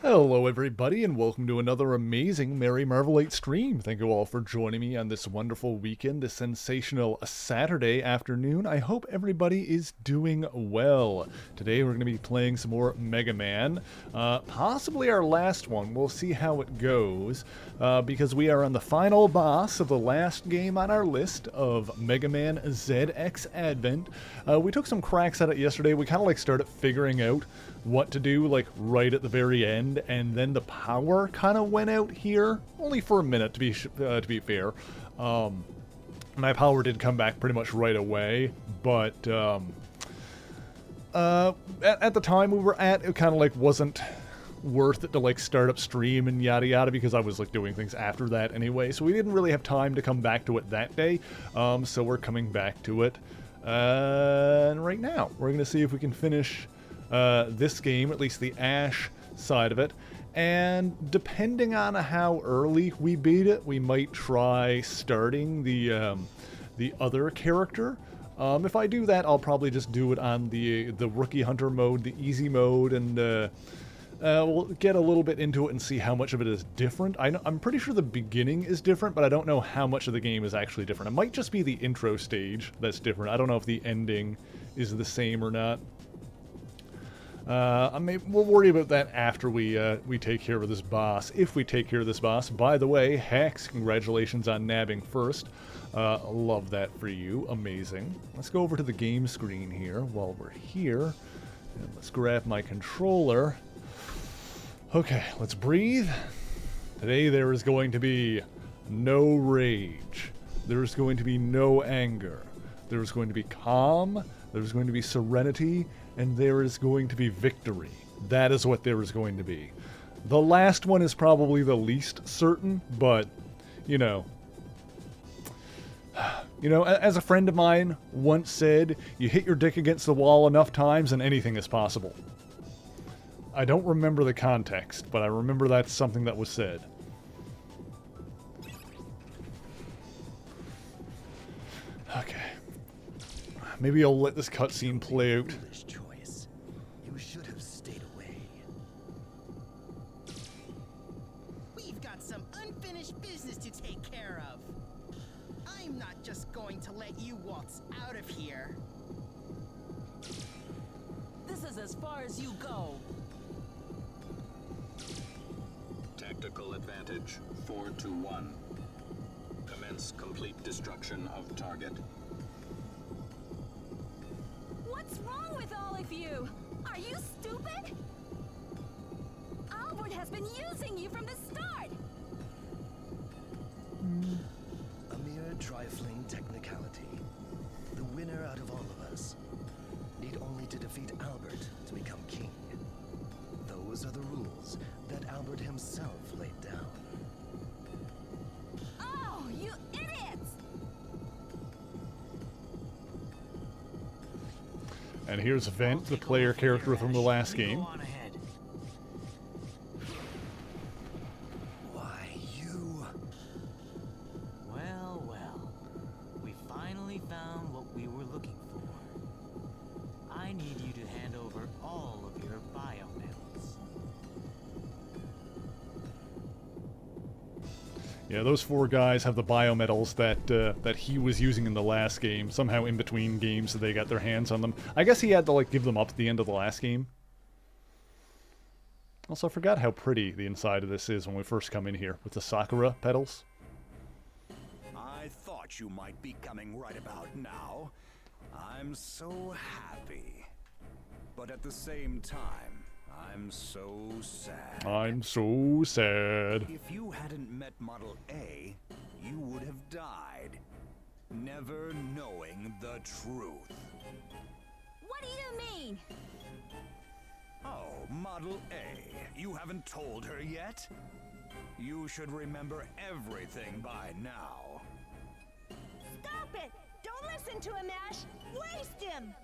Hello everybody and welcome to another amazing Merry Marvelate stream. Thank you all for joining me on this wonderful weekend, this sensational Saturday afternoon. I hope everybody is doing well. Today we're going to be playing some more Mega Man, possibly our last one. We'll see how it goes, because we are on the final boss of the last game on our list of Mega Man ZX Advent. We took some cracks at it yesterday. We kind of started figuring out what to do right at the very end, and then the power kind of went out here, only for a minute to be fair. My power did come back pretty much right away, but at the time we were at, it kind of wasn't worth it to start up stream and yada yada, because I was doing things after that anyway, so we didn't really have time to come back to it that day. So we're coming back to it, and right now we're gonna see if we can finish this game, at least the Ash side of it, and depending on how early we beat it, we might try starting the other character. If I do that, I'll probably just do it on the Rookie Hunter mode, the easy mode, and we'll get a little bit into it and see how much of it is different. I'm pretty sure the beginning is different, but I don't know how much of the game is actually different. It might just be the intro stage that's different. I don't know if the ending is the same or not. We'll worry about that after we take care of this boss, if we take care of this boss. By the way, Hex, congratulations on nabbing first. Love that for you. Amazing. Let's go over to the game screen here while we're here. And let's grab my controller. Okay, let's breathe. Today there is going to be no rage. There's going to be no anger. There's going to be calm. There's going to be serenity. And there is going to be victory. That is what there is going to be. The last one is probably the least certain, but, you know, as a friend of mine once said, you hit your dick against the wall enough times and anything is possible. I don't remember the context, but I remember that's something that was said. Okay. Maybe I'll let this cutscene play out. You should have stayed away. We've got some unfinished business to take care of. I'm not just going to let you waltz out of here. This is as far as you go. Tactical advantage 4-1. Commence complete destruction of target. What's wrong with all of you? Are you stupid? Albert has been using you from the start. A mere trifling technicality. The winner out of all of us need only to defeat Albert to become king. Those are the rules that Albert himself laid down. Oh, you idiots! And here's Vent, the player character from the last game. Why, you... Well, well. We finally found what we were looking for. I need you to hand over all of your biometals. Yeah, those four guys have the biometals that he was using in the last game. Somehow in between games they got their hands on them. I guess he had to give them up at the end of the last game. Also, I forgot how pretty the inside of this is when we first come in here with the Sakura petals. I thought you might be coming right about now. I'm so happy. But at the same time, I'm so sad. I'm so sad. If you hadn't met Model A, you would have died, never knowing the truth. What do you mean? Oh, Model A, you haven't told her yet? You should remember everything by now. Stop it! Don't listen to him, Ash! Waste him!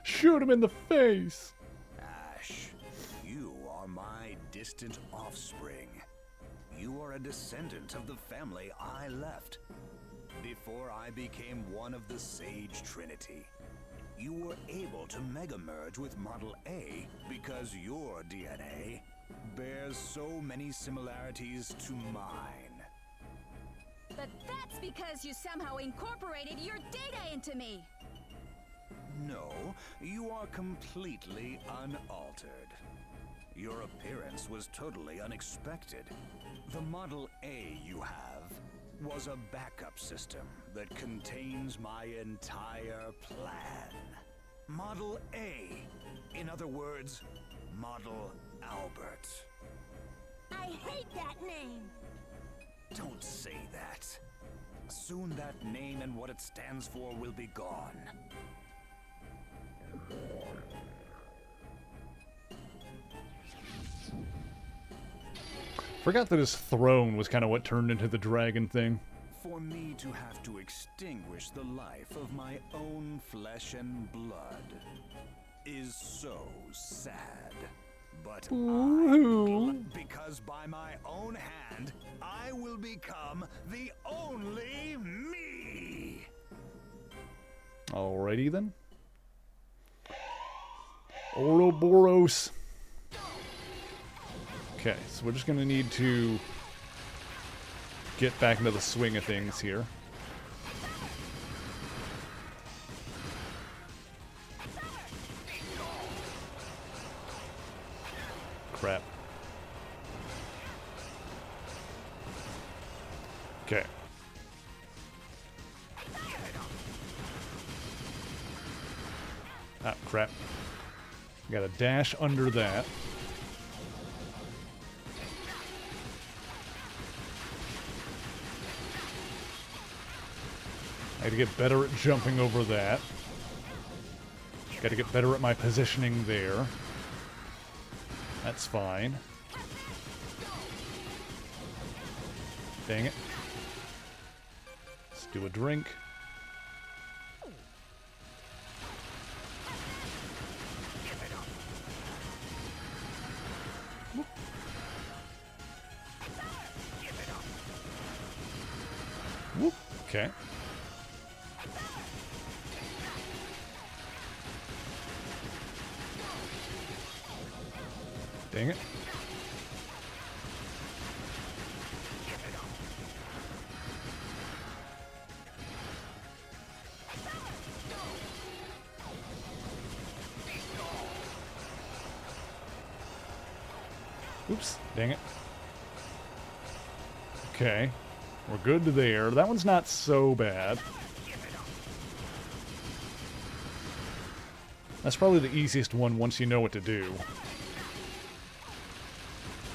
Shoot him in the face! Ash, you are my distant offspring. You are a descendant of the family I left. Before I became one of the Sage Trinity, you were able to mega merge with Model A because your DNA bears so many similarities to mine. But that's because you somehow incorporated your data into me. No, you are completely unaltered. Your appearance was totally unexpected. The Model A you have was a backup system that contains my entire plan. Model A. In other words, Model Albert. I hate that name. Don't say that. Soon that name and what it stands for will be gone. Forgot that his throne was kind of what turned into the dragon thing. For me to have to extinguish the life of my own flesh and blood is so sad. But because by my own hand, I will become the only me. Alrighty then. Ouroboros. Okay, so we're just gonna need to get back into the swing of things here. Crap. Okay. Ah, crap. Got a dash under that. I gotta get better at jumping over that. Gotta get better at my positioning there. That's fine. Dang it. Let's do a drink. Whoop. Okay. Dang it. Oops. Dang it. Okay. We're good there. That one's not so bad. That's probably the easiest one once you know what to do.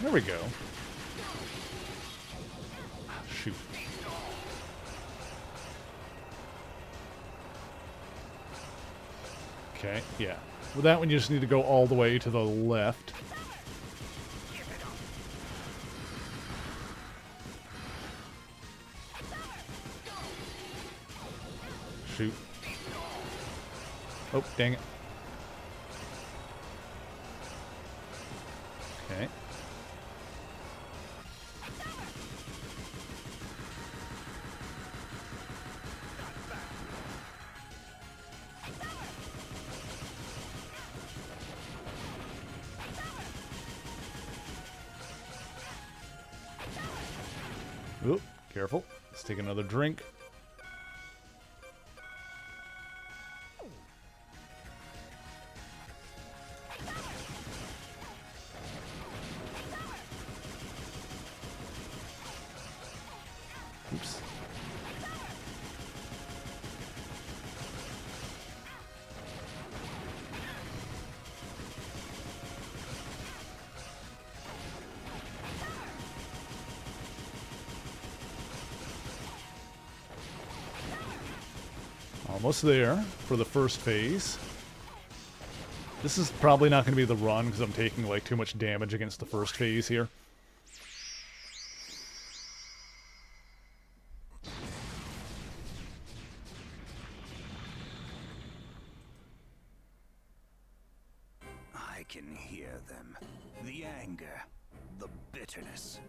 There we go. Shoot. Okay, yeah. With that one, you just need to go all the way to the left. Shoot. Oh, dang it. Okay. Oop, careful. Let's take another drink. Oops. Almost there for the first phase. This is probably not going to be the run because I'm taking like too much damage against the first phase here. I can hear them. The anger, the bitterness,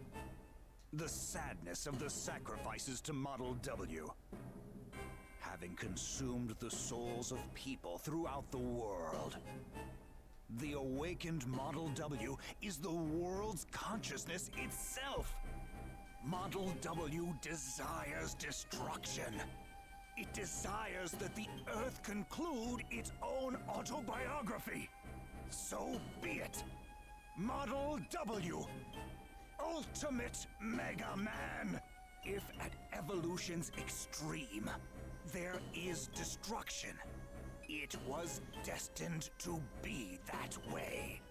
the sadness of the sacrifices to Model W. Having consumed the souls of people throughout the world. The awakened Model W is the world's consciousness itself. Model W desires destruction. It desires that the Earth conclude its own autobiography. So be it. Model W, Ultimate Mega Man. If at evolution's extreme, there is destruction, it was destined to be that way.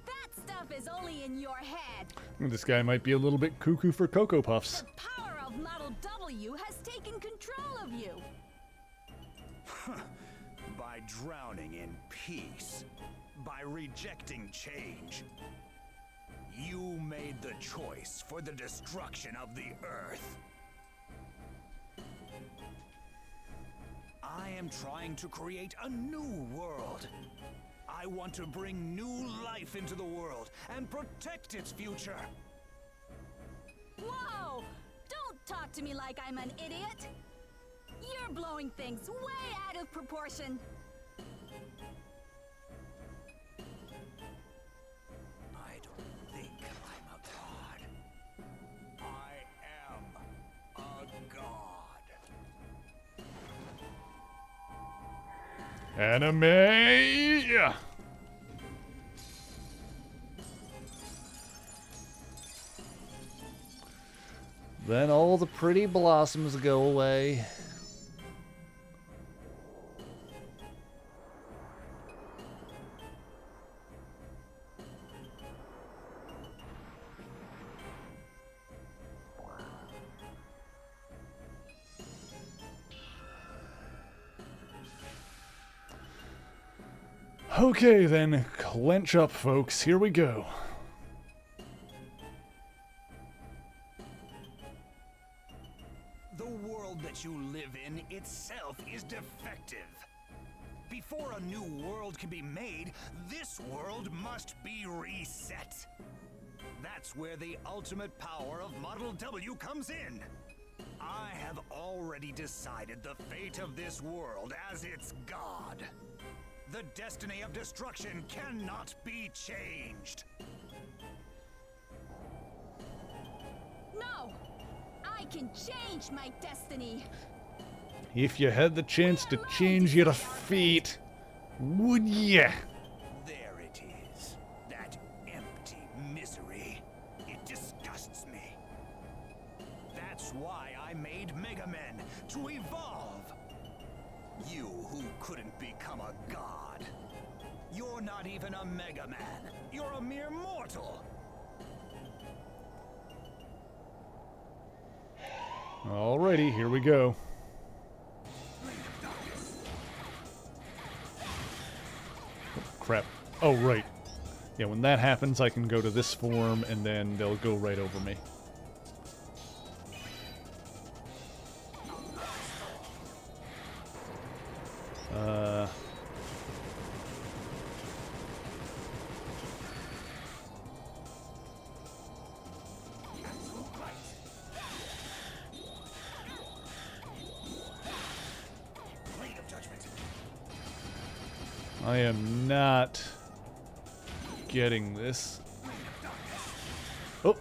That stuff is only in your head. This guy might be a little bit cuckoo for Cocoa Puffs. The power of Model W has taken control of you. By drowning in peace, by rejecting change, you made the choice for the destruction of the Earth. I am trying to create a new world. I want to bring new life into the world and protect its future. Whoa! Don't talk to me like I'm an idiot. You're blowing things way out of proportion. I don't think I'm a god. I am a god. Anime! Then all the pretty blossoms go away. Okay then, clench up folks, here we go. The world that you live in itself is defective. Before a new world can be made, this world must be reset. That's where the ultimate power of Model W comes in. I have already decided the fate of this world as its god. The destiny of destruction cannot be changed. No! I can change my destiny. If you had the chance to change your fate, would ya? There it is. That empty misery. It disgusts me. That's why I made Mega Men, to evolve. You who couldn't become a god. You're not even a Mega Man. You're a mere mortal. Alrighty, here we go. Oh, crap. Oh, right. Yeah, when that happens, I can go to this form, and then they'll go right over me. I am not getting this. Oh!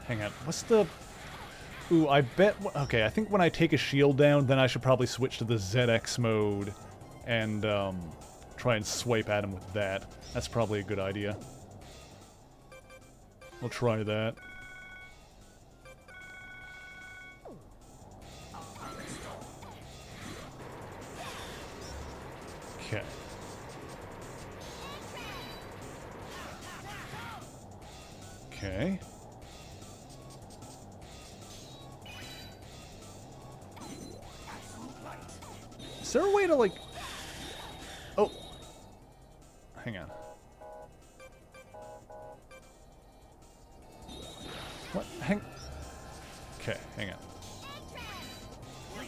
Hang on. What's the... Ooh, I bet... Okay, I think when I take a shield down, then I should probably switch to the ZX mode and try and swipe at him with that. That's probably a good idea. We'll try that. Okay. Okay. Is there a way to, like... Oh. Hang on. What? Okay, hang on.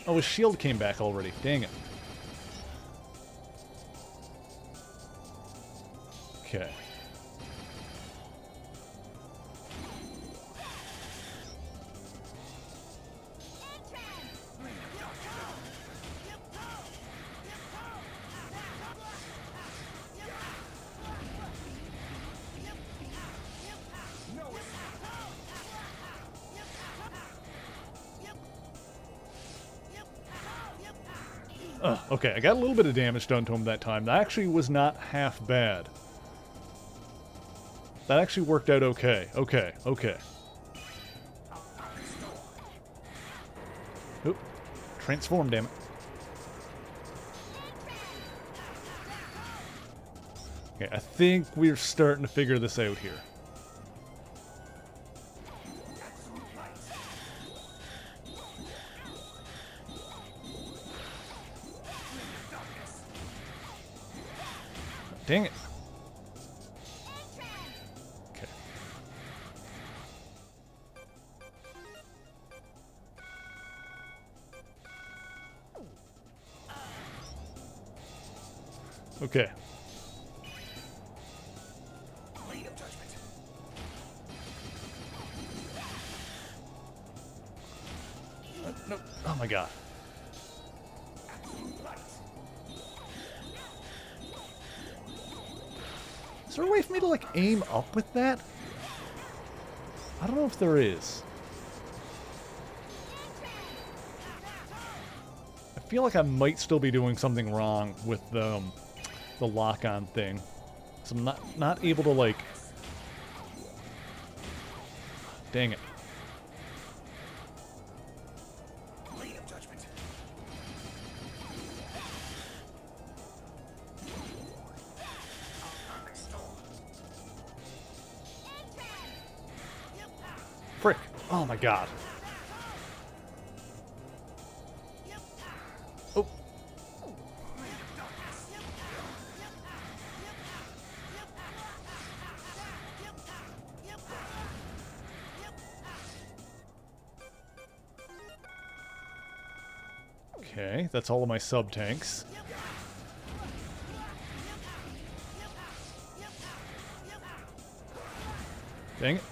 Oh, his shield came back already. Dang it. Okay. Okay, I got a little bit of damage done to him that time. That actually was not half bad. That actually worked out okay. Okay, okay. Oop. Transform, damn it. Okay, I think we're starting to figure this out here. Dang it. Okay. Okay. No. Oh my god. Is there a way for me to, like, aim up with that? I don't know if there is. I feel like I might still be doing something wrong with the lock-on thing. So I'm not able to, like... Dang it. Frick. Oh my god. Oh. Okay, that's all of my sub-tanks. Dang it.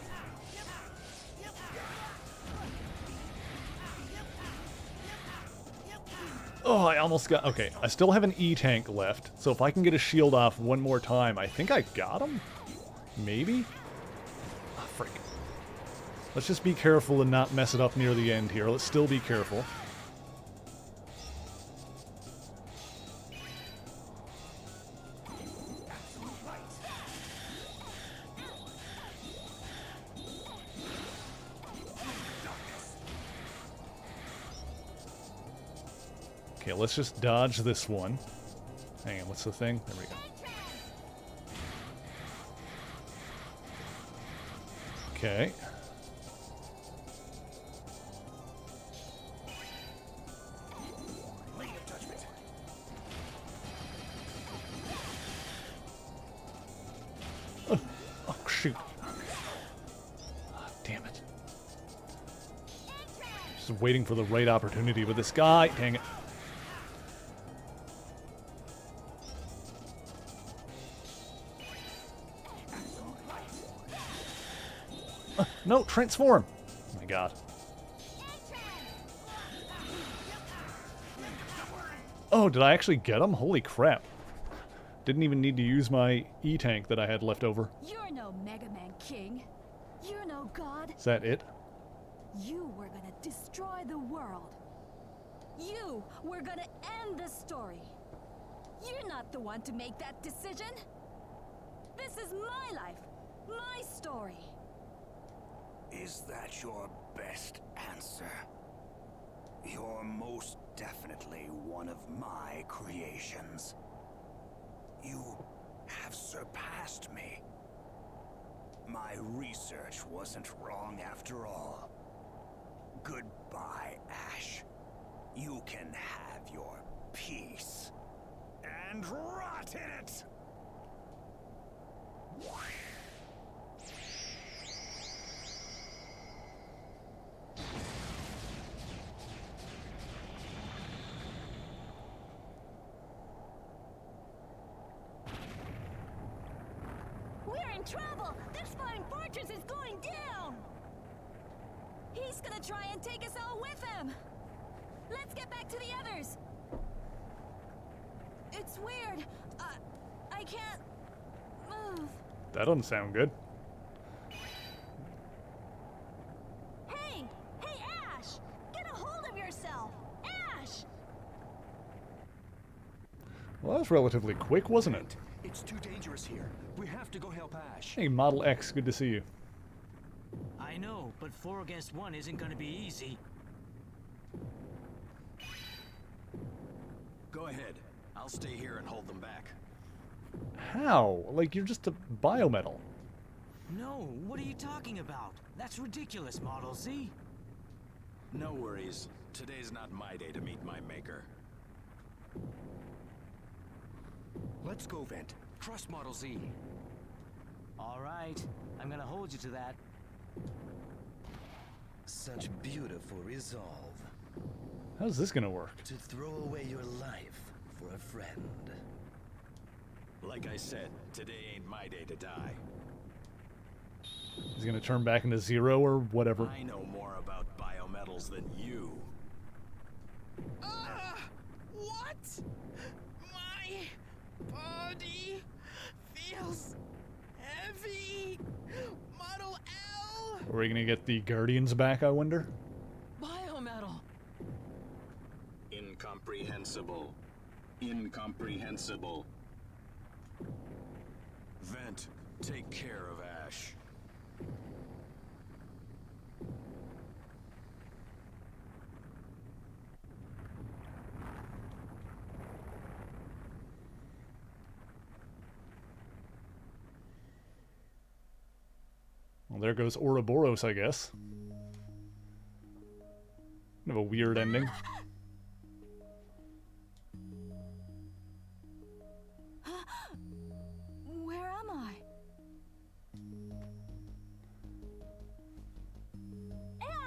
Oh, I almost got... Okay, I still have an E-tank left, so if I can get a shield off one more time, I think I got him? Maybe? Ah, frick. Let's just be careful and not mess it up near the end here. Let's still be careful. Okay, let's just dodge this one. Hang on, what's the thing? There we go. Okay. Oh, shoot. Oh, damn it. Just waiting for the right opportunity with this guy. Dang it. No, transform! Oh my god. Oh, did I actually get him? Holy crap. Didn't even need to use my E-tank that I had left over. You're no Mega Man King. You're no god. Is that it? You were gonna destroy the world. You were gonna end the story. You're not the one to make that decision. This is my life, my story. Is that your best answer? You're most definitely one of my creations. You have surpassed me. My research wasn't wrong after all. Goodbye, Ash. You can have your peace. And rot in it! We're in trouble! This fine fortress is going down! He's gonna try and take us all with him. Let's get back to the others. It's weird. I can't move. That doesn't sound good. Hey! Hey, Ash! Get a hold of yourself! Ash! was relatively quick, wasn't it? It's too dangerous here. We have to go help Ash. Hey, Model X, good to see you. I know, but 4 against 1 isn't gonna be easy. Go ahead. I'll stay here and hold them back. How? Like, you're just a biometal. No, what are you talking about? That's ridiculous, Model Z. No worries. Today's not my day to meet my maker. Let's go, Vent. Trust Model Z. All right, I'm gonna hold you to that. Such beautiful resolve. How's this gonna work? To throw away your life for a friend. Like I said, today ain't my day to die. He's gonna turn back into Zero or whatever. I know more about biometals than you. What? My body feels heavy. Model L. Are we gonna get the Guardians back, I wonder? Biometal. Incomprehensible. Incomprehensible. Vent, take care of Ash. Well, there goes Ouroboros, I guess. Kind of a weird ending. Where am I?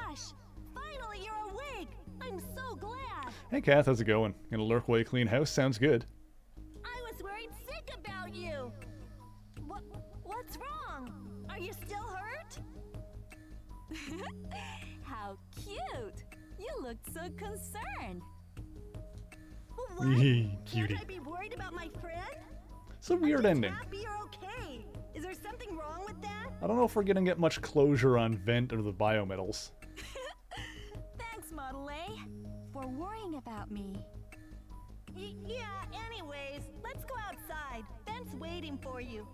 Ash! Finally, you're awake! I'm so glad! Hey, Kath, how's it going? Gonna lurk away, clean house? Sounds good. I was worried sick about you. What's wrong? Are you still hurt? How cute! You look so concerned. What? Cutie. Can't I be worried about my friend? It's a weird ending. Happy you're okay. Is there something wrong with that? I don't know if we're gonna get much closure on Vent or the biometals. Thanks, Model A, for worrying about me. Yeah, anyways, let's go outside. Ben's waiting for you.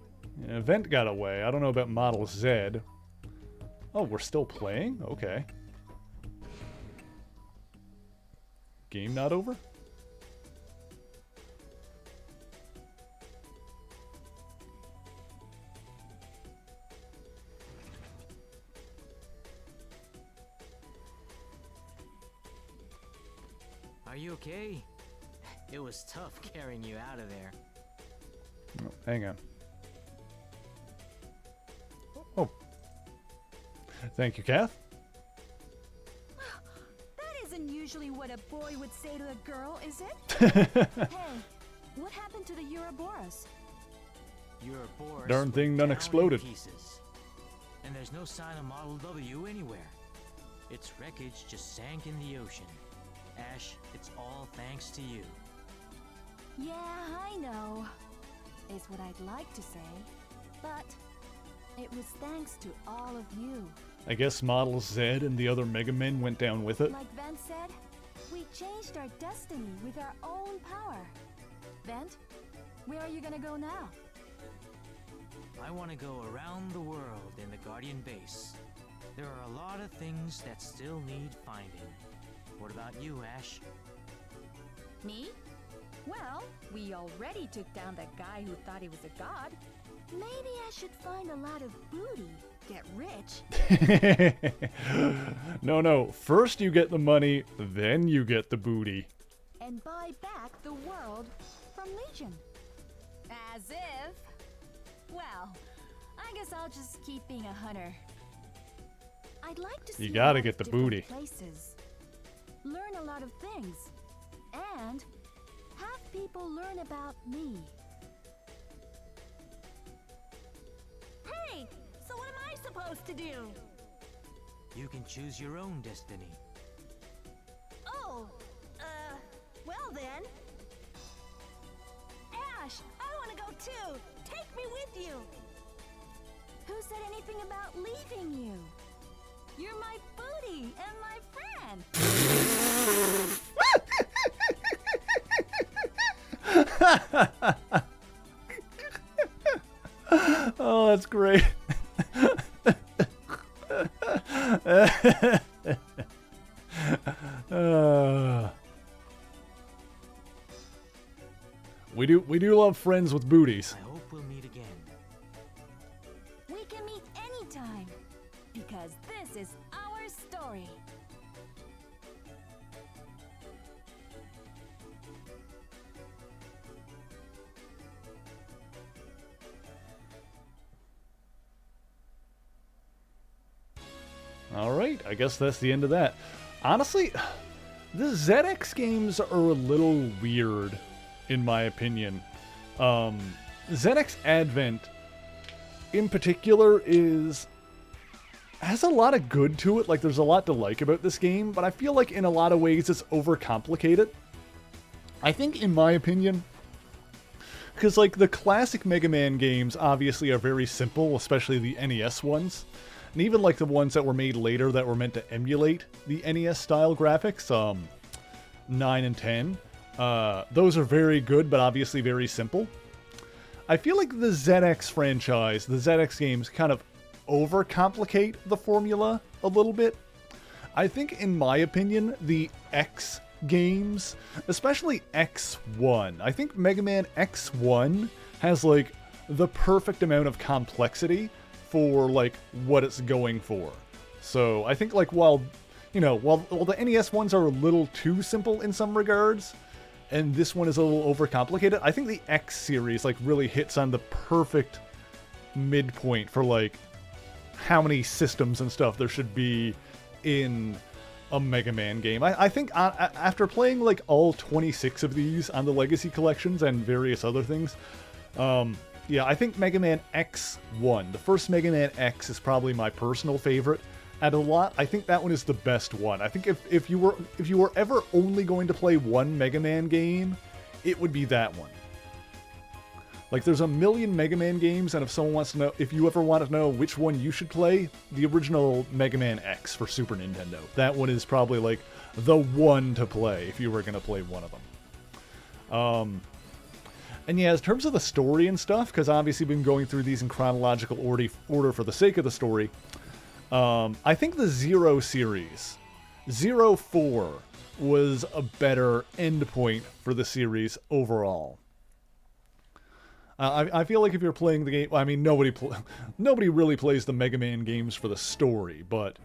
Yeah, Vent got away. I don't know about Model Z. Oh, we're still playing? Okay. Game not over? Are you okay? It was tough carrying you out of there. Oh, hang on. Oh. Thank you, Kath. That isn't usually what a boy would say to a girl, is it? Hey, what happened to the Ouroboros? Ouroboros Darn thing went done down in exploded. pieces. And there's no sign of Model W anywhere. Its wreckage just sank in the ocean. Ash, it's all thanks to you. Yeah, I know, is what I'd like to say, but it was thanks to all of you. I guess Model Z and the other Mega Men went down with it. Like Vent said, we changed our destiny with our own power. Vent, where are you gonna go now? I want to go around the world in the Guardian base. There are a lot of things that still need finding. What about you, Ash? Me? Well, we already took down that guy who thought he was a god. Maybe I should find a lot of booty, get rich. No. First you get the money, then you get the booty. And buy back the world from Legion. As if. Well, I guess I'll just keep being a hunter. I'd like to see You gotta a lot get of the different booty. places, learn a lot of things, and have people learn about me. Hey, so what am I supposed to do? You can choose your own destiny. Oh, well then. Ash, I want to go too. Take me with you. Who said anything about leaving you? You're my booty and my friend. Oh, that's great. We do love friends with booties. I hope we'll meet again. We can meet anytime, because this is our story. Alright, I guess that's the end of that. Honestly, the ZX games are a little weird, in my opinion. ZX Advent, in particular, has a lot of good to it. Like, there's a lot to like about this game, but I feel like in a lot of ways it's overcomplicated. I think, in my opinion, because, like, the classic Mega Man games obviously are very simple, especially the NES ones. And even, like, the ones that were made later that were meant to emulate the NES-style graphics, 9 and 10, those are very good, but obviously very simple. I feel like the ZX franchise, the ZX games, kind of overcomplicate the formula a little bit. I think, in my opinion, the X games, especially X1, I think Mega Man X1 has, like, the perfect amount of complexity for, like, what it's going for. So I think, like, while the NES ones are a little too simple in some regards, and this one is a little overcomplicated, I think the X series, like, really hits on the perfect midpoint for, like, how many systems and stuff there should be in a Mega Man game. I think after playing, like, all 26 of these on the Legacy collections and various other things, yeah, I think Mega Man X1, the first Mega Man X, is probably my personal favorite. And a lot, I think that one is the best one. I think if you were ever only going to play one Mega Man game, it would be that one. Like, there's a million Mega Man games, and if someone wants to know, if you ever want to know which one you should play, the original Mega Man X for Super Nintendo. That one is probably, like, the one to play if you were going to play one of them. And yeah, in terms of the story and stuff, because obviously we've been going through these in chronological order for the sake of the story, I think the Zero series, 04, was a better endpoint for the series overall. I feel like if you're playing the game, I mean, nobody really plays the Mega Man games for the story, but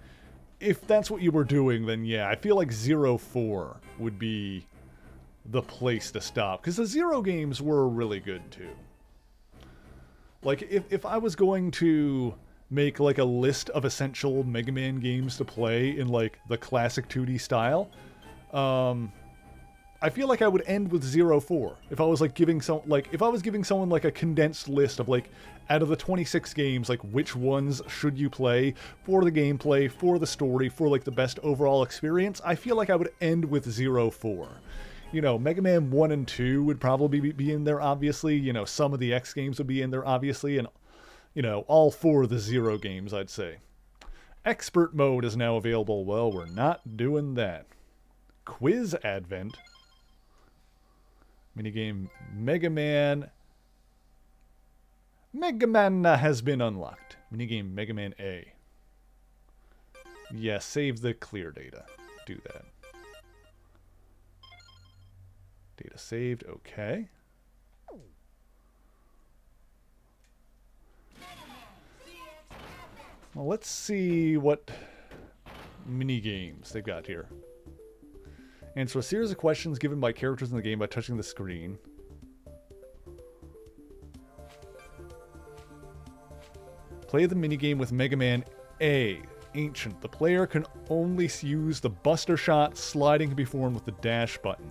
if that's what you were doing, then yeah, I feel like 04 would be the place to stop, because the Zero games were really good too. Like, if I was going to make, like, a list of essential Mega Man games to play in, like, the classic 2D style, I feel like I would end with 04. If I was, like, giving someone, like, a condensed list of, like, out of the 26 games, like, which ones should you play for the gameplay, for the story, for, like, the best overall experience, I feel like I would end with 04. You know, Mega Man 1 and 2 would probably be in there, obviously. You know, some of the X games would be in there, obviously. And, you know, all 4 of the Zero games, I'd say. Expert mode is now available. Well, we're not doing that. Quiz Advent. Minigame Mega Man. Mega Man has been unlocked. Minigame Mega Man A. Yeah, save the clear data. Do that. Data saved, okay. Well, let's see what mini games they've got here. Answer a series of questions given by characters in the game by touching the screen. Play the minigame with Mega Man A. Ancient. The player can only use the Buster Shot. Sliding can be performed with the dash button.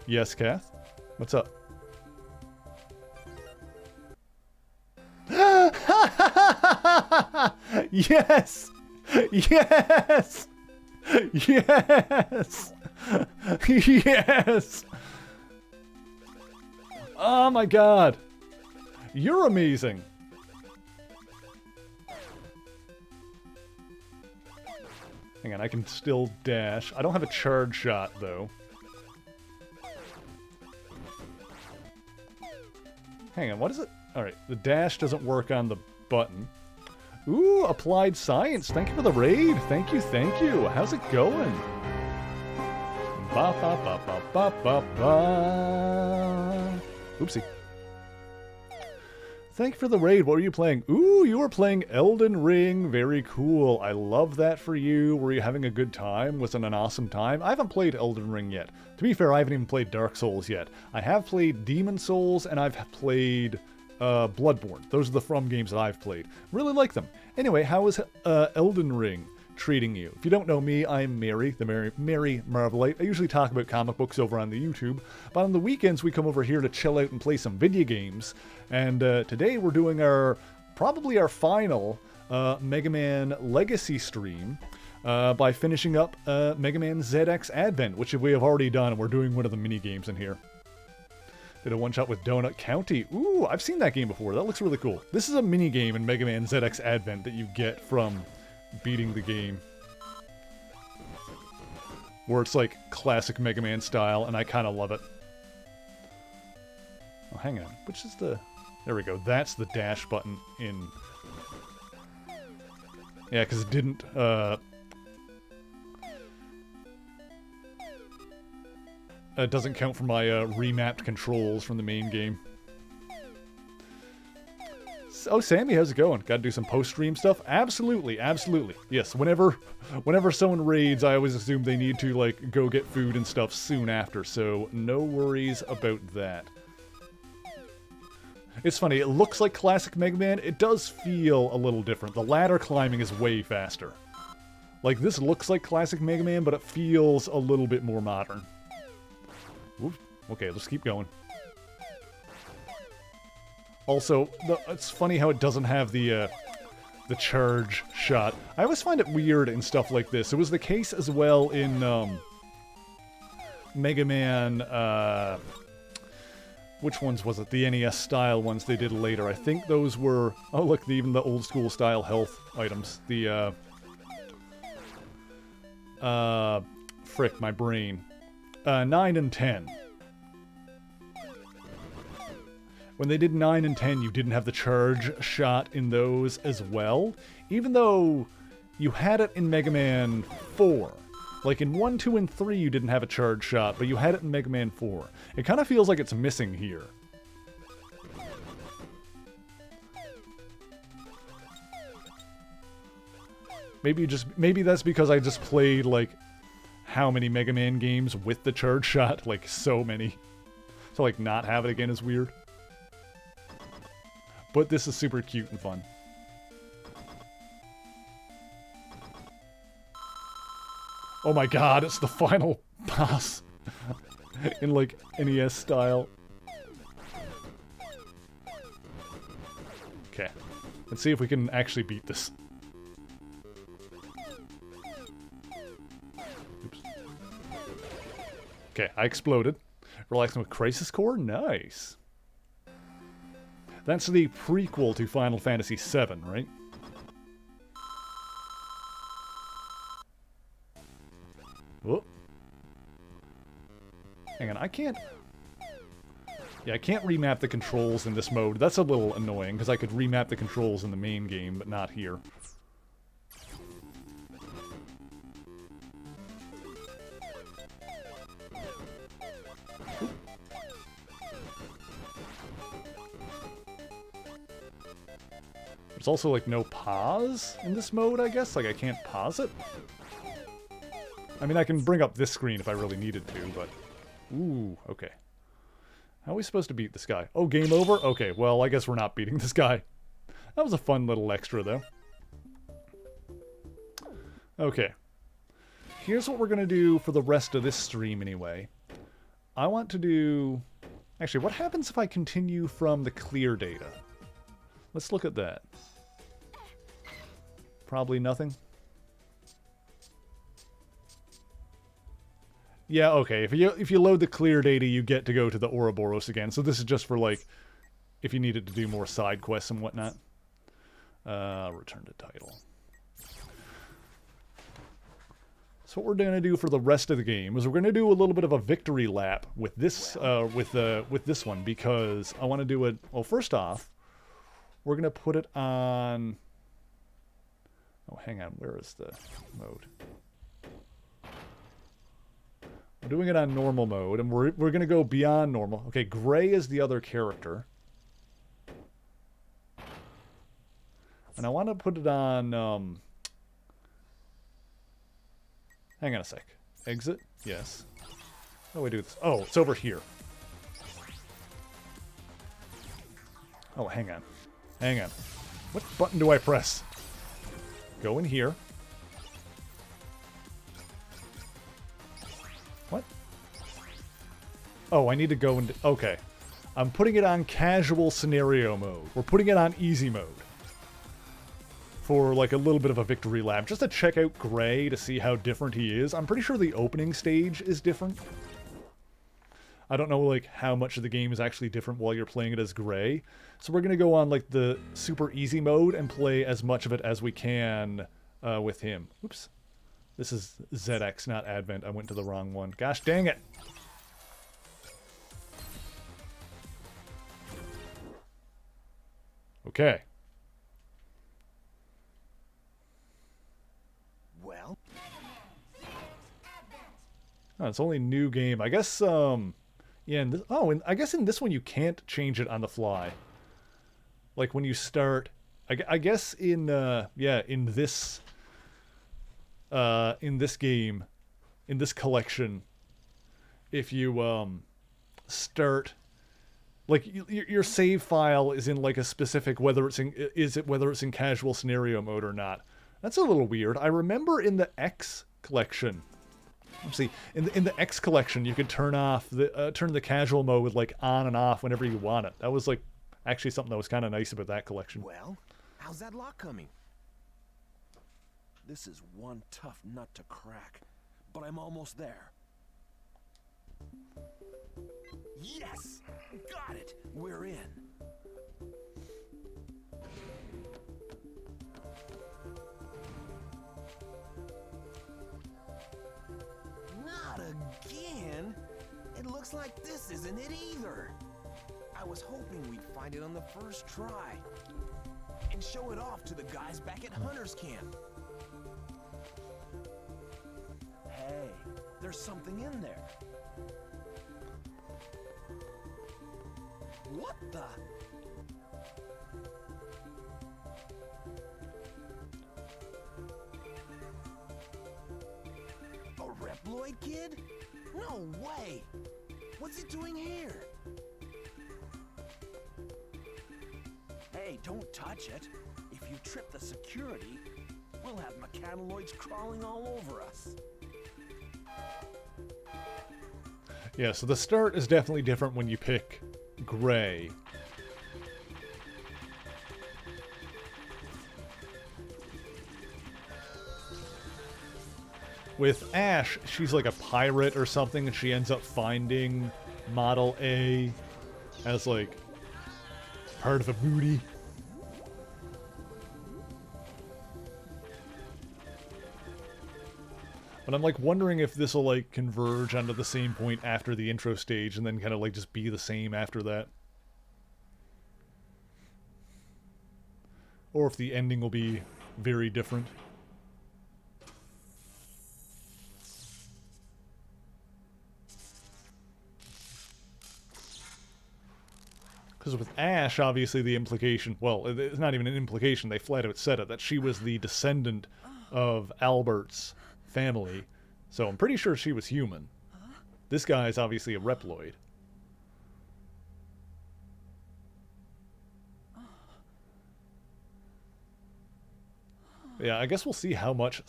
Yes, Kath? What's up? Yes! Yes! Yes! Yes! Oh my god! You're amazing! Hang on, I can still dash. I don't have a charge shot, though. Hang on, what is it? Alright, the dash doesn't work on the button. Ooh, Applied Science. Thank you for the raid. Thank you, thank you. How's it going? Ba ba ba ba ba ba ba. Oopsie. Thank you for the raid. What were you playing? Ooh, you were playing Elden Ring. Very cool. I love that for you. Were you having a good time? Was it an awesome time? I haven't played Elden Ring yet. To be fair, I haven't even played Dark Souls yet. I have played Demon Souls, and I've played Bloodborne. Those are the From games that I've played. Really like them. Anyway, how is Elden Ring treating you? If you don't know me, I'm Mary, the Mary Marvelite. I usually talk about comic books over on the YouTube, but on the weekends we come over here to chill out and play some video games. And today we're doing probably our final Mega Man Legacy stream by finishing up Mega Man ZX Advent, which we have already done, and we're doing one of the mini games in here. Did a one-shot with Donut County. Ooh, I've seen that game before. That looks really cool. This is a mini game in Mega Man ZX Advent that you get from beating the game, where it's like classic Mega Man style, and I kind of love it. Oh, hang on. Which is the... There we go. That's the dash button in... Yeah, because it didn't... It doesn't count for my remapped controls from the main game. Oh, Sammy, how's it going? Gotta do some post-stream stuff? Absolutely, absolutely. Yes, whenever someone raids, I always assume they need to, like, go get food and stuff soon after, so no worries about that. It's funny, it looks like classic Mega Man. It does feel a little different. The ladder climbing is way faster. Like, this looks like classic Mega Man, but it feels a little bit more modern. Oof. Okay, let's keep going. Also, it's funny how it doesn't have the charge shot. I always find it weird in stuff like this. It was the case as well in Mega Man... which ones was it? The NES style ones they did later. I think those were... Oh, look, even the old school style health items. The, frick, my brain. 9 and 10. When they did 9 and 10, you didn't have the charge shot in those as well. Even though you had it in Mega Man 4. Like in 1, 2, and 3 you didn't have a charge shot, but you had it in Mega Man 4. It kind of feels like it's missing here. Maybe that's because I just played, like, how many Mega Man games with the charge shot? Like, so many. So, like, not have it again is weird. But this is super cute and fun. Oh my god, it's the final boss. In, like, NES style. Okay. Let's see if we can actually beat this. Oops. Okay, I exploded. Relaxing with Crisis Core? Nice. That's the prequel to Final Fantasy VII, right? Whoop. Hang on, I can't... Yeah, I can't remap the controls in this mode. That's a little annoying, because I could remap the controls in the main game, but not here. There's also, like, no pause in this mode, I guess? Like, I can't pause it? I mean, I can bring up this screen if I really needed to, but... Ooh, okay. How are we supposed to beat this guy? Oh, game over? Okay, well, I guess we're not beating this guy. That was a fun little extra, though. Okay. Here's what we're gonna do for the rest of this stream, anyway. I want to do... Actually, what happens if I continue from the clear data? Let's look at that. Probably nothing. Yeah, okay. If you load the clear data, you get to go to the Ouroboros again. So this is just for, like, if you needed to do more side quests and whatnot. Return to title. So what we're going to do for the rest of the game is we're going to do a little bit of a victory lap with this with this one, because I want to do it. Well, first off, we're going to put it on. Oh, hang on. Where is the mode? We're doing it on normal mode, and we're going to go beyond normal. Okay, Gray is the other character. And I want to put it on... hang on a sec. Exit? Yes. How do I do this? Oh, it's over here. Oh, hang on. Hang on. What button do I press? Go in here. What? Oh, I need to go into... Okay. I'm putting it on casual scenario mode. We're putting it on easy mode. For like a little bit of a victory lap. Just to check out Gray to see how different he is. I'm pretty sure the opening stage is different. I don't know like how much of the game is actually different while you're playing it as Gray. So we're going to go on like the super easy mode and play as much of it as we can with him. Oops. This is ZX, not Advent. I went to the wrong one. Gosh dang it. Okay. Well, Oh, it's only new game. I guess, yeah, and I guess in this one you can't change it on the fly. Like when you start, I guess in, yeah, in this game, in this collection, if you, start, like your save file is in like a specific, whether it's in casual scenario mode or not. That's a little weird. I remember in the X collection. Let's see, in the X collection, you could turn off the casual mode with like on and off whenever you want it. That was like actually something that was kind of nice about that collection. Well, how's that lock coming? This is one tough nut to crack, but I'm almost there. Yes! Got it! We're in. Not again! It looks like this isn't it either. I was hoping we'd find it on the first try. And show it off to the guys back at Hunter's Camp. Hey, there's something in there. What the? A Reploid kid? No way! What's he doing here? Hey, don't touch it. If you trip the security, we'll have mechanoids crawling all over us. Yeah, so the start is definitely different when you pick Gray. With Ash, she's like a pirate or something, and she ends up finding Model A as like part of a booty. But I'm like wondering if this will like converge onto the same point after the intro stage and then kind of like just be the same after that. Or if the ending will be very different. Because with Ash, obviously the implication, well, it's not even an implication, they flat out said it, that she was the descendant of Albert's family. So I'm pretty sure she was human. This guy is obviously a Reploid. Yeah, I guess we'll see how much...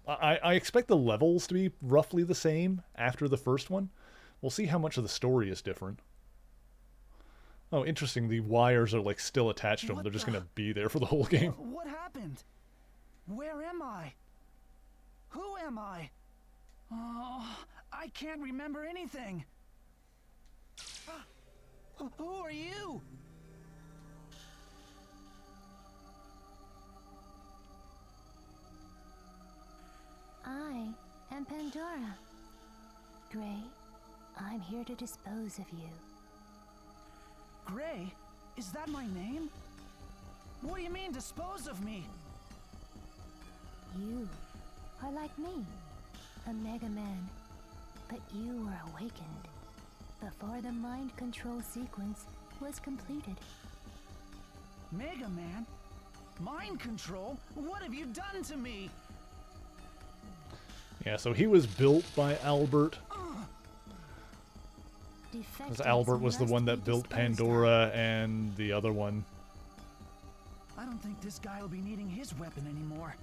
I expect the levels to be roughly the same after the first one. We'll see how much of the story is different. Oh, interesting. The wires are like still attached to them. They're just going to be there for the whole game. What happened? Where am I? Who am I? Oh, I can't remember anything. Who are you? I am Nara. Gray, I'm here to dispose of you. Gray? Is that my name? What do you mean, dispose of me? You are like me, a Mega Man. But you were awakened before the mind control sequence was completed. Mega Man? Mind control? What have you done to me? Yeah, so he was built by Albert. Because Defectives Albert was the must one be that built disposed of. Pandora and the other one. I don't think this guy will be needing his weapon anymore.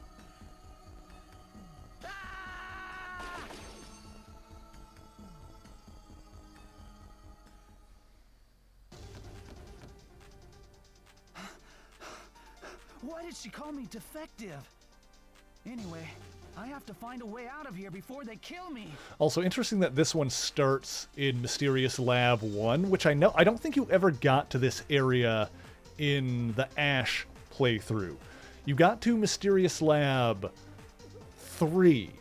Why did she call me defective? Anyway, I have to find a way out of here before they kill me. Also, interesting that this one starts in Mysterious Lab 1, which I don't think you ever got to this area in the Ash playthrough. You got to Mysterious Lab 3.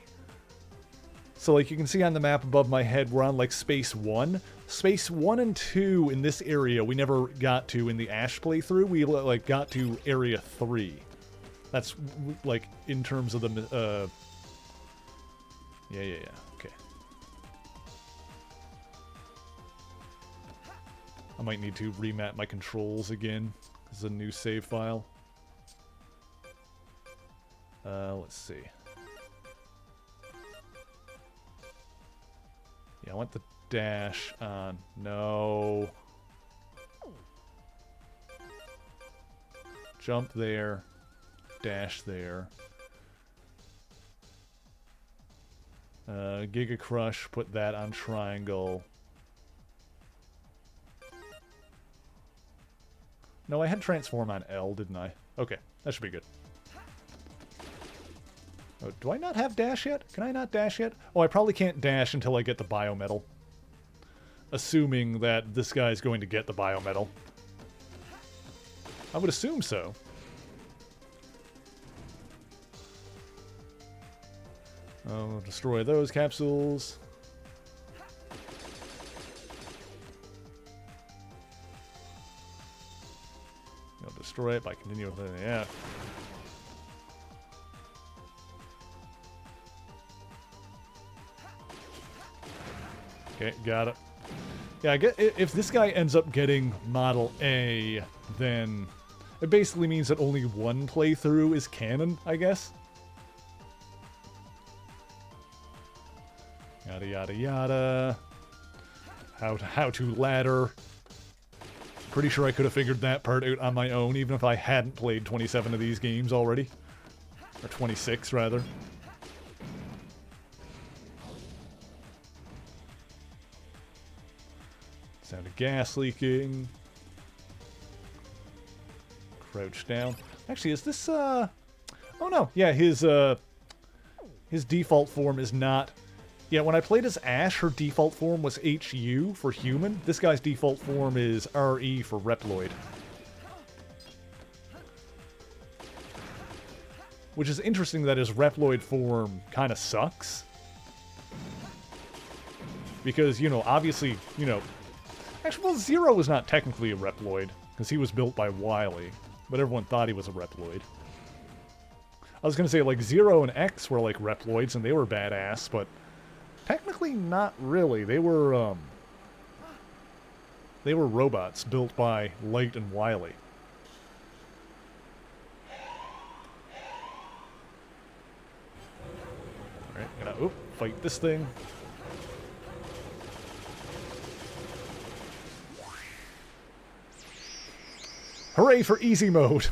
So, like, you can see on the map above my head, we're on, like, Space 1. Space 1 and 2 in this area we never got to in the Ash playthrough. We, like, got to Area 3. That's, like, in terms of the, Yeah, okay. I might need to remap my controls again. This is a new save file. Let's see. Yeah, I want the dash on. No. Jump there. Dash there. Giga Crush, put that on triangle. No, I had transform on L, didn't I? Okay, that should be good. Oh, do I not have dash yet? Can I not dash yet? Oh, I probably can't dash until I get the biometal. Assuming that this guy's going to get the biometal. I would assume so. Oh, destroy those capsules. You'll destroy it by continuing with it. Yeah. Okay, got it. Yeah, I get if this guy ends up getting Model A, then it basically means that only one playthrough is canon, I guess. Yada yada yada. How to ladder. Pretty sure I could have figured that part out on my own, even if I hadn't played 27 of these games already. Or 26, rather. Sound of gas leaking. Crouch down. Actually, is this, Oh no, yeah, his default form is not... Yeah, when I played as Ash, her default form was HU for human. This guy's default form is RE for Reploid. Which is interesting that his Reploid form kind of sucks. Because, you know, obviously, you know... Actually, well, Zero was not technically a Reploid, because he was built by Wily. But everyone thought he was a Reploid. I was going to say, like, Zero and X were, like, Reploids, and they were badass, but... Technically, not really. They were robots built by Light and Wily. Alright, gonna fight this thing. Hooray for easy mode!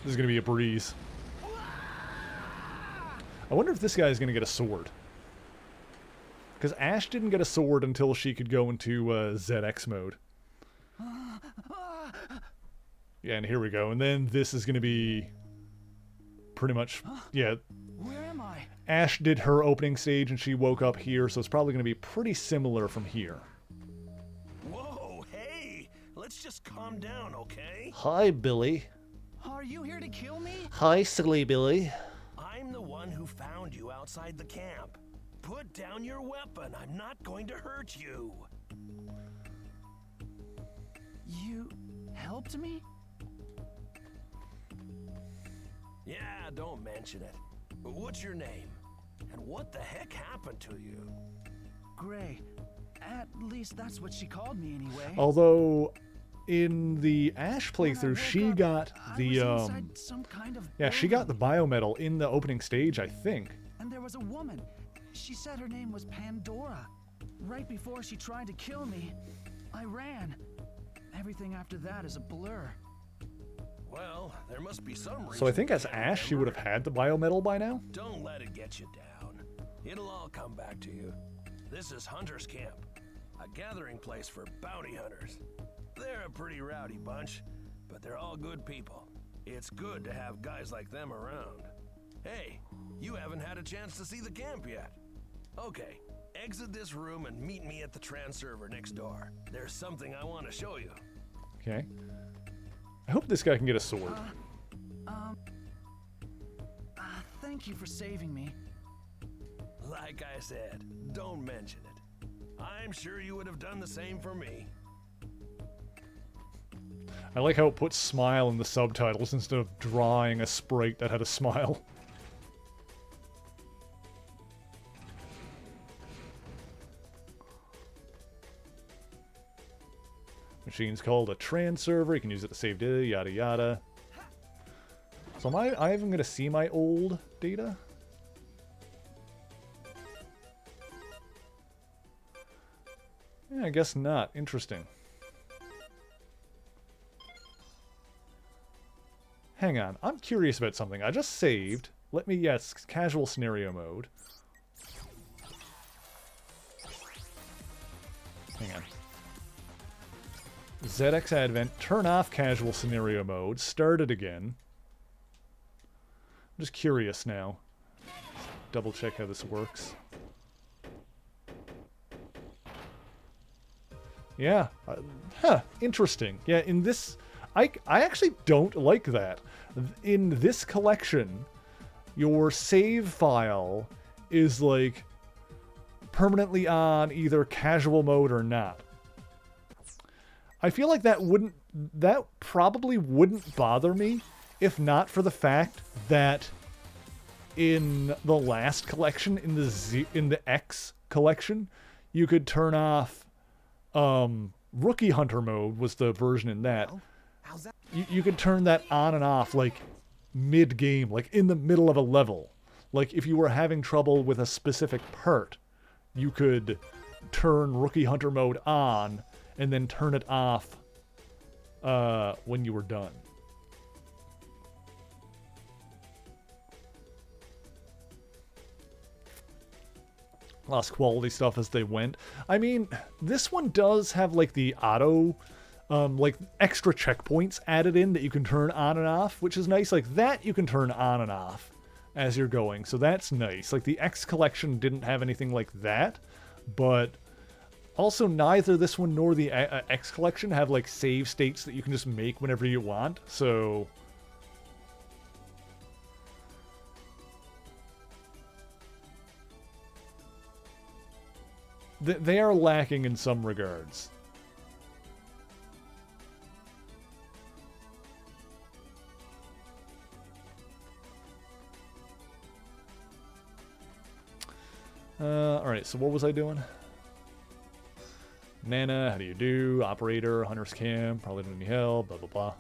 This is gonna be a breeze. I wonder if this guy is going to get a sword. Because Ash didn't get a sword until she could go into ZX mode. Yeah, and here we go. And then this is going to be pretty much... Yeah. Where am I? Ash did her opening stage and she woke up here, so it's probably going to be pretty similar from here. Whoa, hey! Let's just calm down, okay? Hi, Billy. Are you here to kill me? Hi, silly Billy. I'm the one who found you outside the camp. Put down your weapon. I'm not going to hurt you. You helped me? Yeah, don't mention it. What's your name? And what the heck happened to you? Gray. At least that's what she called me anyway. Although, in the Ash When I playthrough, woke she up, got I the, was inside some kind of yeah, she got the building. biometal in the opening stage, I think. And there was a woman. She said her name was Pandora. Right before she tried to kill me, I ran. Everything after that is a blur. Well, there must be some reason. So I think you as can't Ash, she would have remember. had the biometal by now. Don't let it get you down. It'll all come back to you. This is Hunter's Camp, a gathering place for bounty hunters. They're a pretty rowdy bunch, but they're all good people. It's good to have guys like them around. Hey, you haven't had a chance to see the camp yet. Okay, exit this room and meet me at the transerver next door. There's something I want to show you. Okay. I hope this guy can get a sword. Thank you for saving me. Like I said, don't mention it. I'm sure you would have done the same for me. I like how it puts smile in the subtitles instead of drawing a sprite that had a smile. Machine's called a transerver. You can use it to save data, yada yada. So am I even going to see my old data? Yeah, I guess not. Interesting. Hang on. I'm curious about something. I just saved. Let me, yes, casual scenario mode. Hang on. ZX Advent, turn off casual scenario mode, start it again. I'm just curious now. Double check how this works. Yeah. Interesting. Yeah, in this... I actually don't like that. In this collection, your save file is, like, permanently on either casual mode or not. I feel like that probably wouldn't bother me if not for the fact that in the last collection, in the X collection, you could turn off Rookie Hunter mode was the version in that. How's that? You could turn that on and off like mid-game, like in the middle of a level. Like if you were having trouble with a specific part, you could turn Rookie Hunter mode on and then turn it off when you were done. Lost quality stuff as they went. I mean, this one does have like the auto, like extra checkpoints added in that you can turn on and off, which is nice. Like that you can turn on and off as you're going, so that's nice. Like the X collection didn't have anything like that, but also neither this one nor the X collection have like save states that you can just make whenever you want, so... They are lacking in some regards. Alright, so what was I doing? Nana, how do you do? Operator, Hunter's Camp, probably don't need help, blah blah blah.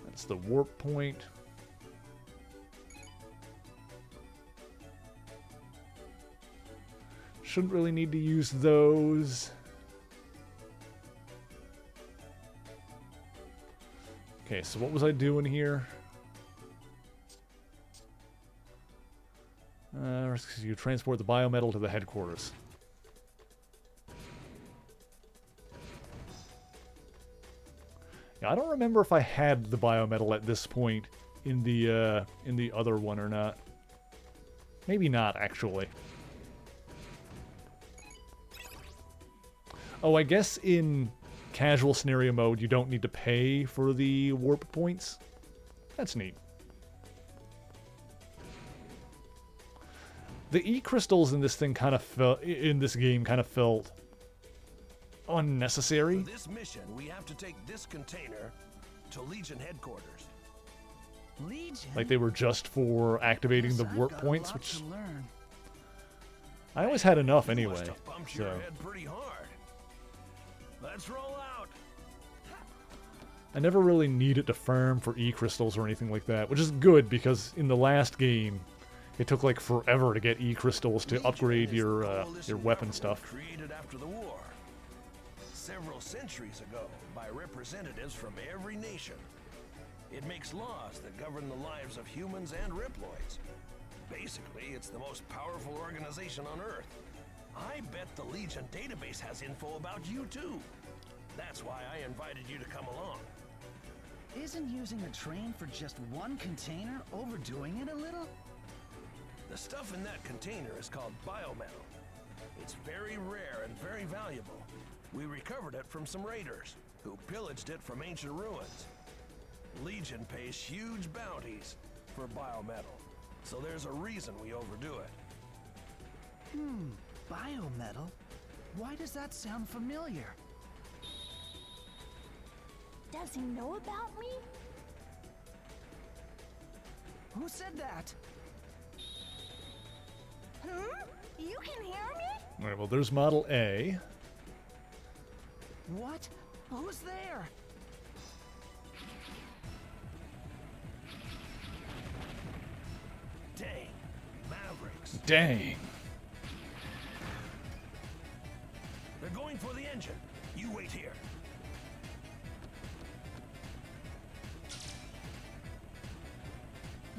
That's the warp point. Shouldn't really need to use those. Okay, so what was I doing here? You transport the biometal to the headquarters. Yeah, I don't remember if I had the biometal at this point in the other one or not. Maybe not, actually. Oh, I guess in casual scenario mode, you don't need to pay for the warp points. That's neat. The E-crystals in this thing kind of felt unnecessary. For this mission, we have to take this container to Legion headquarters. Legion? Like they were just for activating the warp points, which I always had enough anyway. Your head pretty hard. Let's roll out. I never really needed to farm for E-crystals or anything like that, which is good because in the last game, it took like forever to get E-crystals to upgrade your weapon stuff. Created after the war, several centuries ago, by representatives from every nation. It makes laws that govern the lives of humans and Riploids. Basically, it's the most powerful organization on Earth. I bet the Legion database has info about you too. That's why I invited you to come along. Isn't using a train for just one container overdoing it a little? The stuff in that container is called biometal. It's very rare and very valuable. We recovered it from some raiders who pillaged it from ancient ruins. Legion pays huge bounties for biometal, so there's a reason we overdo it. Biometal? Why does that sound familiar? Does he know about me? Who said that? You can hear me? Alright, well there's Model A. What? Who's there? Dang, Mavericks. Dang. They're going for the engine. You wait here.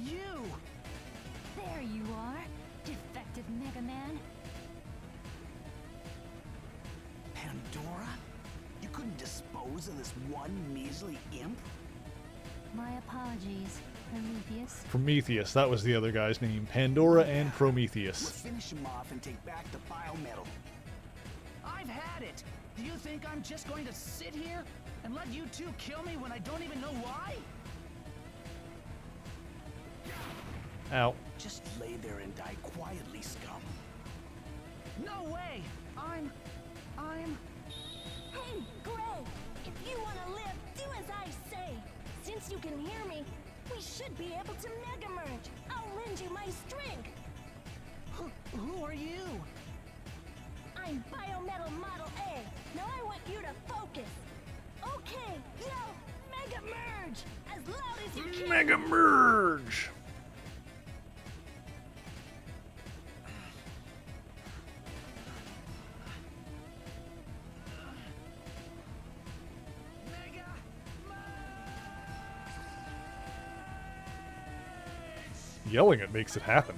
You! There you are, defective Mega Man. Pandora? You couldn't dispose of this one measly imp? My apologies, Prometheus. Prometheus, that was the other guy's name. Pandora and Prometheus. Let's finish him off and take back the biometal. I've had it! Do you think I'm just going to sit here and let you two kill me when I don't even know why? Ow. Just lay there and die quietly, scum. No way! I'm... Hey, Gray! If you want to live, do as I say! Since you can hear me, we should be able to Mega Merge! I'll lend you my strength! Who are you? I'm Biometal Model A! Now I want you to focus! Okay, yell Mega Merge! As loud as you can! Mega Merge! Yelling it makes it happen.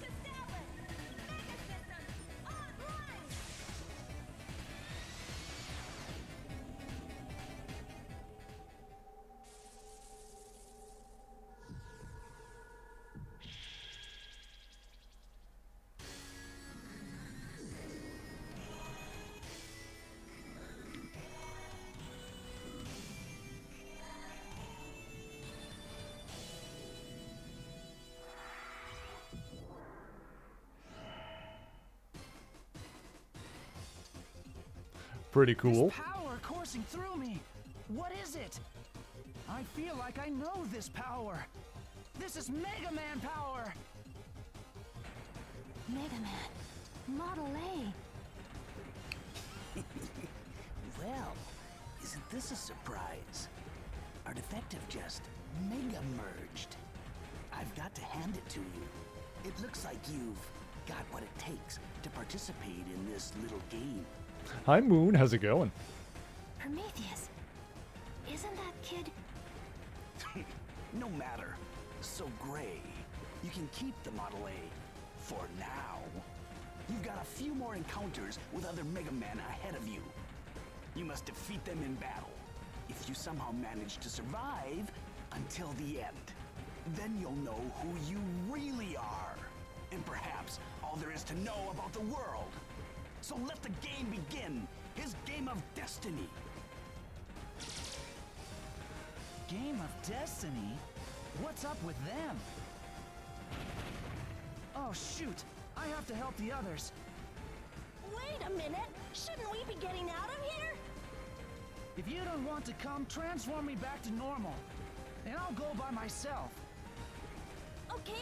Pretty cool. This power coursing through me. What is it? I feel like I know this power. This is Mega Man power. Mega Man, Model A. Well, isn't this a surprise? Our defective just mega merged. I've got to hand it to you. It looks like you've got what it takes to participate in this little game. Hi Moon, how's it going? Prometheus, isn't that kid... No matter. So Gray, you can keep the Model A for now. You've got a few more encounters with other Mega Men ahead of you. You must defeat them in battle. If you somehow manage to survive until the end, then you'll know who you really are. And perhaps all there is to know about the world. So let the game begin, his game of destiny. Game of Destiny? What's up with them? Oh shoot! I have to help the others. Wait a minute! Shouldn't we be getting out of here? If you don't want to come, transform me back to normal. And I'll go by myself. Okay,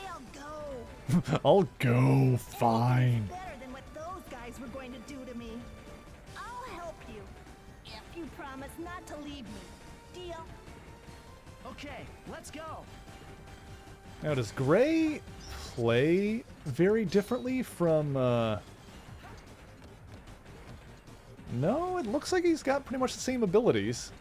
I'll go. I'll go, fine. Better than what those guys were going to do to me. I'll help you. If you promise not to leave me. Deal? Okay, let's go. Now, does Gray play very differently from, No, it looks like he's got pretty much the same abilities.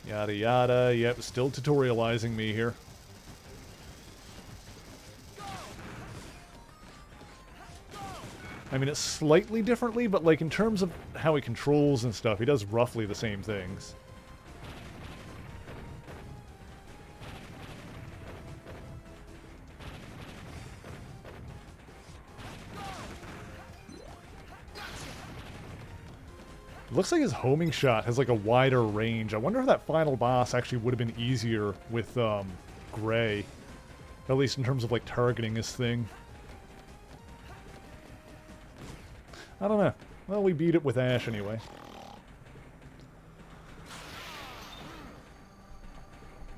Yada yada, yep, still tutorializing me here. I mean, it's slightly differently, but like in terms of how he controls and stuff, he does roughly the same things. It looks like his homing shot has like a wider range. I wonder if that final boss actually would have been easier with Gray. At least in terms of like targeting his thing. I don't know. Well, we beat it with Ash anyway.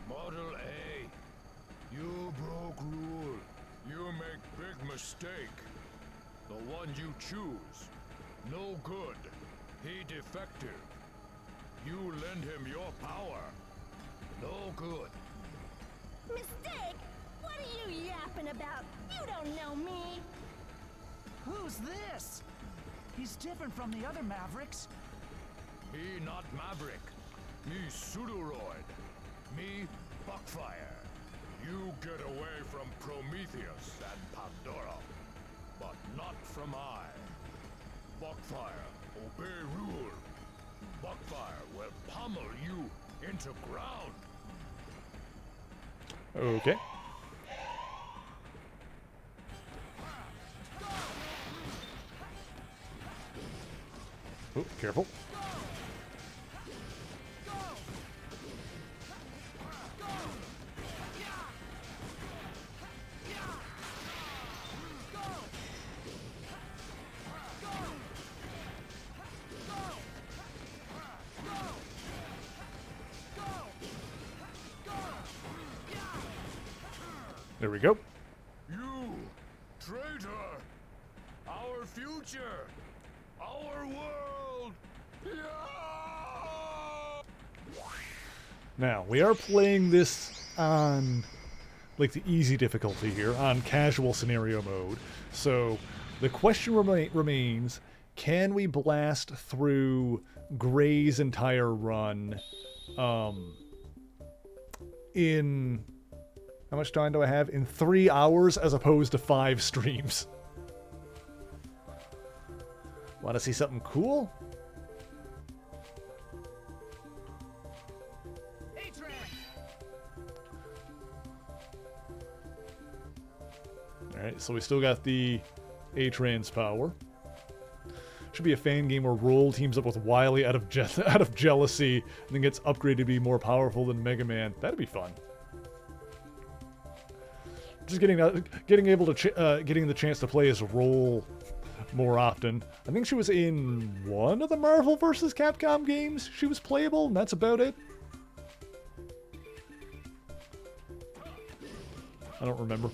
Model A, you broke rule. You make big mistake. The one you choose, no good. He defective. You lend him your power. No good. Mistake? What are you yapping about? You don't know me. Who's this? He's different from the other Mavericks. Me not Maverick. Me Pseudoroid. Me Buckfire. You get away from Prometheus and Pandora, but not from I. Buckfire, obey rule. Buckfire will pummel you into ground. Okay. Oh, careful. There we go. You, traitor! Our future! Our world! Now, we are playing this on, like, the easy difficulty here, on casual scenario mode. So, the question remains, can we blast through Gray's entire run, in... How much time do I have? In 3 hours as opposed to 5 streams. Want to see something cool? Alright, so we still got the A-Trans power. Should be a fan game where Roll teams up with Wily out of jealousy and then gets upgraded to be more powerful than Mega Man. That'd be fun. Just getting the chance to play as Roll more often. I think she was in one of the Marvel vs. Capcom games. She was playable, and that's about it. I don't remember.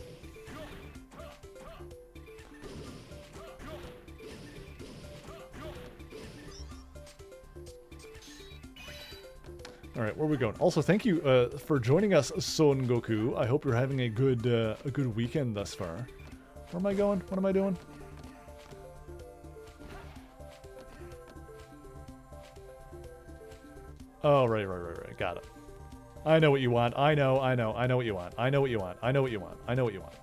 All right, where are we going? Also, thank you for joining us, Son Goku. I hope you're having a good weekend thus far. Where am I going? What am I doing? Oh, right. Got it. I know what you want. I know what you want. I know what you want. I know what you want.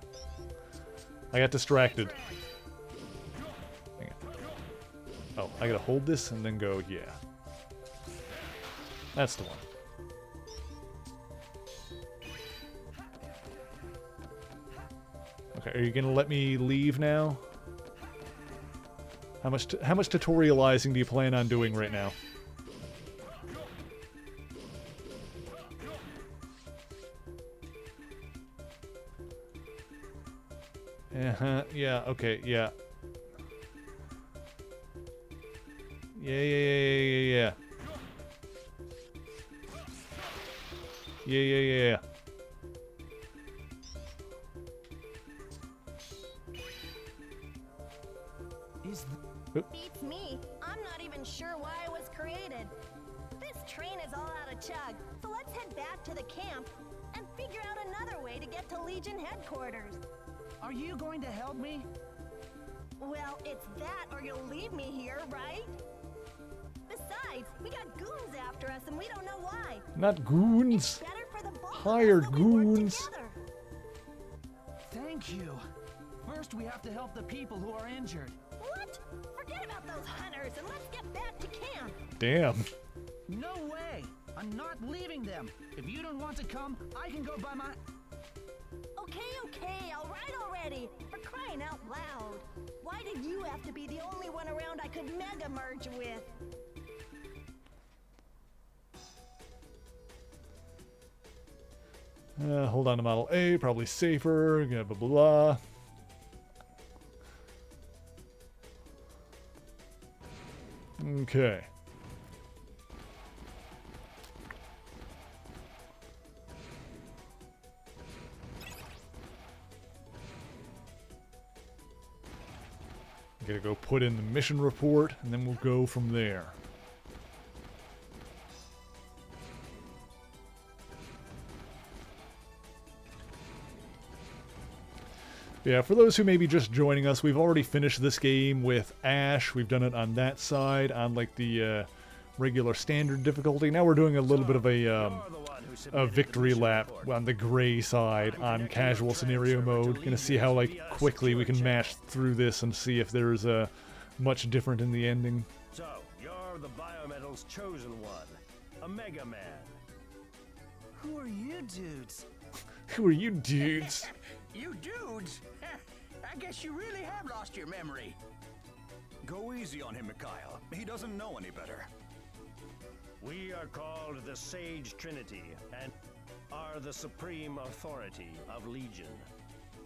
I got distracted. Hang on. Oh, I gotta hold this and then go, yeah. That's the one. Okay, are you gonna let me leave now? How much tutorializing do you plan on doing right now? Yeah, okay, yeah. Yeah. Yeah. Beats me. I'm not even sure why I was created. This train is all out of chug, so let's head back to the camp and figure out another way to get to Legion headquarters. Are you going to help me? Well, it's that or you'll leave me here, right? Besides, we got goons after us and we don't know why. Not goons. Better for the both of us Hired that we work goons. together. Thank you. First, we have to help the people who are injured. What? Forget about those hunters and let's get back to camp. Damn. No way! I'm not leaving them. If you don't want to come, I can go by my... Okay, all right already. For crying out loud. Why did you have to be the only one around I could mega merge with? Hold on to Model A, probably safer, blah, blah, blah. Okay. Gotta go put in the mission report, and then we'll go from there. Yeah, for those who may be just joining us, we've already finished this game with Ash. We've done it on that side, on like the regular standard difficulty. Now we're doing a little bit of a victory lap on the gray side on casual scenario mode. Gonna see how like quickly we can mash through this and see if there's much different in the ending. So, you're the Biometal's chosen one, a Mega Man. Who are you dudes? Who are you dudes? You dudes? I guess you really have lost your memory. Go easy on him, Mikhail. He doesn't know any better. We are called the Sage Trinity and are the supreme authority of Legion.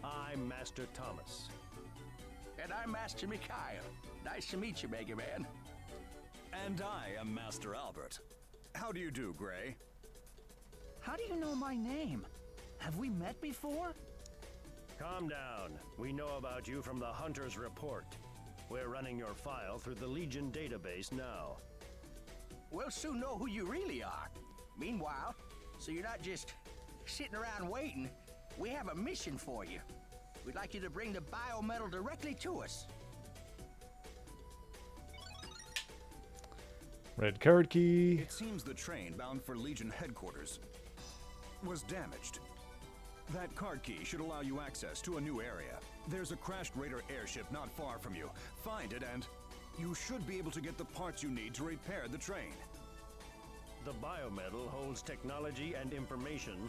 I'm Master Thomas. And I'm Master Mikhail. Nice to meet you, Mega Man. And I am Master Albert. How do you do, Gray? How do you know my name? Have we met before? Calm down. We know about you from the Hunter's report. We're running your file through the Legion database now. We'll soon know who you really are. Meanwhile, so you're not just sitting around waiting, we have a mission for you. We'd like you to bring the biometal directly to us. Red card key. It seems the train bound for Legion headquarters was damaged. That card key should allow you access to a new area. There's a crashed Raider airship not far from you. Find it and you should be able to get the parts you need to repair the train. The biometal holds technology and information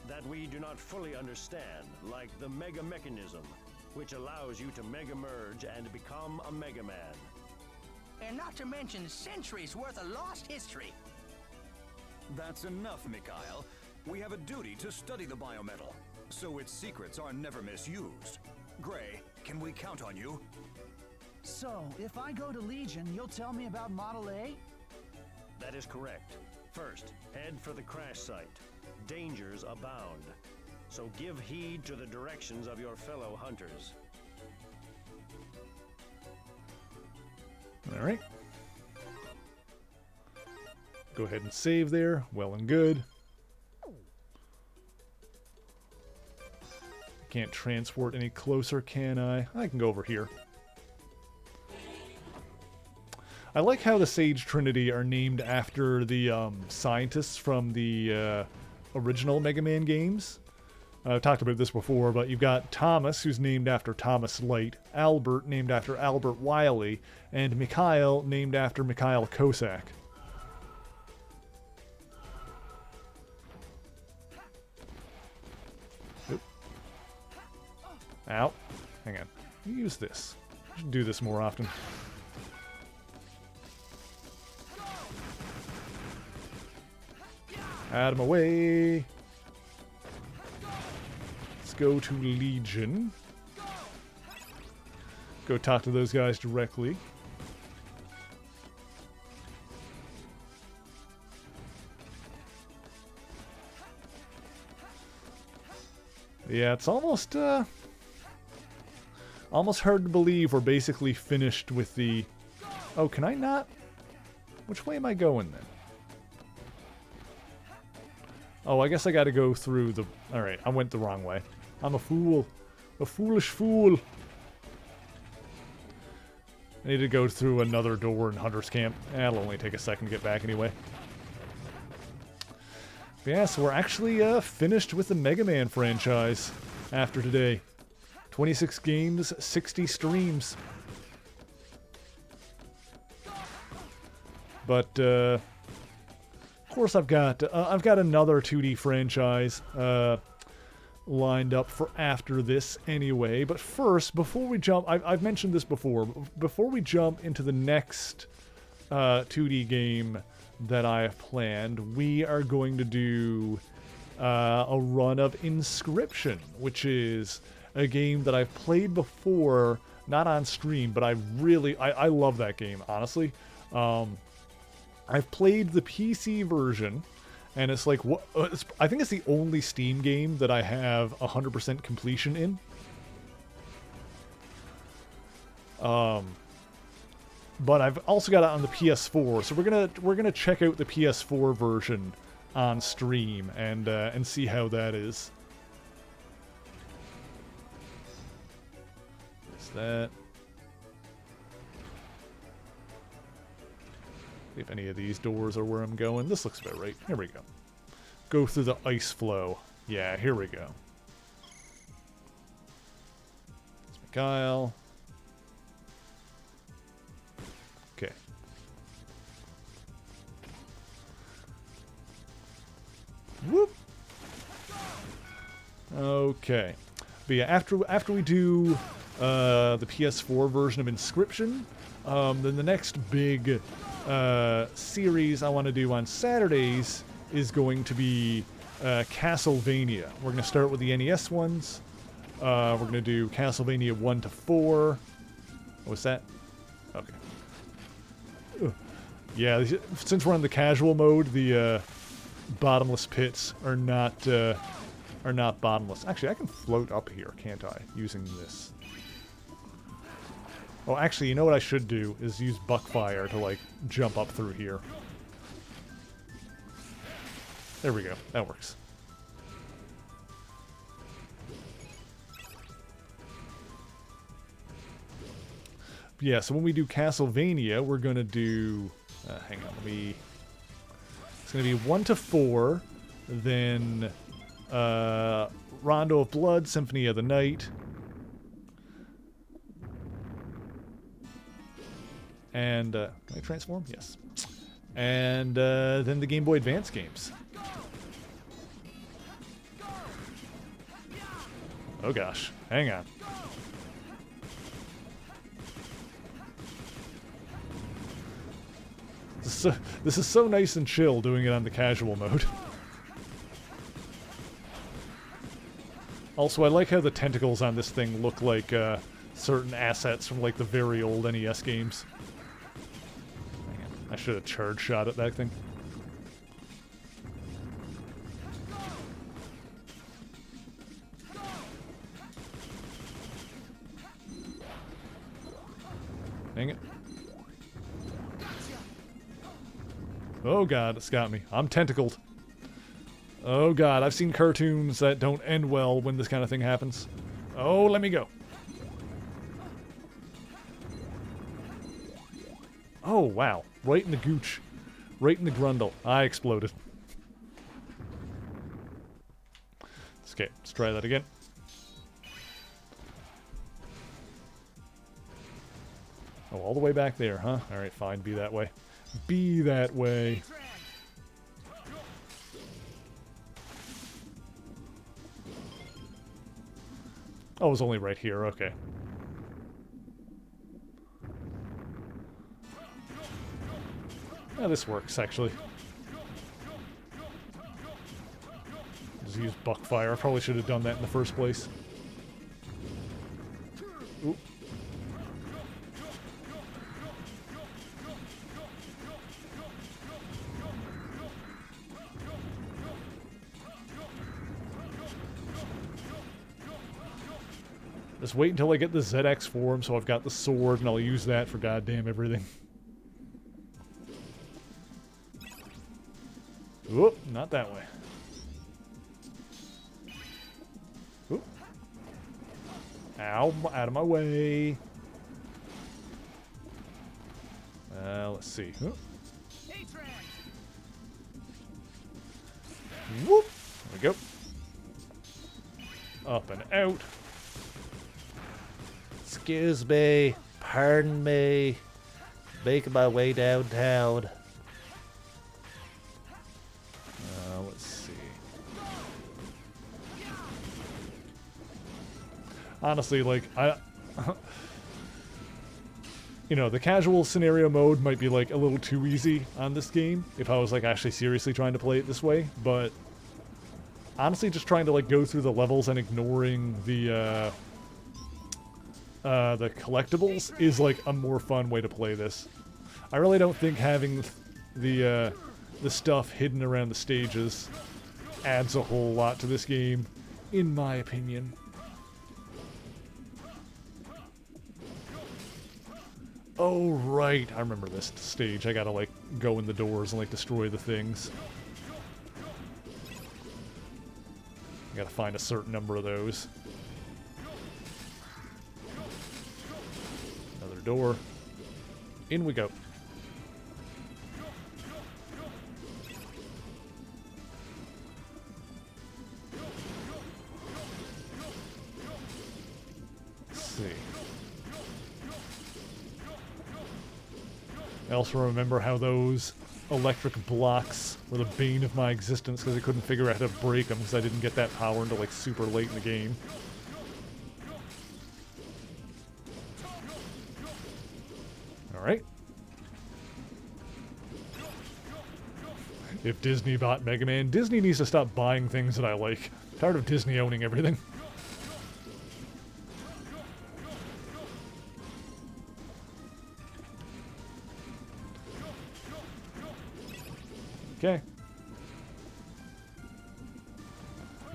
that we do not fully understand, like the Mega Mechanism, which allows you to Mega Merge and become a Mega Man. And not to mention centuries worth of lost history. That's enough, Mikhail. We have a duty to study the biometal, so its secrets are never misused. Gray, can we count on you? So, if I go to Legion, you'll tell me about Model A? That is correct. First, head for the crash site. Dangers abound. So give heed to the directions of your fellow hunters. All right. Go ahead and save there. Well and good. Can't transport any closer, can I? I can go over here. I like how the Sage Trinity are named after the scientists from the original Mega Man games. I've talked about this before, but you've got Thomas, who's named after Thomas Light, Albert, named after Albert Wiley, and Mikhail, named after Mikhail Kosak. Oop. Ow. hang on. Use this. I should do this more often. Out of my way. Let's go to Legion. Go talk to those guys directly. Yeah, it's almost hard to believe we're basically finished with the... Oh, can I not? Which way am I going then? Oh, I guess I gotta go through the... Alright, I went the wrong way. I'm a fool. A foolish fool. I need to go through another door in Hunter's Camp. That'll only take a second to get back anyway. But yeah, so we're actually finished with the Mega Man franchise after today. 26 games, 60 streams. But, of course I've got another 2D franchise lined up for after this anyway. But first, before we jump... I've mentioned this before. Before we jump into the next 2D game that I have planned, we are going to do a run of Inscryption, which is a game that I've played before, not on stream, but I love that game, honestly. I've played the PC version, and it's like, I think it's the only Steam game that I have 100% completion in. But I've also got it on the PS4, so we're gonna check out the PS4 version on stream and see how that is. What's that? See if any of these doors are where I'm going. This looks about right. Here we go. Go through the ice flow. Yeah, here we go. It's Mikhail. Okay. Whoop. Okay. But yeah, after we do the PS4 version of Inscryption, then the next big series I want to do on Saturdays is going to be Castlevania. We're going to start with the NES ones. We're going to do Castlevania 1 to 4. What's that? Okay. Ugh. Yeah, since we're on the casual mode, the bottomless pits are not bottomless. Actually, I can float up here, can't I? Using this. Oh, actually, you know what I should do is use Buckfire to, like, jump up through here. There we go. That works. But yeah, so when we do Castlevania, we're going to do... hang on, it's going to be 1 to 4, then Rondo of Blood, Symphony of the Night, and can I transform? Yes. And then the Game Boy Advance games. Oh gosh, hang on. This is so nice and chill doing it on the casual mode. Also, I like how the tentacles on this thing look like certain assets from like the very old NES games. I should have charge shot at that thing. Dang it. Oh god, it's got me. I'm tentacled. Oh god, I've seen cartoons that don't end well when this kind of thing happens. Oh, let me go. Oh, wow. Right in the gooch. Right in the grundle. I exploded. Okay, let's try that again. Oh, all the way back there, huh? Alright, fine. Be that way. Be that way. Oh, it was only right here. Okay. Yeah, this works, actually. Just use Buckfire. I probably should have done that in the first place. Oop. Just wait until I get the ZX form so I've got the sword and I'll use that for goddamn everything. Whoop, not that way. Oop. Ow, out of my way. Let's see. Oop. Whoop. There we go. Up and out. Excuse me. Pardon me. Making my way downtown. Let's see. Honestly, like, you know, the casual scenario mode might be, like, a little too easy on this game if I was, like, actually seriously trying to play it this way, but honestly, just trying to, like, go through the levels and ignoring the collectibles is, like, a more fun way to play this. I really don't think having the stuff hidden around the stages adds a whole lot to this game, in my opinion. Oh, right. I remember this stage. I gotta, like, go in the doors and, like, destroy the things. I gotta find a certain number of those. Another door. In we go. I also remember how those electric blocks were the bane of my existence because I couldn't figure out how to break them because I didn't get that power until like super late in the game. Alright. If Disney bought Mega Man, Disney needs to stop buying things that I like. I'm tired of Disney owning everything. Okay.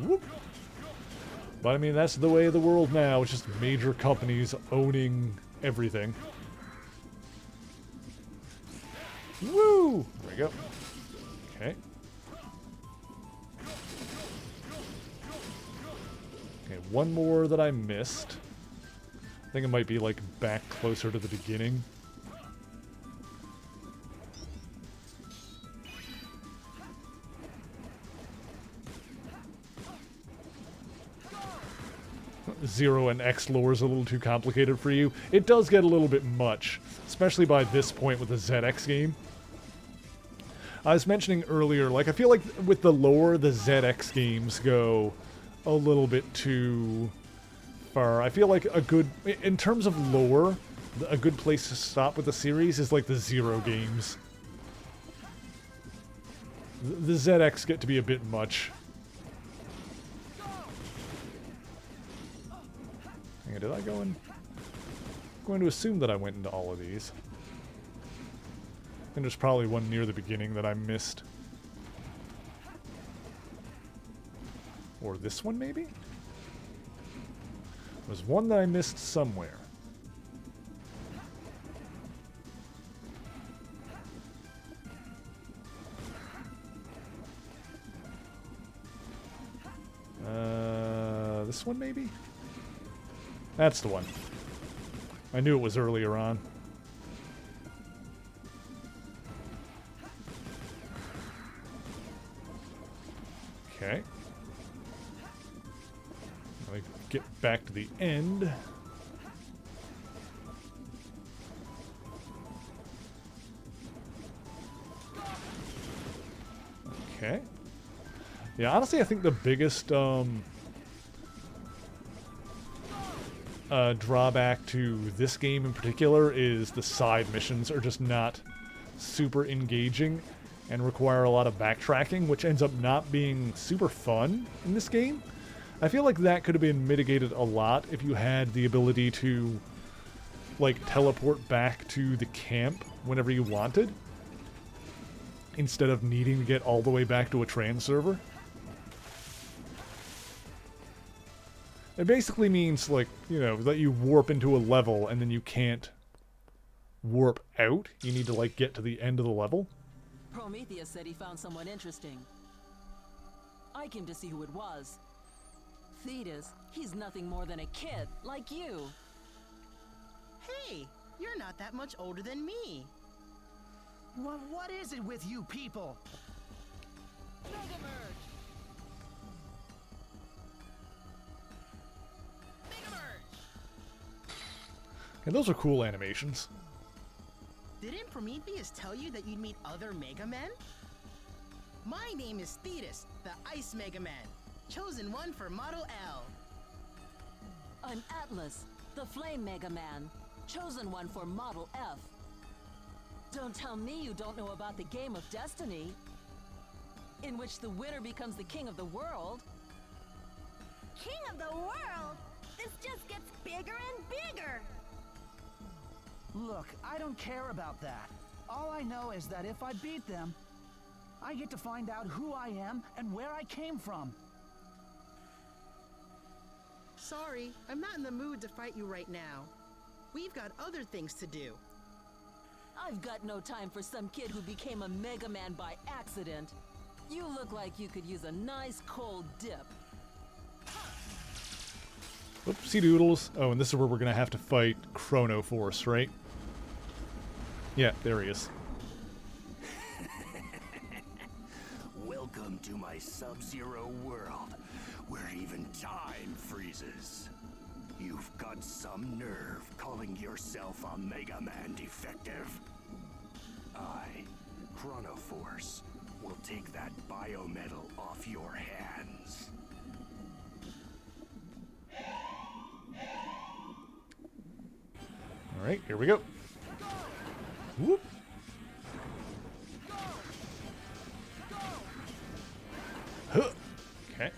Whoop. But I mean, that's the way of the world now. It's just major companies owning everything. Woo! There we go. Okay. Okay, one more that I missed. I think it might be like back closer to the beginning. Zero and X lore is a little too complicated for you. It does get a little bit much, especially by this point with the ZX game. I was mentioning earlier, like, I feel like with the lore, the ZX games go a little bit too far. I feel like a good, in terms of lore, a good place to stop with the series is like the Zero games. The ZX get to be a bit much. Did I go in? I'm going to assume that I went into all of these. And there's probably one near the beginning that I missed. Or this one, maybe? There's one that I missed somewhere. This one, maybe? That's the one. I knew it was earlier on. Okay. Let me get back to the end. Okay. Yeah, honestly, I think the biggest, drawback to this game in particular is the side missions are just not super engaging and require a lot of backtracking, which ends up not being super fun in this game. I feel like that could have been mitigated a lot if you had the ability to, like, teleport back to the camp whenever you wanted, instead of needing to get all the way back to a trans server. It basically means, like, you know, that you warp into a level and then you can't warp out. You need to, like, get to the end of the level. Prometheus said he found someone interesting. I came to see who it was. Thetis, he's nothing more than a kid, like you. Hey, you're not that much older than me. What is it with you people? Mega Merge! Mega Merge! And those are cool animations. Didn't Prometheus tell you that you'd meet other Mega Men? My name is Thetis, the Ice Mega Man, chosen one for Model L. I'm Atlas, the Flame Mega Man, chosen one for Model F. Don't tell me you don't know about the game of destiny, in which the winner becomes the king of the world. King of the world? This just gets bigger and bigger. Look, I don't care about that. All I know is that if I beat them, I get to find out who I am and where I came from. Sorry, I'm not in the mood to fight you right now. We've got other things to do. I've got no time for some kid who became a Mega Man by accident. You look like you could use a nice cold dip. Oopsie doodles. Oh, and this is where we're gonna have to fight Chrono Force, right? Yeah, there he is. Welcome to my Sub-Zero world, where even time freezes. You've got some nerve calling yourself a Mega Man defective. I, Chrono Force, will take that biometal off your hands. Alright, here we go. Whoop. Huh. Okay.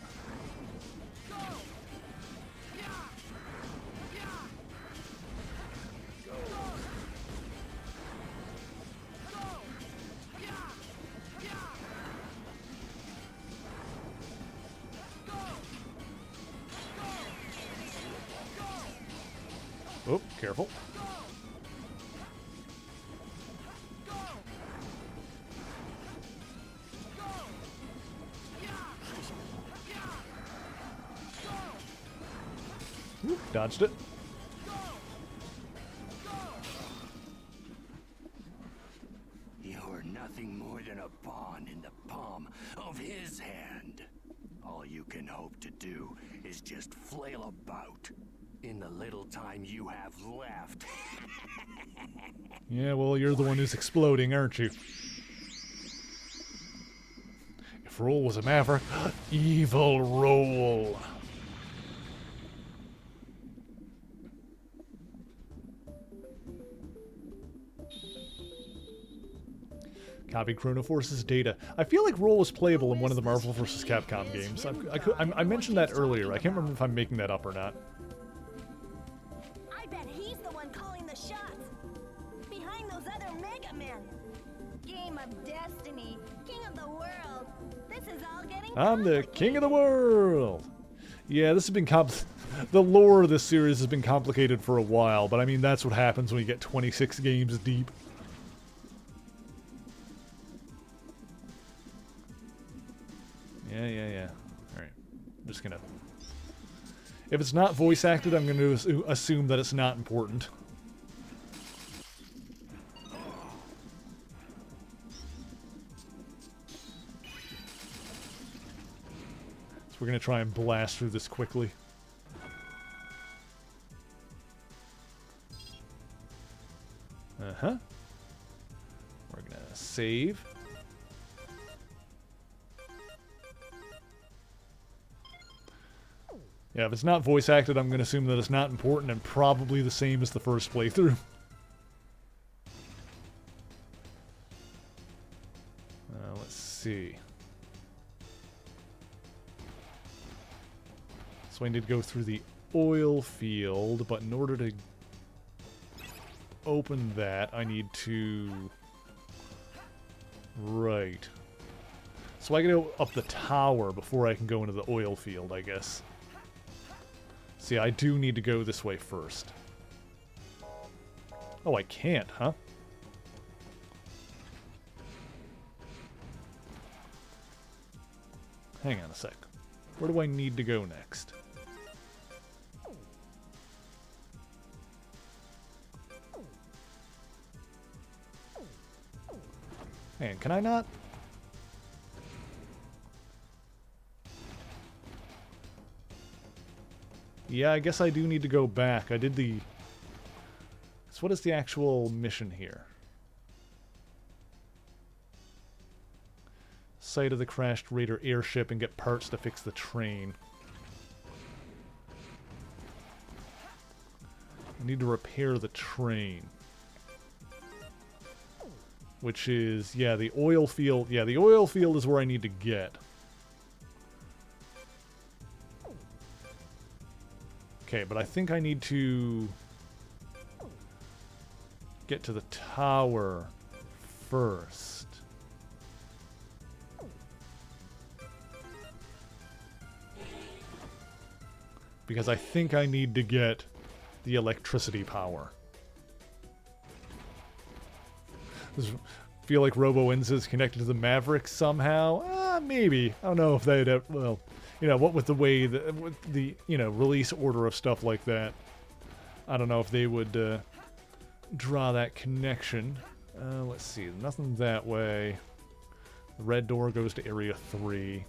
Oh, careful. Whoop, dodged it. You're nothing more than a pawn in the palm of his hand. All you can hope to do is just flail about in the little time you have left. Yeah, well, you're the one who's exploding, aren't you? If Roll was a maverick, evil Roll. Copy Chrono Force's data. I feel like Roll was playable in one of the Marvel vs. Capcom games. I mentioned that earlier. I can't remember if I'm making that up or not. I bet he's the one calling the shots. Behind those other Mega Men. Game of Destiny. King of the world. This is all getting I'm the king of the world! Yeah, this has been the lore of this series has been complicated for a while, but I mean, that's what happens when you get 26 games deep. Yeah. Alright. I'm just gonna... If it's not voice acted, I'm gonna assume that it's not important. So we're gonna try and blast through this quickly. Uh-huh. We're gonna save. Yeah, if it's not voice acted, I'm going to assume that it's not important and probably the same as the first playthrough. Let's see. So I need to go through the oil field, but in order to open that, I need to... Right. So I can go up the tower before I can go into the oil field, I guess. See, I do need to go this way first. Oh, I can't, huh? Hang on a sec. Where do I need to go next? Man, can I not? Yeah, I guess I do need to go back. I did the... So what is the actual mission here? Site of the crashed Raider airship and get parts to fix the train. I need to repair the train. Which is, yeah, the oil field. Yeah, the oil field is where I need to get. Okay, but I think I need to get to the tower first. Because I think I need to get the electricity power. Feel like Robo Enza is connected to the Maverick somehow? Maybe. I don't know if they'd have, well, you know, what with the way, with the, you know, release order of stuff like that. I don't know if they would draw that connection. Let's see, nothing that way. The red door goes to Area 3.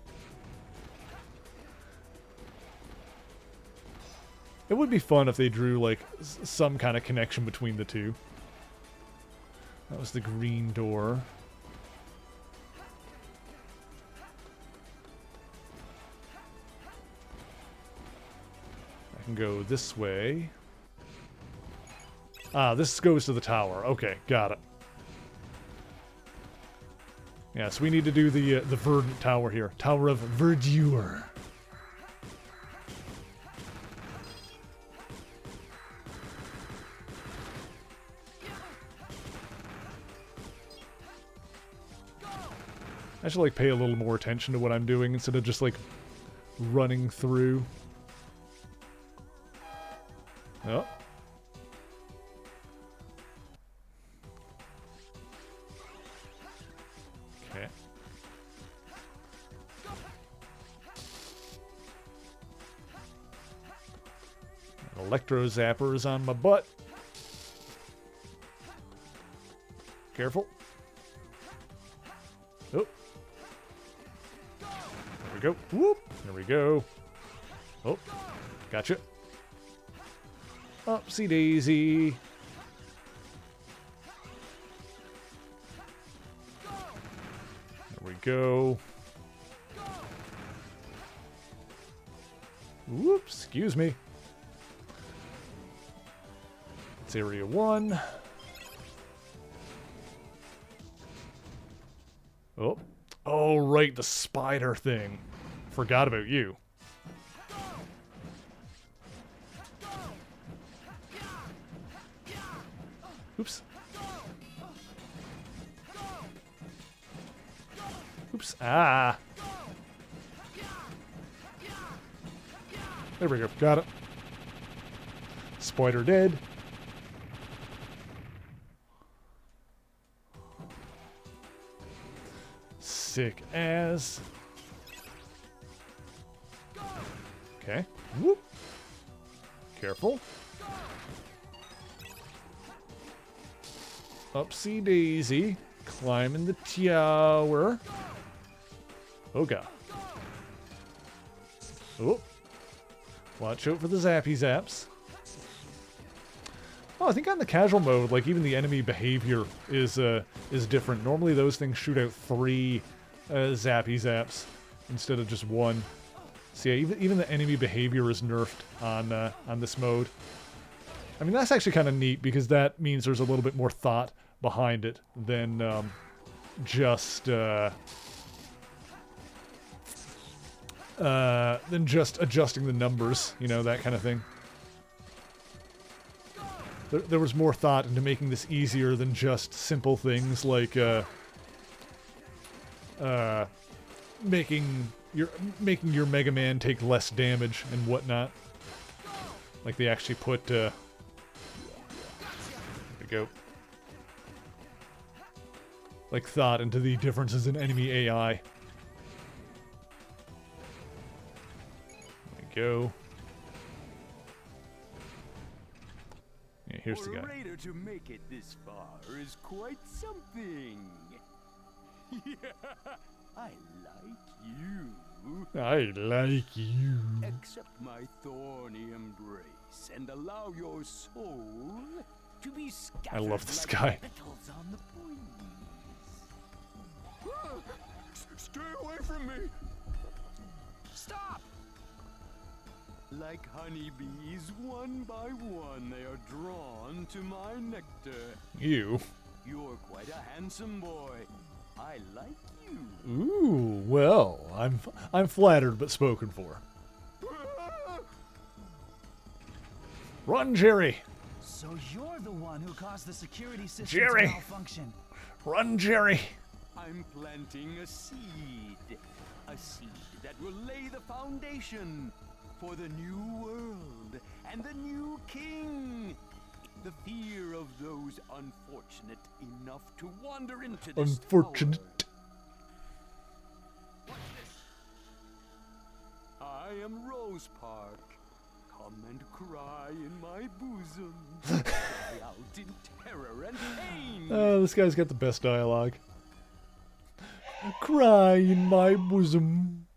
It would be fun if they drew, like, some kind of connection between the two. That was the green door. I can go this way. Ah, this goes to the tower. Okay, got it. Yeah, so we need to do the Verdant Tower here. Tower of Verdure. I should, like, pay a little more attention to what I'm doing instead of just, like, running through. Oh. Okay. Electro zapper is on my butt. Careful. Oh. There we go. Whoop. There we go. Oh. Gotcha. Upsy daisy. There we go. Whoops. Excuse me. It's Area 1. Oh. Oh, right. The spider thing. Forgot about you. Oops. Oops. Ah. There we go. Got it. Spider dead. Sick as. Okay. Whoop. Careful. Upsy daisy. Climbing the tower. Oh god. Oh. Watch out for the zappy zaps. Oh, I think on the casual mode, like, even the enemy behavior is different. Normally those things shoot out 3 zappy zaps instead of just 1. So yeah, even the enemy behavior is nerfed on this mode. I mean, that's actually kind of neat because that means there's a little bit more thought behind it than just adjusting the numbers, you know, that kind of thing. There was more thought into making this easier than just simple things like making your Mega Man take less damage and whatnot. Like they actually put there we go. Like thought into the differences in enemy AI. There we go. Yeah, here's the guy. For a raider to make it this far is quite something. Yeah, I like you. I like you. Accept my thorny embrace and allow your soul to be scattered. I love this like guy. petals on the breeze. Stay away from me! Stop! Like honeybees, one by one, they are drawn to my nectar. You. You're quite a handsome boy. I like you. Ooh, well, I'm flattered but spoken for. Run, Jerry! So you're the one who caused the security system Jerry! to malfunction. Run, Jerry! I'm planting a seed that will lay the foundation for the new world and the new king. The fear of those unfortunate enough to wander into this Unfortunate. tower. I am Rose Park. Come and cry in my bosom. Cry out in terror and pain. Oh, this guy's got the best dialogue. Cry in my bosom.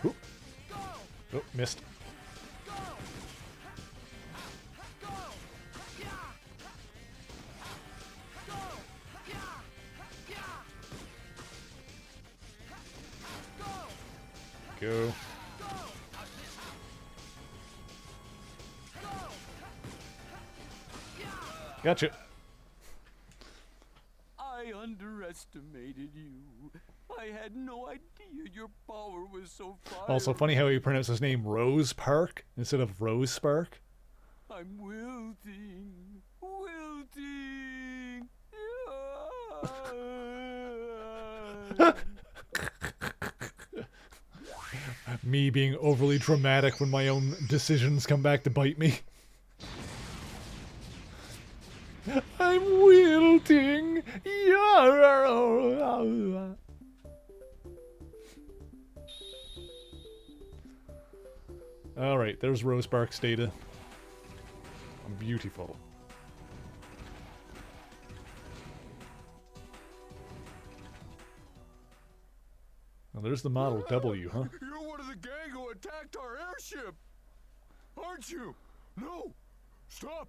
Oop. Oh, missed. Go. Gotcha. I underestimated you. I had no idea your power was so far. Also funny how he pronounced his name Rose Park instead of Rose Spark. I'm wilting. Wilting. Me being overly dramatic when my own decisions come back to bite me. I'm wilting. Alright, there's Rose Park's data. I'm beautiful. Well, there's the Model W, huh? You're one of the gang who attacked our airship, aren't you? No, stop,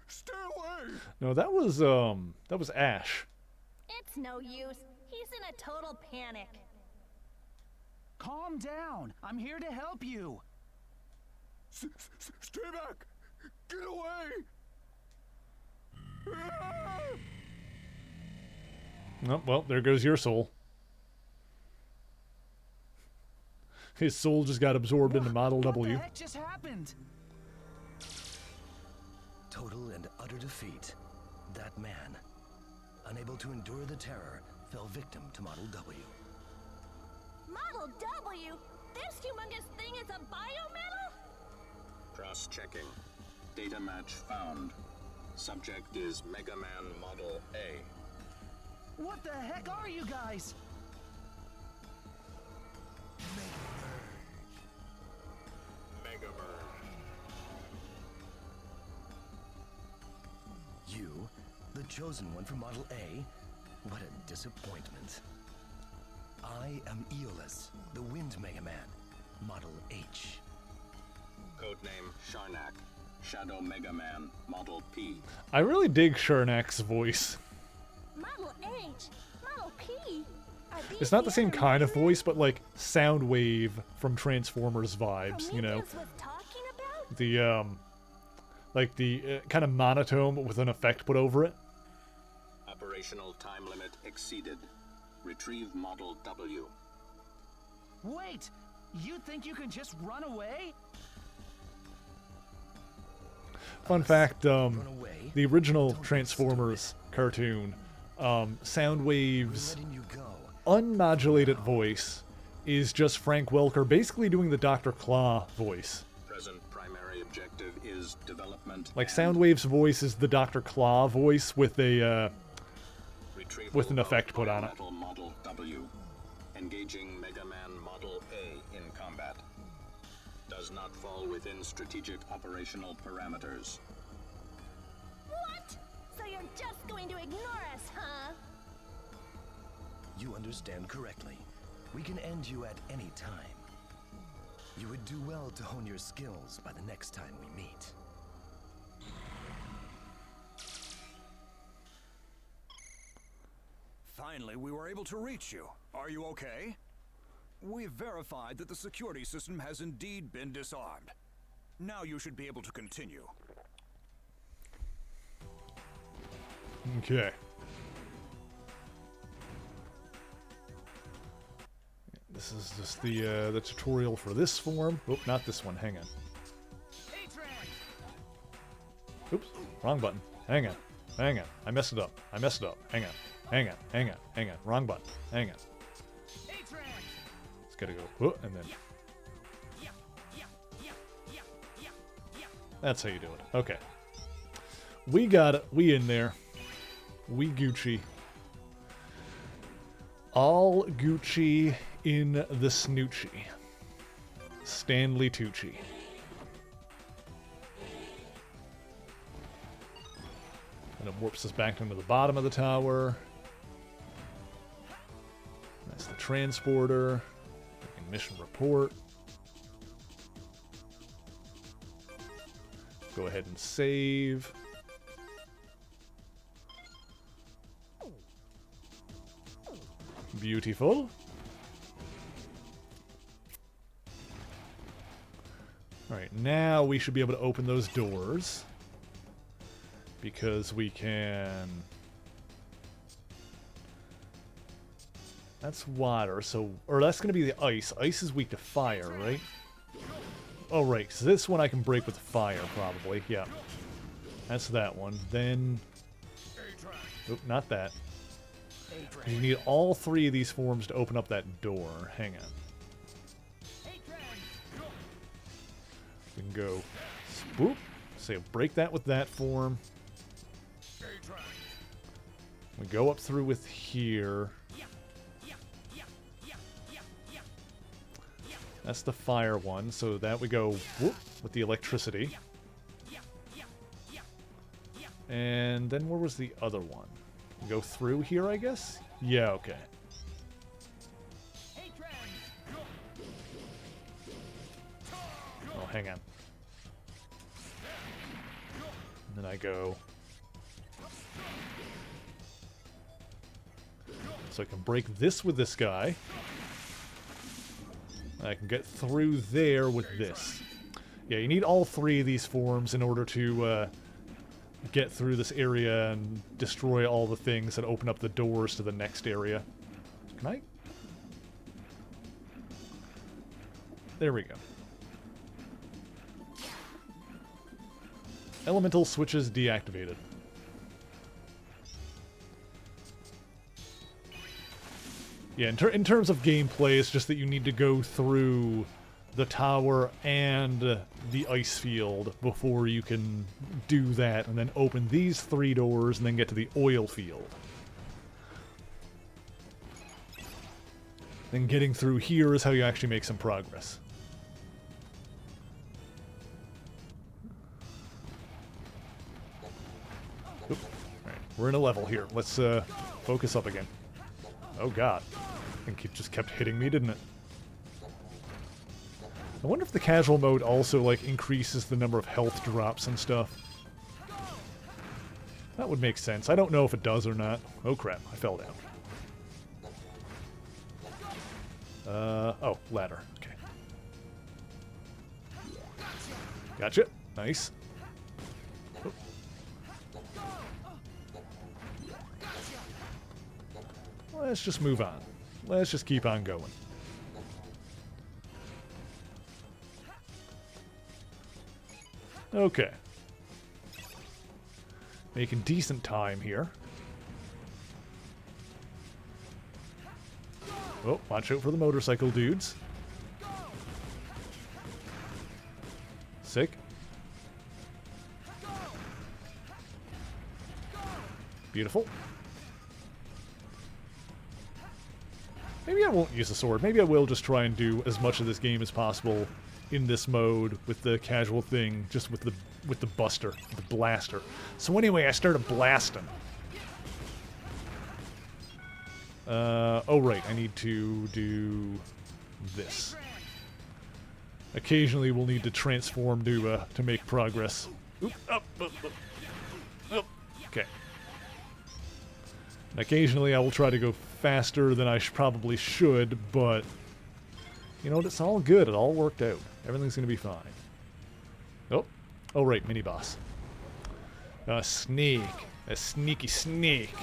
stay away. No, that was Ash. It's no use. He's in a total panic. Calm down. I'm here to help you. Stay back. Get away. Oh, well, there goes your soul. His soul just got absorbed into Model W. What the heck just happened? Total and utter defeat. That man, unable to endure the terror, fell victim to Model W. Model W? This humongous thing is a biometal? Cross-checking. Data match found. Subject is Mega Man Model A. What the heck are you guys? Mega Merge. You, the chosen one for Model A? What a disappointment. I am Aeolus, the Wind Mega Man, Model H. Codename Sharnak. Shadow Mega Man Model P. I really dig Sharnak's voice. Model H, Model P. Are these It's not the the same other kind of Mega Men? voice, but like Soundwave from Transformers vibes, you know? Prometheus was talking about? The, like the kind of monotone, but with an effect put over it. Operational time limit exceeded. Retrieve Model W. Wait! You think you can just run away? Fun fact, the original Transformers cartoon, Soundwave's unmodulated voice is just Frank Welker basically doing the Dr. Claw voice. Present primary objective is development. Like Soundwave's voice is the Dr. Claw voice with a with an effect put on it. Metal Model W. Engaging Mega Man Model A in combat. Does not fall within strategic operational parameters. What? So you're just going to ignore us, huh? You understand correctly. We can end you at any time. You would do well to hone your skills by the next time we meet. Finally, we were able to reach you. Are you okay? We've verified that the security system has indeed been disarmed. Now you should be able to continue. Okay. This is just the tutorial for this form. Oh, not this one. Hang on. Oops, wrong button. Hang on. Hang on. I messed it up. I messed it up. Hang on. Hang on. Hang on. Hang on. Wrong button. Hang on. It's gotta go. Oh, and then. That's how you do it. Okay. We got it. We in there. We Gucci. All Gucci in the Snoochie. Stanley Tucci. And it warps us back into the bottom of the tower. That's the transporter. Mission report. Go ahead and save. Beautiful. Alright, now we should be able to open those doors. Because we can... That's water, so... Or that's going to be the ice. Ice is weak to fire, right? Oh, right, so this one I can break with fire, probably. Yeah. That's that one. Then... Oop, not that. You need all three of these forms to open up that door. Hang on. We can go... Swoop. So break that with that form. We go up through with here. That's the fire one, so that we go whoop, with the electricity. And then where was the other one? We go through here, I guess? Yeah, okay. Oh, hang on. And then I go... So I can break this with this guy. I can get through there with this. Yeah, you need all three of these forms in order to get through this area and destroy all the things that open up the doors to the next area. Can I? There we go. Elemental switches deactivated. Yeah, in terms of gameplay, it's just that you need to go through the tower and the ice field before you can do that, and then open these three doors and then get to the oil field. Then getting through here is how you actually make some progress. Oop. All right, we're in a level here. Let's focus up again. Oh god. I think it just kept hitting me, didn't it? I wonder if the casual mode also, like, increases the number of health drops and stuff. That would make sense. I don't know if it does or not. Oh crap, I fell down. Oh, ladder. Okay. Gotcha. Nice. Oh. Let's just move on. Let's just keep on going. Okay. Making decent time here. Oh, watch out for the motorcycle dudes. Sick. Beautiful. Maybe I won't use a sword. Maybe I will just try and do as much of this game as possible in this mode with the casual thing, just with the buster, the blaster. So anyway, I started blasting. Oh right, I need to do this. Occasionally we'll need to transform to make progress. Oop, up, up, up, up. Okay. And occasionally I will try to go faster than I probably should, but you know what, it's all good. It all worked out. Everything's gonna be fine. Oh. Oh right, mini boss. A snake. A sneaky snake.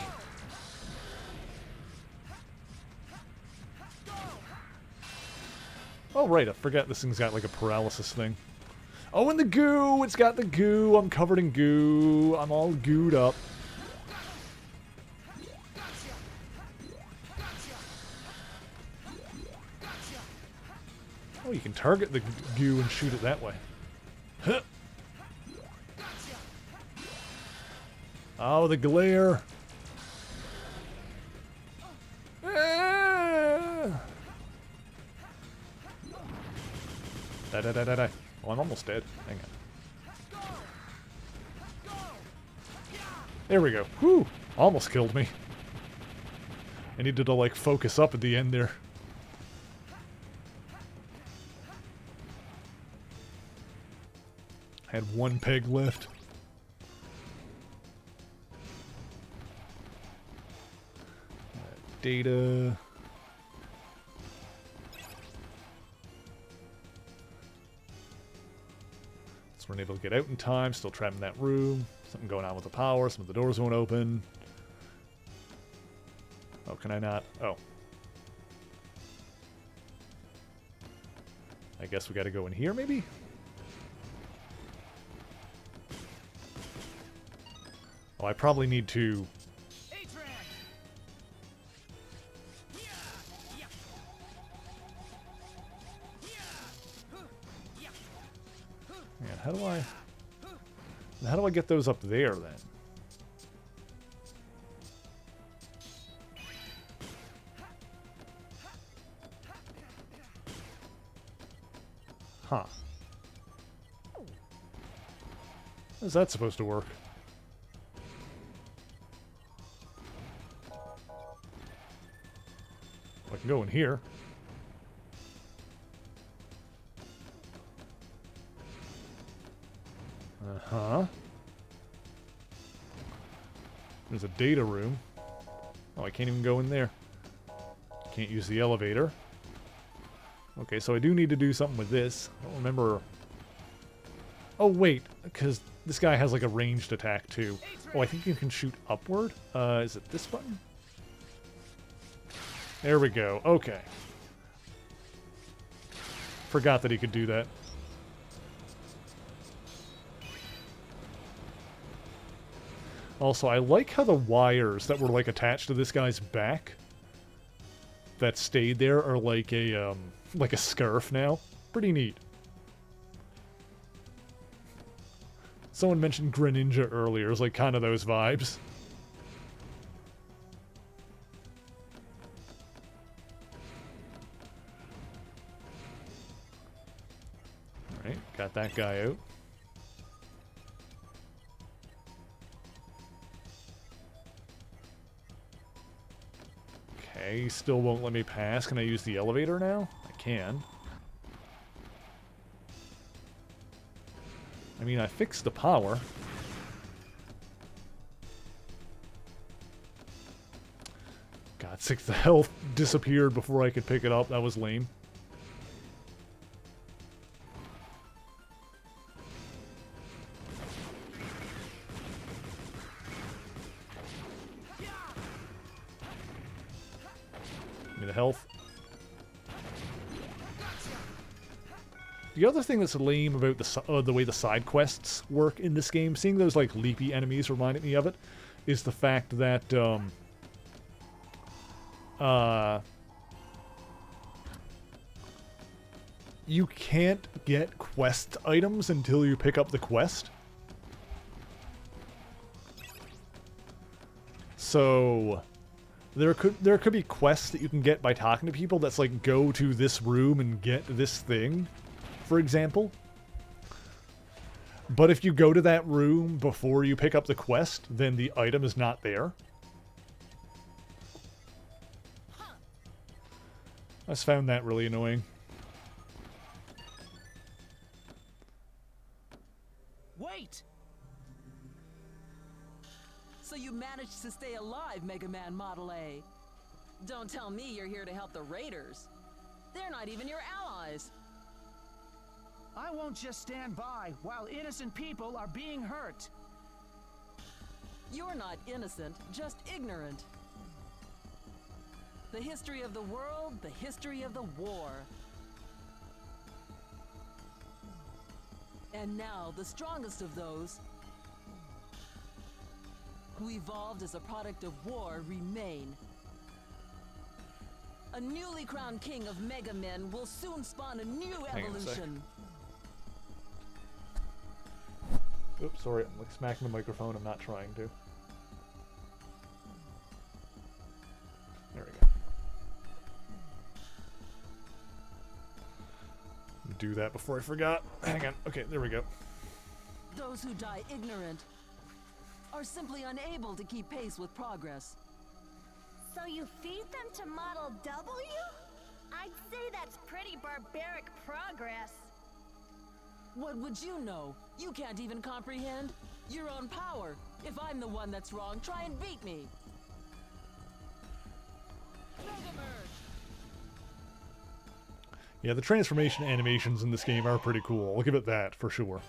Oh right, I forgot this thing's got like a paralysis thing. Oh, and the goo! It's got the goo! I'm covered in goo. I'm all gooed up. Oh, you can target the goo and shoot it that way. Huh. Oh, the glare. Ah. Die. Oh, I'm almost dead. Hang on. There we go. Whew. Almost killed me. I needed to, like, focus up at the end there. I had one peg left. Data. So we're unable to get out in time. Still trapped in that room. Something going on with the power. Some of the doors won't open. Oh, can I not? Oh. I guess we gotta go in here, maybe? Oh, I probably need to... Man, how do I get those up there, then? Huh. How's that supposed to work? I can go in here. Uh-huh. There's a data room. Oh, I can't even go in there. Can't use the elevator. Okay, so I do need to do something with this. I don't remember... Oh, wait, because this guy has like a ranged attack too. Oh, I think you can shoot upward? Is it this button? There we go. Okay. Forgot that he could do that. Also, I like how the wires that were like attached to this guy's back that stayed there are like a scarf now. Pretty neat. Someone mentioned Greninja earlier. It's like kind of those vibes. Alright, got that guy out. Okay, still won't let me pass. Can I use the elevator now? I can. mean, I fixed the power. God, 6 health disappeared before I could pick it up. That was lame. Give me the health. The other thing that's lame about the way the side quests work in this game, seeing those like leapy enemies reminded me of it, is the fact that you can't get quest items until you pick up the quest. So there could be quests that you can get by talking to people that's like, go to this room and get this thing, for example. But if you go to that room before you pick up the quest, then the item is not there. I just found that really annoying. Wait! So you managed to stay alive, Mega Man Model A. Don't tell me you're here to help the Raiders. They're not even your allies. I won't just stand by while innocent people are being hurt. You're not innocent, just ignorant. The history of the world, the history of the war. And now, the strongest of those who evolved as a product of war remain. A newly crowned king of Mega Men will soon spawn a new evolution. Oops, sorry, I'm like smacking the microphone. I'm not trying to. There we go. Do that before I forgot. Hang on. Okay, there we go. Those who die ignorant are simply unable to keep pace with progress. So you feed them to Model W? I'd say that's pretty barbaric progress. What would you know? You can't even comprehend your own power. If I'm the one that's wrong, try and beat me. Yeah, the transformation animations in this game are pretty cool. I'll give it that, for sure.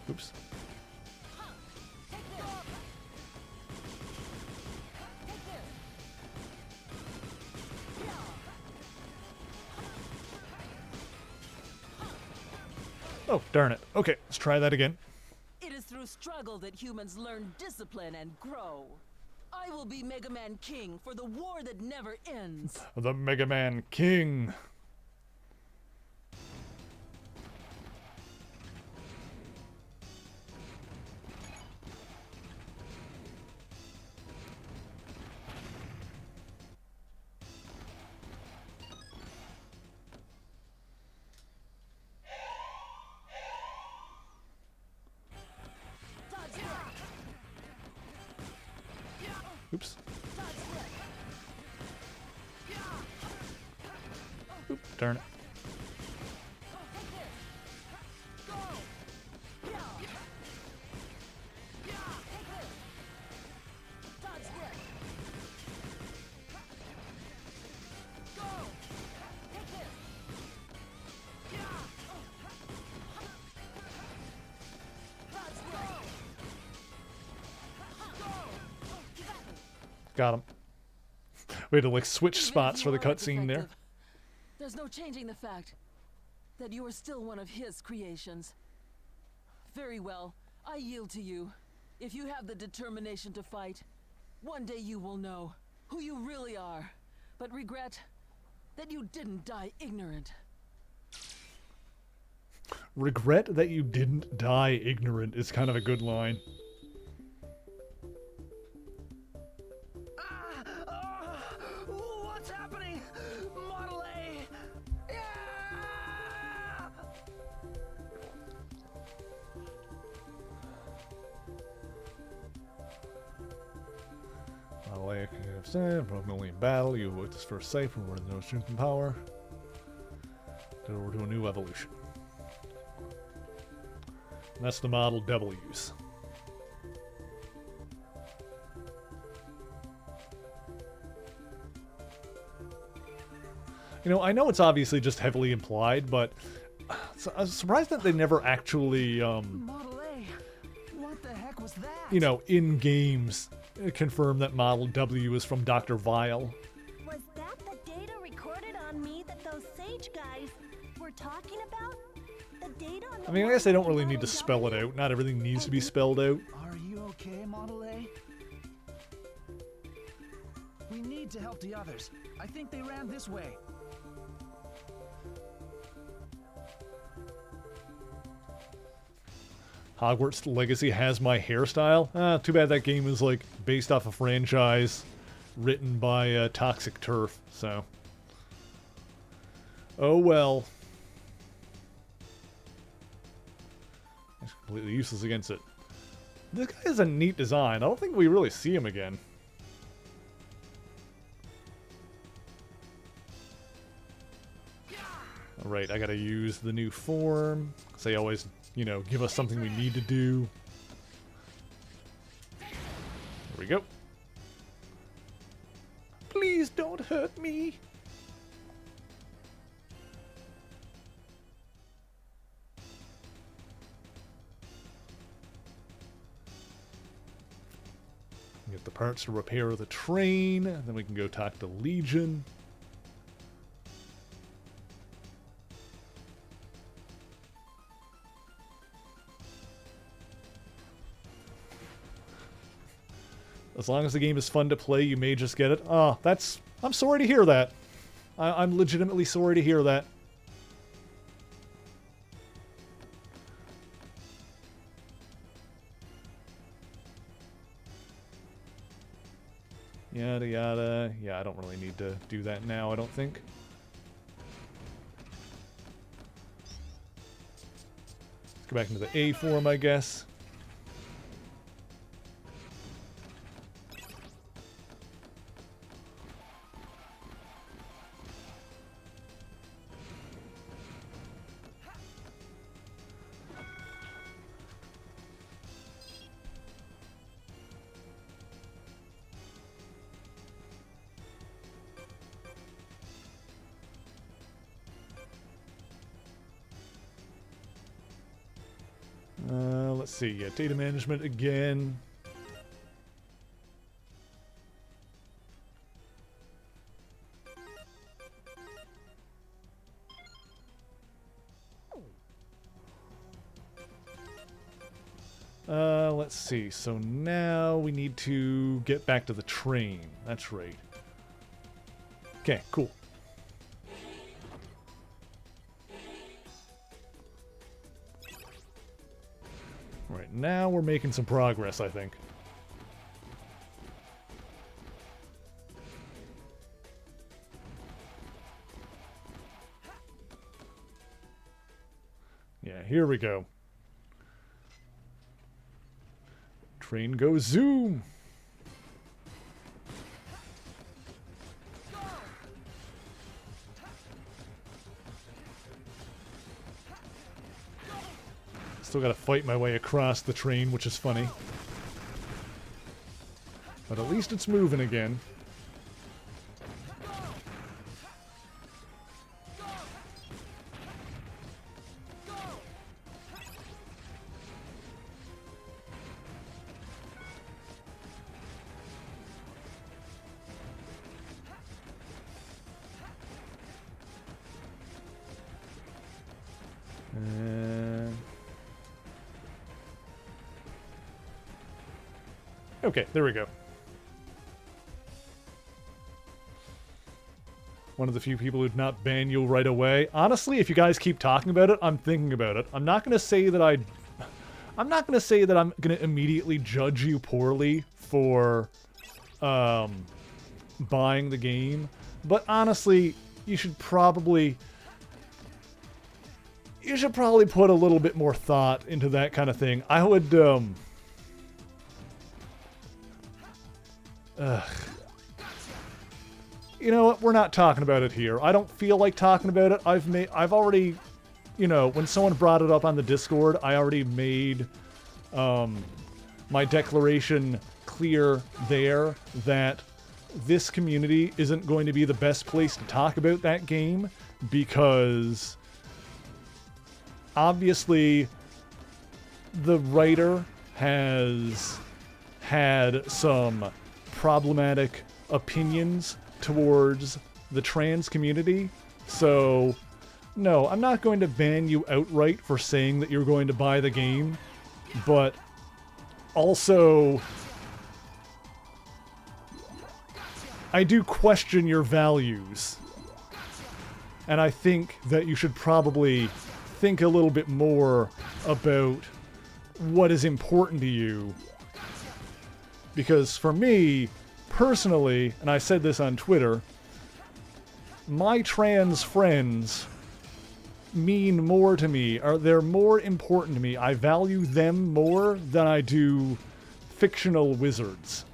Oops. Oh, darn it. Okay, let's try that again. It is through struggle that humans learn discipline and grow. I will be Mega Man King for the war that never ends. The Mega Man King. Oops. Oop, darn it. Got him. We had to like switch spots for the cutscene there. There's no changing the fact that you are still one of his creations. Very well, I yield to you. If you have the determination to fight, one day you will know who you really are, but regret that you didn't die ignorant. Regret that you didn't die ignorant is kind of a good line. What's happening? Model A! Model A can have stand, probably only in battle. You avoid this first sight from where there's no strength and power. Then over to a new evolution. And that's the Model W's. You know, I know it's obviously just heavily implied, but I was surprised that they never actually, Model A, what the heck was that? you know, in games confirm that Model W is from Dr. Vile. Was that the data recorded on me that those Sage guys were talking about? The data on the I mean, I guess they don't really need to spell it out. Not everything needs to be spelled out. Are you okay, Model A? We need to help the others. I think they ran this way. Hogwarts Legacy has my hairstyle. Too bad that game is like based off a franchise written by Toxic Turf, so. Oh well. It's completely useless against it. This guy has a neat design. I don't think we really see him again. Alright, I gotta use the new form, because they always, you know, give us something we need to do. There we go. Please don't hurt me. Get the parts to repair the train, and then we can go talk to Legion. As long as the game is fun to play, you may just get it. Oh, that's... I'm sorry to hear that. I'm legitimately sorry to hear that. Yada yada. Yeah, I don't really need to do that now, I don't think. Let's go back into the A form, I guess. Let's see, yeah, data management again. Let's see, so now we need to get back to the train. That's right. Okay, cool. Right, now we're making some progress, I think. Yeah, here we go. Train goes zoom! Still gotta fight my way across the train, which is funny. But at least it's moving again. Okay, there we go. one of the few people who'd not ban you right away. Honestly, if you guys keep talking about it, I'm thinking about it. I'm not gonna say that I'm gonna immediately judge you poorly for buying the game, but honestly, you should probably put a little bit more thought into that kind of thing. I would you know what? We're not talking about it here. I don't feel like talking about it. I've already, you know, when someone brought it up on the Discord, I already made my declaration clear there that this community isn't going to be the best place to talk about that game because obviously the writer has had some problematic opinions towards the trans community. So, no, I'm not going to ban you outright for saying that you're going to buy the game, but also I do question your values. And I think that you should probably think a little bit more about what is important to you. Because for me, personally, and I said this on Twitter, my trans friends mean more to me, or they're more important to me. I value them more than I do fictional wizards.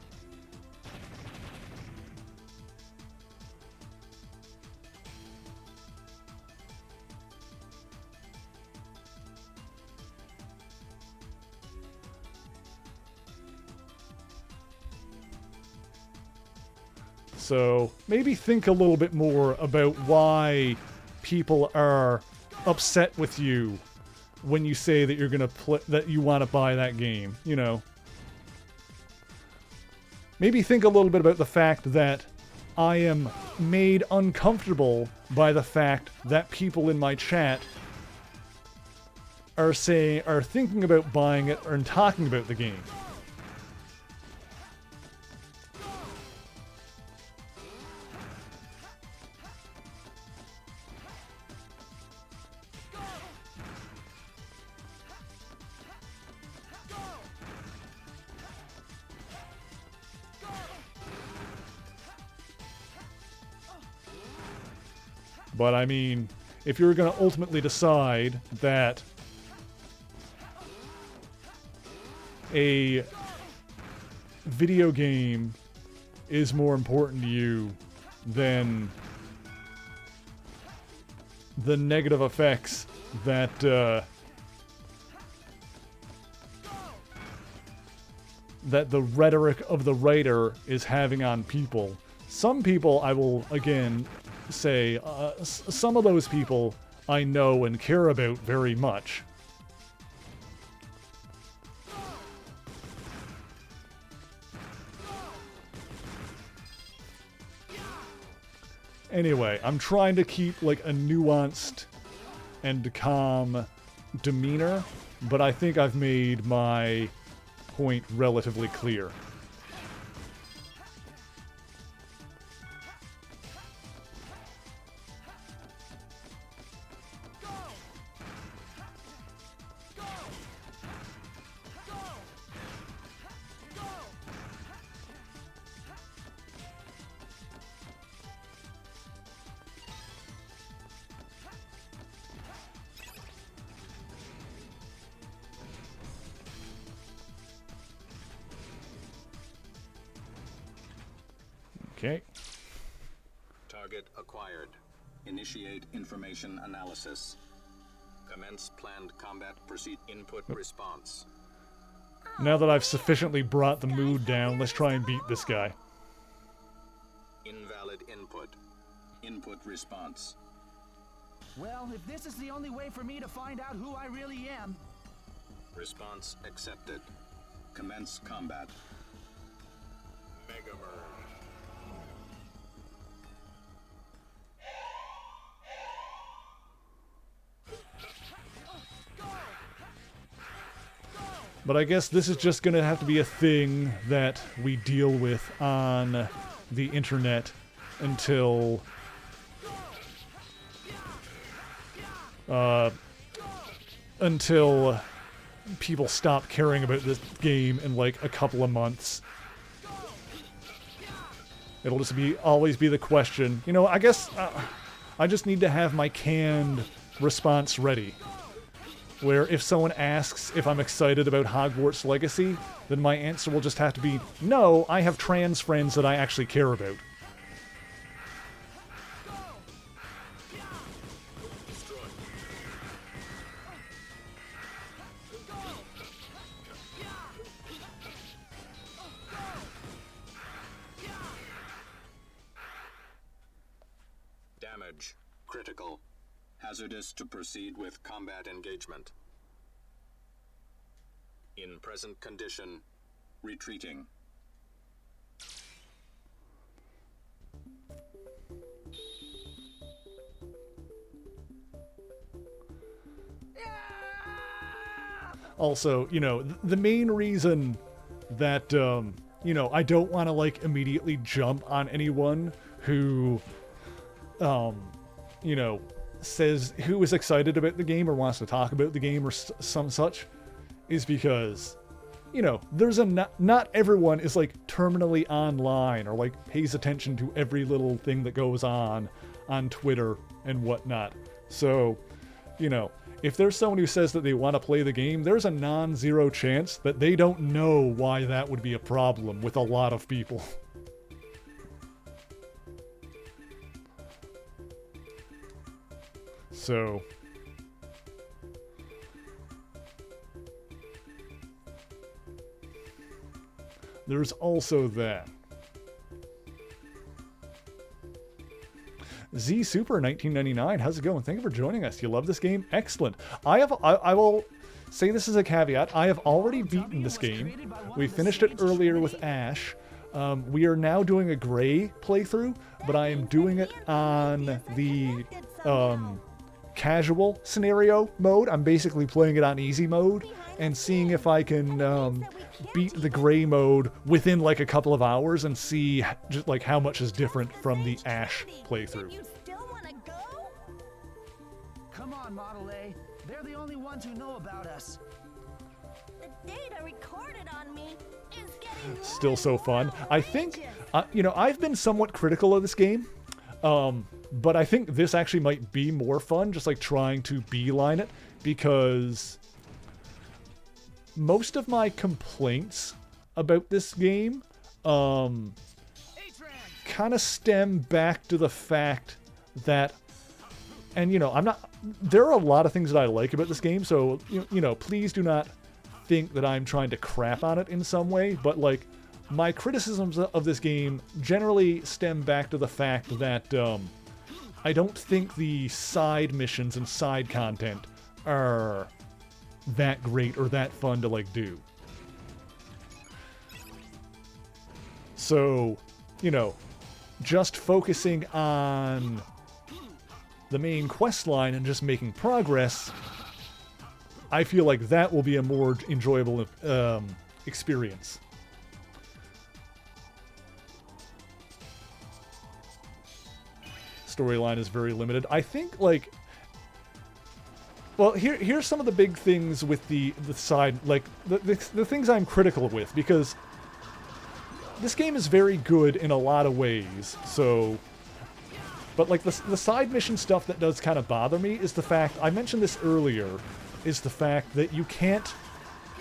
So maybe think a little bit more about why people are upset with you when you say that you're gonna that you want to buy that game. You know, maybe think a little bit about the fact that I am made uncomfortable by the fact that people in my chat are thinking about buying it or talking about the game. But I mean, if you're going to ultimately decide that a video game is more important to you than the negative effects that that the rhetoric of the writer is having on people, some people, I will again say, some of those people I know and care about very much. Anyway, I'm trying to keep like a nuanced and calm demeanor, but I think I've made my point relatively clear. Okay. Target acquired. Initiate information analysis. Commence planned combat proceed input response. Now that I've sufficiently brought the mood down, let's try and beat this guy. Invalid input. Input response. Well, if this is the only way for me to find out who I really am... Response accepted. Commence combat. Mega Merge. But I guess this is just going to have to be a thing that we deal with on the internet until until people stop caring about this game in like a couple of months. It'll just always be the question. You know, I guess I just need to have my canned response ready. Where if someone asks if I'm excited about Hogwarts Legacy, then my answer will just have to be, no, I have trans friends that I actually care about. Damage. Critical. Hazardous to proceed with combat engagement. In present condition, retreating. Also, you know, the main reason that, you know, I don't want to, like, immediately jump on anyone who, you know, says who is excited about the game or wants to talk about the game or some such, is because, you know, there's not everyone is, like, terminally online or, like, pays attention to every little thing that goes on Twitter and whatnot. So, you know, if there's someone who says that they want to play the game, there's a non-zero chance that they don't know why that would be a problem with a lot of people. So, there's also that. Z Super 1999, how's it going? Thank you for joining us. You love this game? Excellent. I will say this as a caveat. I have already beaten this game. We finished it earlier with Ash. We are now doing a Gray playthrough, but I am doing it on the casual scenario mode. I'm basically playing it on easy mode and seeing if I can beat the Gray mode within like a couple of hours and see just like how much is different from the Ash playthrough. Come on, Model A. They're the only ones who know about us. The data recorded on me is getting Still so fun. I think, you know, I've been somewhat critical of this game, but I think this actually might be more fun, just like trying to beeline it, because most of my complaints about this game kind of stem back to the fact that, and you know, there are a lot of things that I like about this game, so you know, please do not think that I'm trying to crap on it in some way, but like my criticisms of this game generally stem back to the fact that I don't think the side missions and side content are that great or that fun to like do. So, you know, just focusing on the main quest line and just making progress, I feel like that will be a more enjoyable experience. Storyline is very limited. I think, like, well, here's some of the big things with the side, like, the things I'm critical with, because this game is very good in a lot of ways, so, but, like, the side mission stuff that does kind of bother me is the fact, I mentioned this earlier, is the fact that you can't,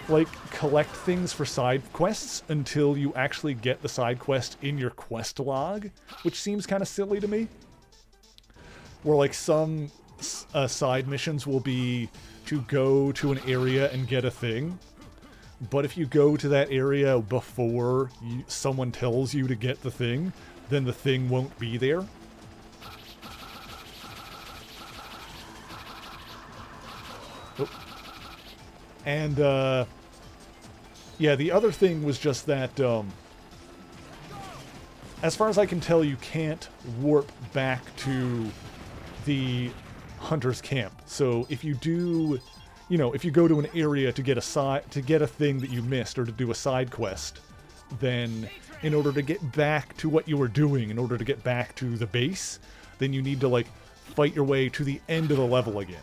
like, collect things for side quests until you actually get the side quest in your quest log, which seems kind of silly to me. Where, like, some side missions will be to go to an area and get a thing, but if you go to that area before someone tells you to get the thing, then the thing won't be there. Oh. And, yeah, the other thing was just that, as far as I can tell, you can't warp back to the hunter's camp. So if you do, you know, if you go to an area to get a thing that you missed or to do a side quest, then in order to get back to what you were doing, in order to get back to the base, then you need to like fight your way to the end of the level again.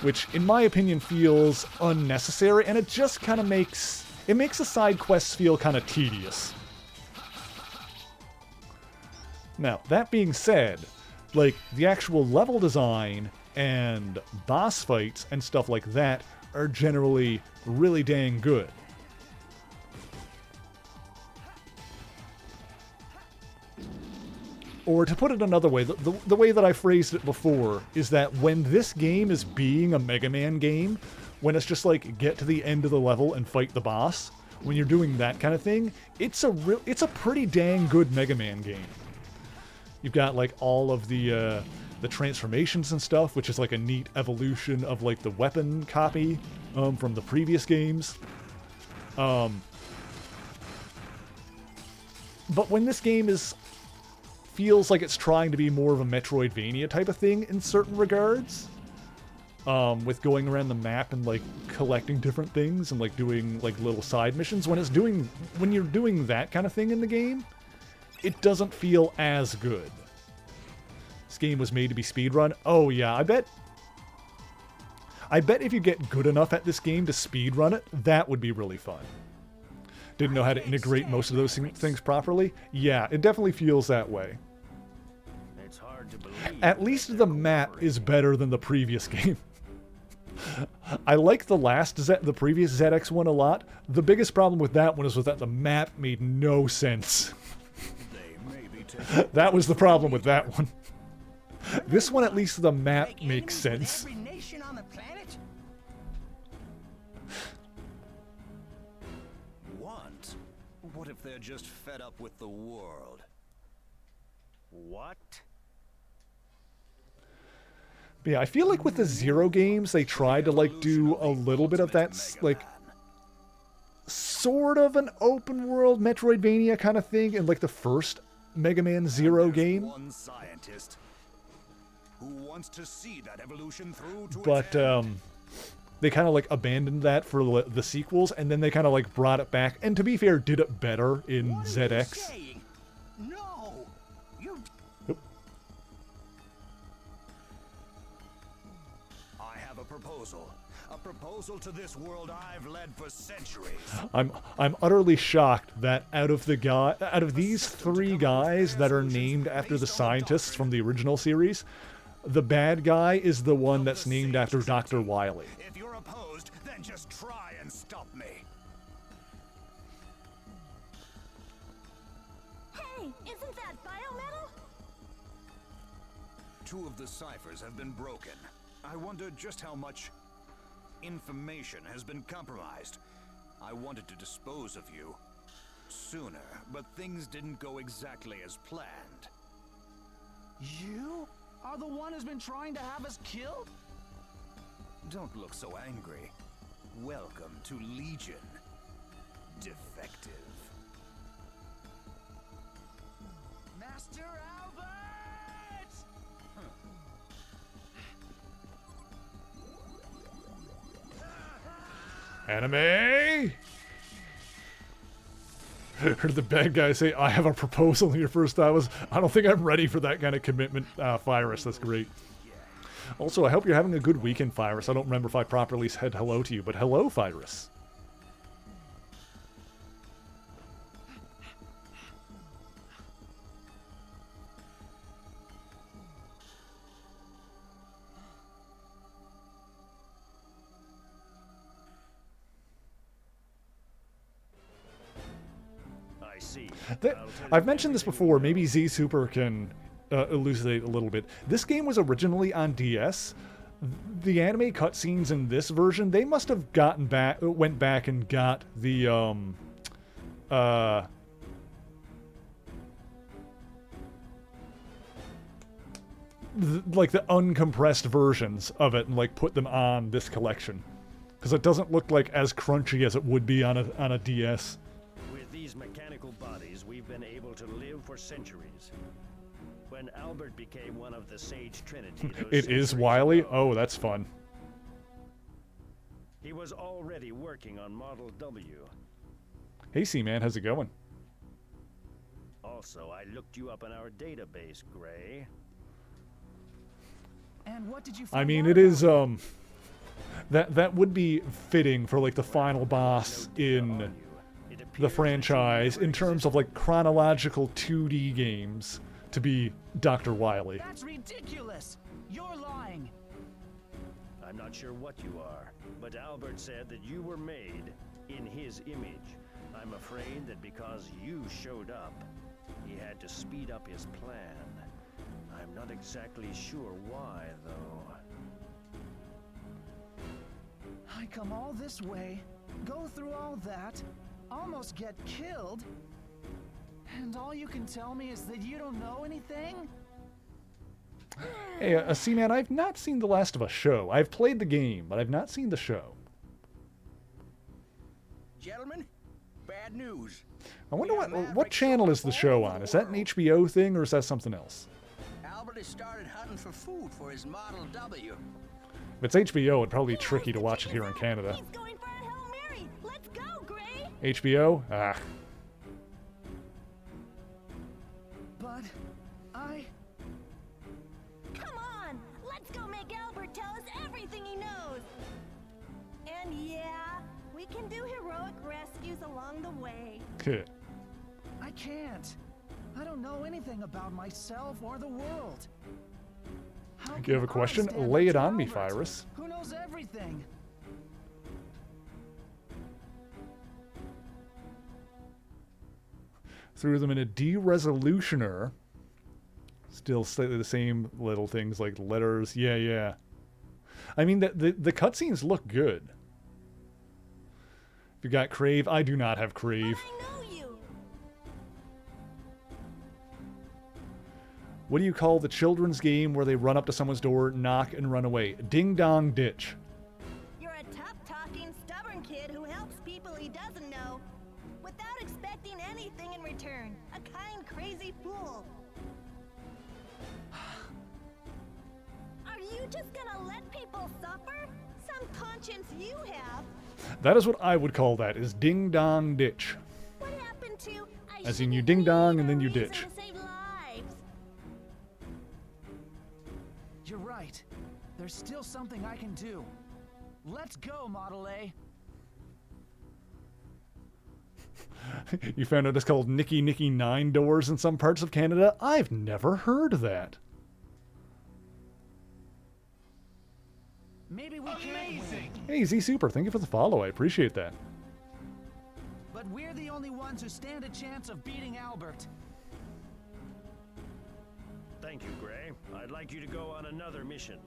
which in my opinion feels unnecessary, and it just kind of makes the side quests feel kind of tedious. Now, that being said, like, the actual level design and boss fights and stuff like that are generally really dang good. Or to put it another way, the way that I phrased it before is that when this game is being a Mega Man game, when it's just like get to the end of the level and fight the boss, when you're doing that kind of thing, it's a pretty dang good Mega Man game. You've got like all of the transformations and stuff, which is like a neat evolution of like the weapon copy from the previous games. But when this game feels like it's trying to be more of a Metroidvania type of thing in certain regards, with going around the map and like collecting different things and like doing like little side missions, when you're doing that kind of thing in the game, it doesn't feel as good. This game was made to be speedrun. Oh yeah, I bet if you get good enough at this game to speedrun it, that would be really fun. Didn't know how to integrate most of those things properly? Yeah, it definitely feels that way. It's hard to believe. At least the map is better than the previous game. I like the previous ZX one a lot. The biggest problem with that one was that the map made no sense. That was the problem with that one. This one, at least the map makes sense. Every nation on the planet? What if they're just fed up with the world? What? But yeah, I feel like with the Zero games, they tried to like do a little bit of that, like, sort of an open world Metroidvania kind of thing in like the first Mega Man Zero game. One scientist who wants to see that evolution through to But they kind of like abandoned that for the sequels, and then they kind of like brought it back, and to be fair, did it better in ZX. No! You... I have a proposal. A proposal to this world I've led for centuries. I'm utterly shocked that out of these three guys that are named after the scientists from the original series, the bad guy is the one that's named after Dr. Wily. If you're opposed, then just try and stop me. Hey, isn't that biometal? Two of the ciphers have been broken. I wonder just how much information has been compromised. I wanted to dispose of you sooner, but things didn't go exactly as planned. You are the one who's been trying to have us killed? Don't look so angry. Welcome to Legion, defective. Master Albert! Anime! Heard the bad guy say, I have a proposal in your first thought was, I don't think I'm ready for that kind of commitment, Virus. That's great. Also, I hope you're having a good weekend, Virus. I don't remember if I properly said hello to you, but hello, Virus. I've mentioned this before. Maybe Z Super can elucidate a little bit. This game was originally on DS. The anime cutscenes in this version, they must have went back and got the like the uncompressed versions of it and like put them on this collection, because it doesn't look like as crunchy as it would be on a DS. With these mechanical bodies, we've been able to live for centuries. When Albert became one of the Sage Trinity, It is Wily? Oh, that's fun. he was already working on Model W. Hey, C-Man, how's it going? Also, I looked you up in our database, Gray. And what did you find I mean, out it is, That would be fitting for like the final boss in the franchise in terms of like chronological 2D games to be Dr. Wily. That's ridiculous! You're lying! I'm not sure what you are, but Albert said that you were made in his image. I'm afraid that because you showed up, he had to speed up his plan. I'm not exactly sure why, though. I come all this way, go through all that, almost get killed, and all you can tell me is that you don't know anything? Hey, C-Man, I've not seen The Last of Us show. I've played the game, but I've not seen the show. Gentlemen, bad news. I wonder what channel is the show on? Is that an HBO thing, or is that something else? Albert has started hunting for food for his Model W. If it's HBO, it'd probably be tricky to watch it here in Canada. He's going for a Hail Mary. Let's go, Gray. HBO? Ah. But Come on, let's go make Albert tell us everything he knows. And yeah, we can do heroic rescues along the way. I can't. I don't know anything about myself or the world. Do you have a question? Lay it on me, Virus. Who knows everything? Threw them in a de-resolutioner. Still slightly the same little things like letters. Yeah. I mean, the cutscenes look good. If you got Crave, I do not have Crave. What do you call the children's game where they run up to someone's door, knock, and run away? Ding Dong Ditch. You're a tough-talking, stubborn kid who helps people he doesn't know without expecting anything in return. A kind, crazy fool. Are you just gonna let people suffer? Some conscience you have. That is what I would call that, is Ding Dong Ditch. What happened to As in you ding dong and then you ditch. You're right. There's still something I can do. Let's go, Model A. You found out it's called Nicky Nicky 9 Doors in some parts of Canada? I've never heard of that. Maybe we can win. Hey, Z Super, thank you for the follow. I appreciate that. But we're the only ones who stand a chance of beating Albert. Thank you, Gray. I'd like you to go on another mission.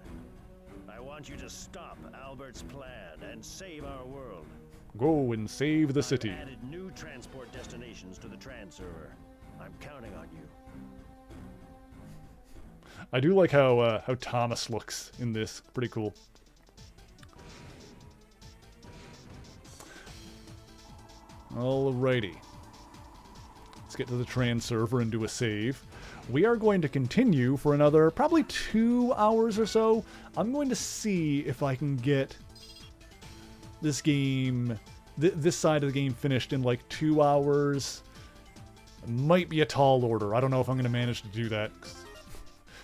I want you to stop Albert's plan and save our world. Go and save the city. I've added new transport destinations to the Tran server. I'm counting on you. I do like how Thomas looks in this. Pretty cool. Alrighty. Let's get to the Tran server and do a save. We are going to continue for another probably 2 hours or so. I'm going to see if I can get this game, this side of the game finished in like 2 hours. It might be a tall order. I don't know if I'm going to manage to do that.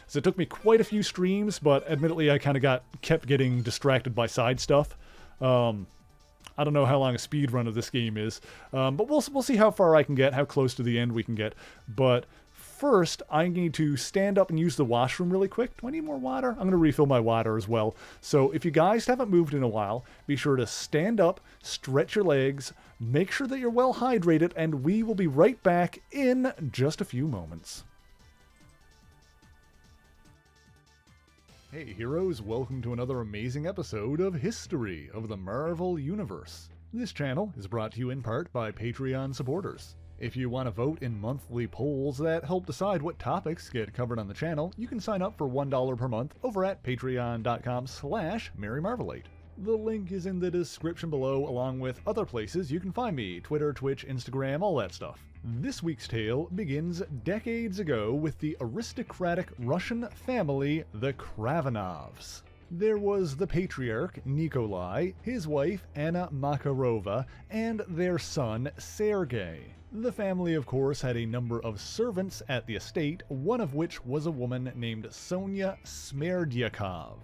So it took me quite a few streams, but admittedly I kind of kept getting distracted by side stuff. I don't know how long a speed run of this game is, but we'll see how far I can get, how close to the end we can get. But first, I need to stand up and use the washroom really quick. Do I need more water? I'm going to refill my water as well. So if you guys haven't moved in a while, be sure to stand up, stretch your legs, make sure that you're well hydrated, and we will be right back in just a few moments. Hey heroes, welcome to another amazing episode of History of the Marvel Universe. This channel is brought to you in part by Patreon supporters. If you want to vote in monthly polls that help decide what topics get covered on the channel, you can sign up for $1 per month over at patreon.com/MerryMarvelate. The link is in the description below, along with other places you can find me: Twitter, Twitch, Instagram, all that stuff. This week's tale begins decades ago with the aristocratic Russian family, the Kravanovs. There was the patriarch, Nikolai, his wife, Anna Makarova, and their son, Sergei. The family, of course, had a number of servants at the estate, one of which was a woman named Sonia Smerdyakov.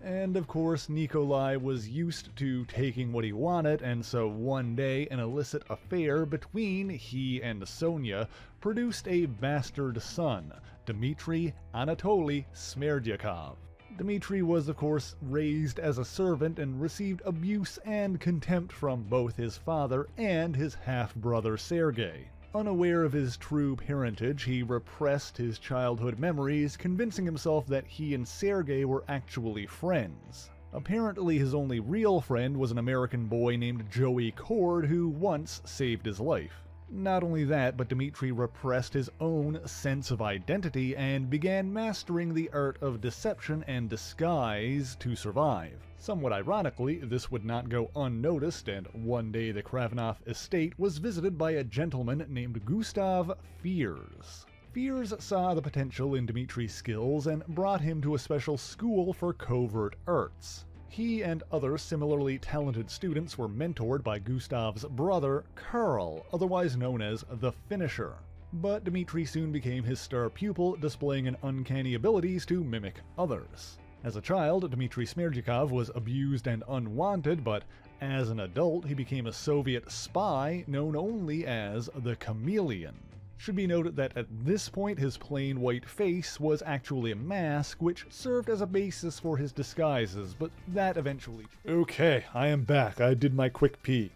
And of course, Nikolai was used to taking what he wanted, and so one day an illicit affair between he and Sonia produced a bastard son, Dmitry Anatoly Smerdyakov. Dmitry was, of course, raised as a servant and received abuse and contempt from both his father and his half-brother Sergei. Unaware of his true parentage, he repressed his childhood memories, convincing himself that he and Sergei were actually friends. Apparently, his only real friend was an American boy named Joey Cord, who once saved his life. Not only that, but Dmitry repressed his own sense of identity and began mastering the art of deception and disguise to survive. Somewhat ironically, this would not go unnoticed, and one day the Kravinoff estate was visited by a gentleman named Gustav Fiers. Fiers saw the potential in Dmitry's skills and brought him to a special school for covert arts. He and other similarly talented students were mentored by Gustav's brother, Karl, otherwise known as the Finisher. But Dmitry soon became his star pupil, displaying an uncanny abilities to mimic others. As a child, Dmitry Smerdyakov was abused and unwanted, but as an adult, he became a Soviet spy known only as the Chameleon. Should be noted that at this point his plain white face was actually a mask, which served as a basis for his disguises, but that eventually... Okay, I am back. I did my quick pee.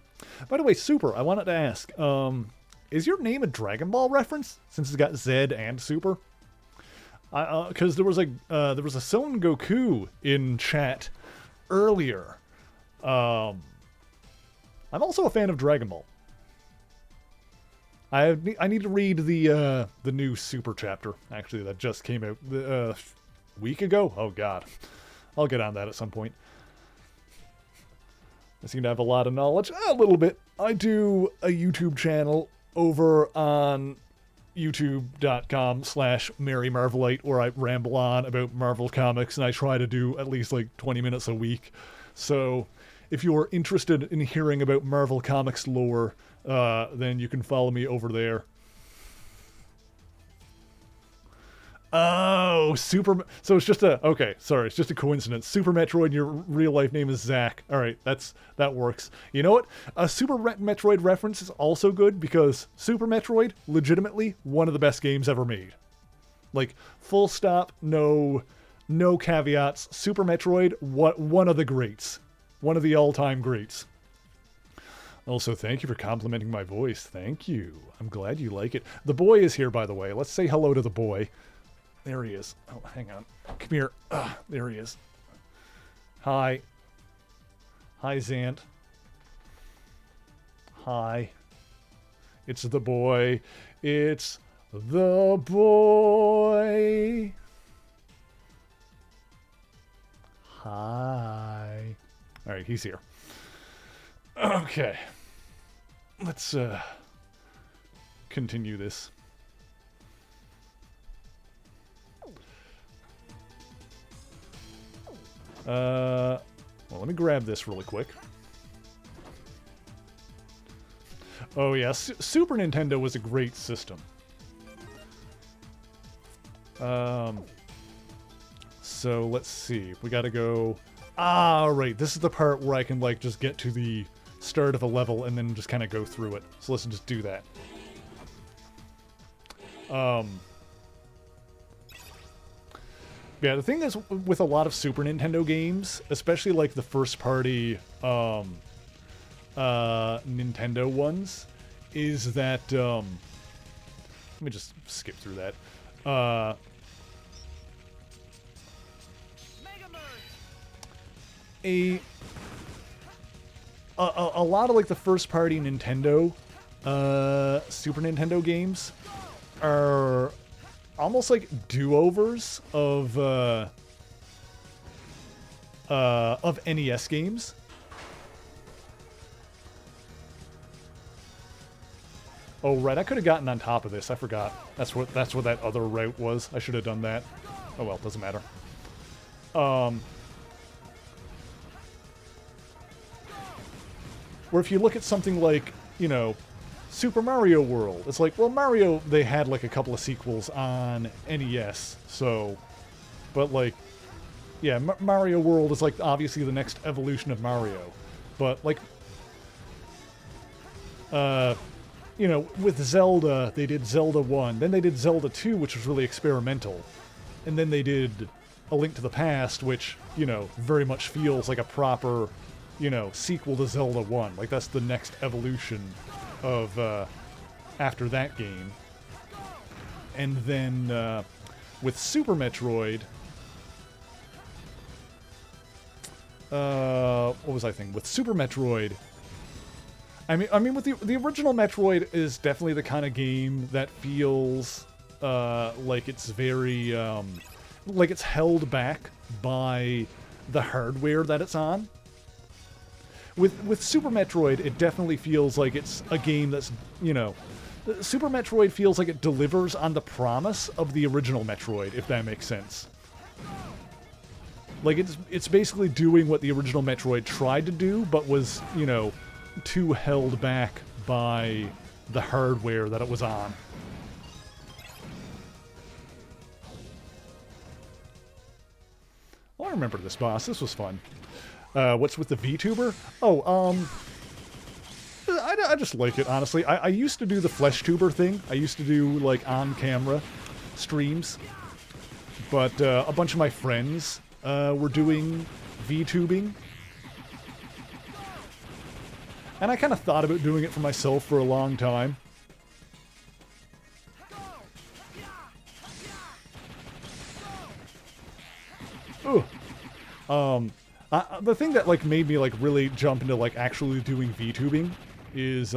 By the way, Super, I wanted to ask, is your name a Dragon Ball reference, since it's got Z and Super? Because there was a Son Goku in chat earlier. I'm also a fan of Dragon Ball. I need to read the new Super chapter, actually, that just came out a week ago. Oh god, I'll get on that at some point. I seem to have a lot of knowledge, a little bit. I do a YouTube channel over on youtube.com/MaryMarvelite, where I ramble on about Marvel Comics, and I try to do at least like 20 minutes a week. So if you're interested in hearing about Marvel Comics lore, then you can follow me over there. Oh, So it's just it's just a coincidence. Super Metroid, your real life name is Zach. Alright, that works. You know what? A Super Metroid reference is also good, because Super Metroid, legitimately, one of the best games ever made. Like, full stop, no caveats. Super Metroid, one of the greats. One of the all-time greats. Also, thank you for complimenting my voice. Thank you. I'm glad you like it. The boy is here, by the way. Let's say hello to the boy. There he is. Oh, hang on. Come here. There he is. Hi. Hi, Zant. Hi. It's the boy. It's the boy. Hi. All right, he's here. Okay. Let's continue this. Well, let me grab this really quick. Oh yes, Super Nintendo was a great system. So let's see. We gotta go... right, this is the part where I can like just get to the start of a level and then just kind of go through it. So let's just do that. Yeah, the thing is with a lot of Super Nintendo games, especially like the first party Nintendo ones, is that let me just skip through that. A lot of like the first party Nintendo Super Nintendo games are almost like do-overs of NES games. Oh right, I could have gotten on top of this. I forgot. That's what that other route was. I should have done that. Oh well, doesn't matter. Where if you look at something like, you know, Super Mario World, it's like, well, Mario, they had like a couple of sequels on NES, so, but like, Yeah, Mario World is, like, obviously the next evolution of Mario. But, like, you know, with Zelda, they did Zelda 1, then they did Zelda 2, which was really experimental, and then they did A Link to the Past, which, you know, very much feels like a proper, you know, sequel to Zelda 1. Like, that's the next evolution of, after that game. And then, with Super Metroid, what was I thinking? With Super Metroid, I mean, with the original Metroid is definitely the kind of game that feels like it's very like it's held back by the hardware that it's on. With Super Metroid, it definitely feels like it's a game that's, you know, Super Metroid feels like it delivers on the promise of the original Metroid, if that makes sense. Like, it's basically doing what the original Metroid tried to do, but was, you know, too held back by the hardware that it was on. Oh, I remember this boss. This was fun. What's with the VTuber? Oh, I just like it, honestly. I used to do the FleshTuber thing. I used to do, like, on-camera streams. But a bunch of my friends were doing VTubing. And I kind of thought about doing it for myself for a long time. Ooh. The thing that, like, made me, like, really jump into, like, actually doing VTubing is,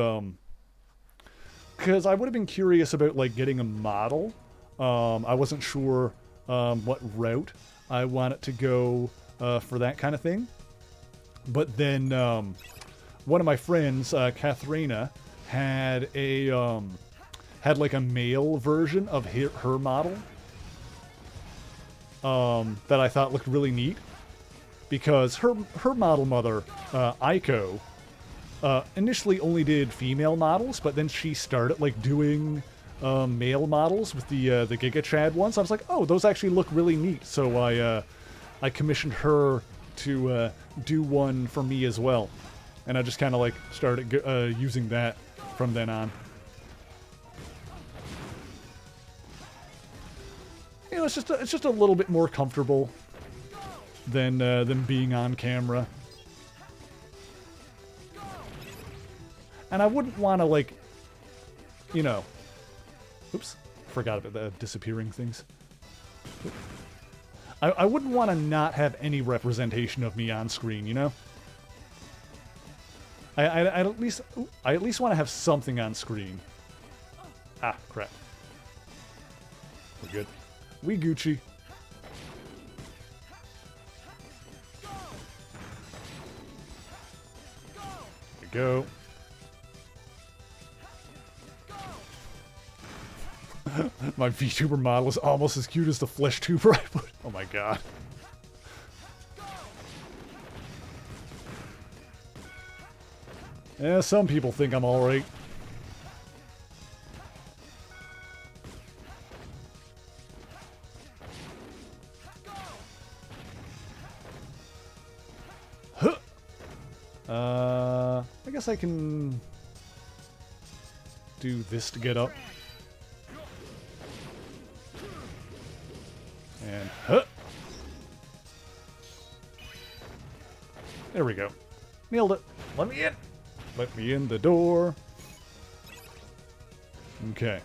because I would have been curious about, like, getting a model. I wasn't sure, what route I wanted to go, for that kind of thing. But then, one of my friends, Katharina, had a, had, like, a male version of her model, that I thought looked really neat. Because her model mother, Aiko, initially only did female models, but then she started, like, doing male models with the Giga Chad ones. I was like, oh, those actually look really neat. So I commissioned her to do one for me as well, and I just kind of, like, started using that from then on. You know, it's just a little bit more comfortable than being on camera. And I wouldn't want to, like, you know... Oops. Forgot about the disappearing things. I wouldn't want to not have any representation of me on screen, you know? I at least want to have something on screen. Ah, crap. We're good. We Gucci. Go. My VTuber model is almost as cute as the FleshTuber I put. Oh my god. Yeah, some people think I'm alright. I guess I can do this to get up. And, there we go. Nailed it. Let me in. Let me in the door. Okay.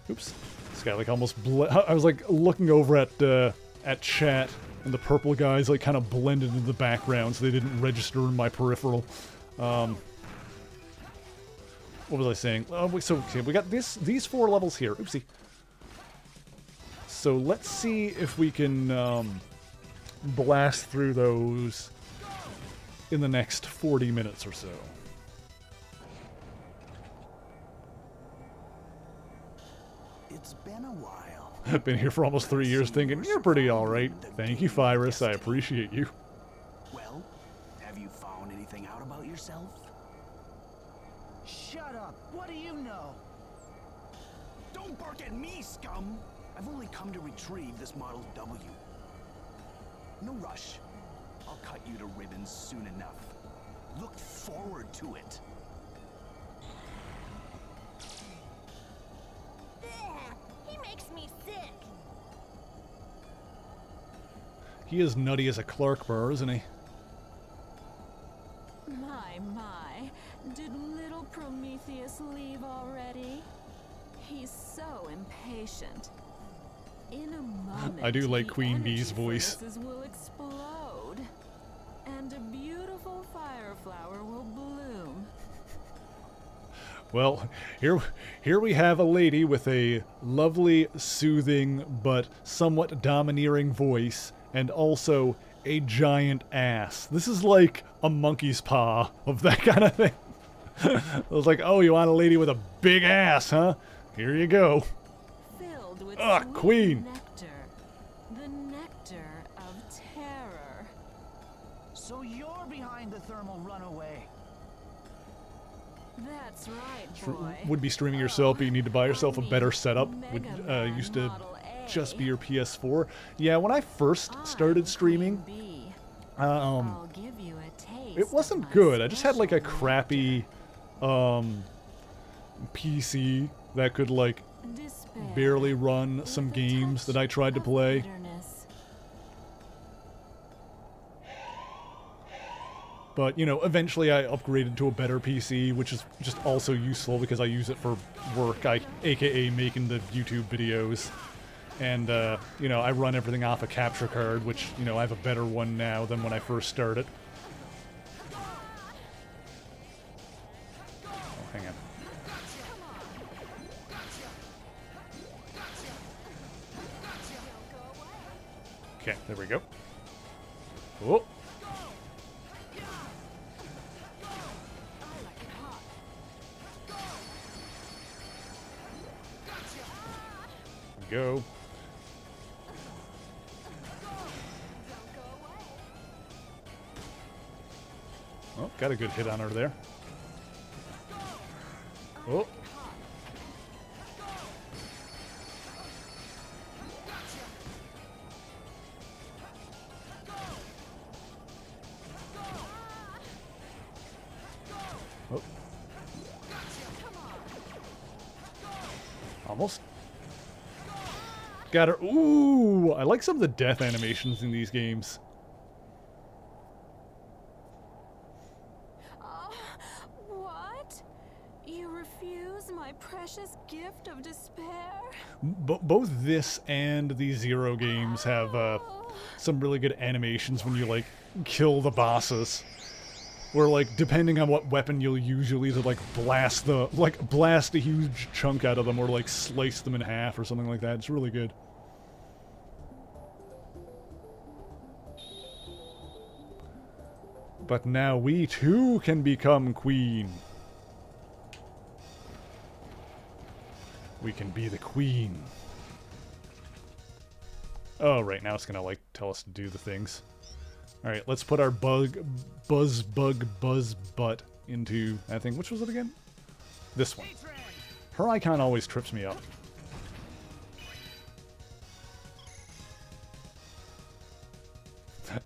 Oops. This guy, like, almost I was, like, looking over at chat, and the purple guys, like, kind of blended into the background, so they didn't register in my peripheral. What was I saying? So, okay, we got these 4 levels here. Oopsie. So let's see if we can blast through those in the next 40 minutes or so. It's been a while. I've been here for almost 3 years thinking, you're pretty alright. Thank you, Fyrus. I appreciate you. Well, have you found anything out about yourself? Shut up! What do you know? Don't bark at me, scum! I've only come to retrieve this Model W. No rush. I'll cut you to ribbons soon enough. Look forward to it. Ugh, he makes me sick. He is nutty as a Clark bar, isn't he? My, did little Prometheus leave already? He's so impatient. In a moment, I do like the Queen energy Bee's voice. furnaces will explode, and a beautiful fire flower will bloom. Well, here we have a lady with a lovely, soothing, but somewhat domineering voice, and also a giant ass. This is like a monkey's paw of that kind of thing. I was like, oh, you want a lady with a big ass, huh? Here you go. Filled with Ugh, Queen. nectar. The nectar of terror. So you're behind the thermal runaway. That's right, boy. Would be streaming yourself, but you need to buy yourself a better setup. Would used to just be your PS4. Yeah, when I first started streaming, I'll give you a taste it wasn't good. I just had like a crappy PC that could like barely run some games that I tried to play. But, you know, eventually I upgraded to a better PC, which is just also useful because I use it for work, aka making the YouTube videos. And, you know, I run everything off a capture card, which, you know, I have a better one now than when I first started. Oh, hang on. Okay, there we go. Oh! Go. Oh, got a good hit on her there. Oh. Oh. Almost. Got her. Ooh, I like some of the death animations in these games. What? You refuse my precious gift of despair? Both this and the Zero games have some really good animations when you like kill the bosses. Where like depending on what weapon you'll use, you'll either like blast a huge chunk out of them or like slice them in half or something like that. It's really good. But now we too can become queen. We can be the queen. Oh, right, now it's gonna like tell us to do the things. Alright, let's put our buzz butt into that thing. Which was it again? This one. Her icon always trips me up.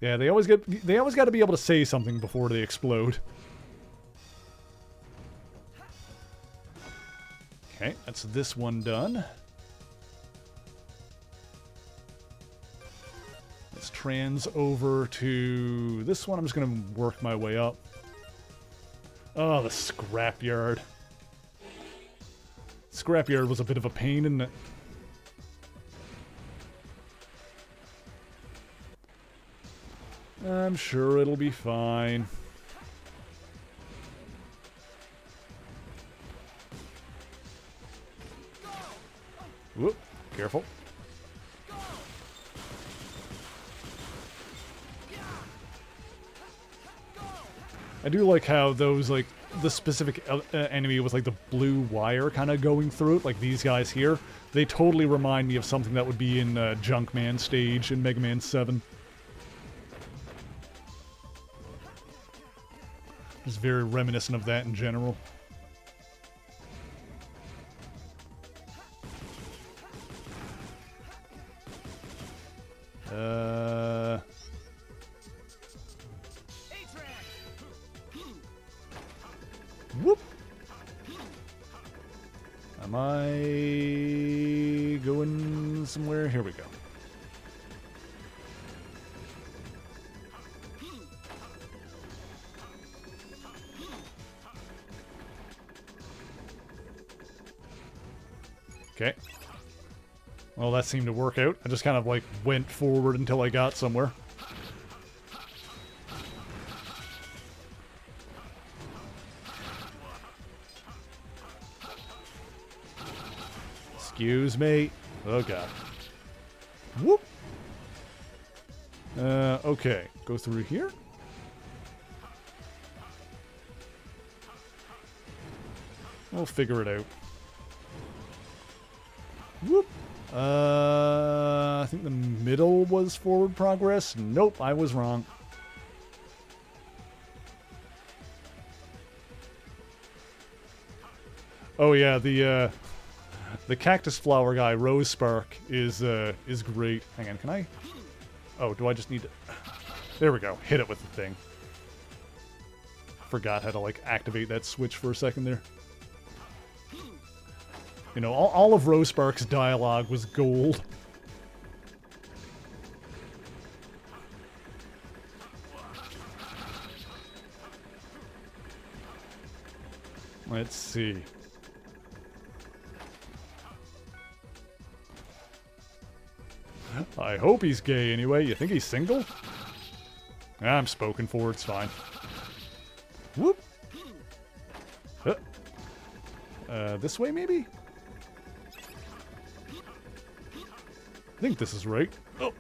Yeah, they always got to be able to say something before they explode. Okay, that's this one done. Let's trans over to this one. I'm just going to work my way up. Oh, the scrapyard. Scrapyard was a bit of a pain, isn't it? I'm sure it'll be fine. Whoop, careful. I do like how those, like, the specific enemy with, like, the blue wire kind of going through it, like these guys here, they totally remind me of something that would be in Junkman stage in Mega Man 7. Just very reminiscent of that in general. Whoop. Am I going somewhere? Here we go. Okay. Well, that seemed to work out. I just kind of like went forward until I got somewhere. Excuse me. Oh god. Whoop. Okay. Go through here. We'll figure it out. Whoop. I think the middle was forward progress. Nope, I was wrong. Oh yeah, the cactus flower guy, Rose Spark, is great. Hang on, can I? Oh, do I just need to? There we go. Hit it with the thing. Forgot how to like activate that switch for a second there. You know, all of Rose Spark's dialogue was gold. Let's see. I hope he's gay anyway. You think he's single? I'm spoken for, it's fine. Whoop! This way maybe? I think this is right. Oh.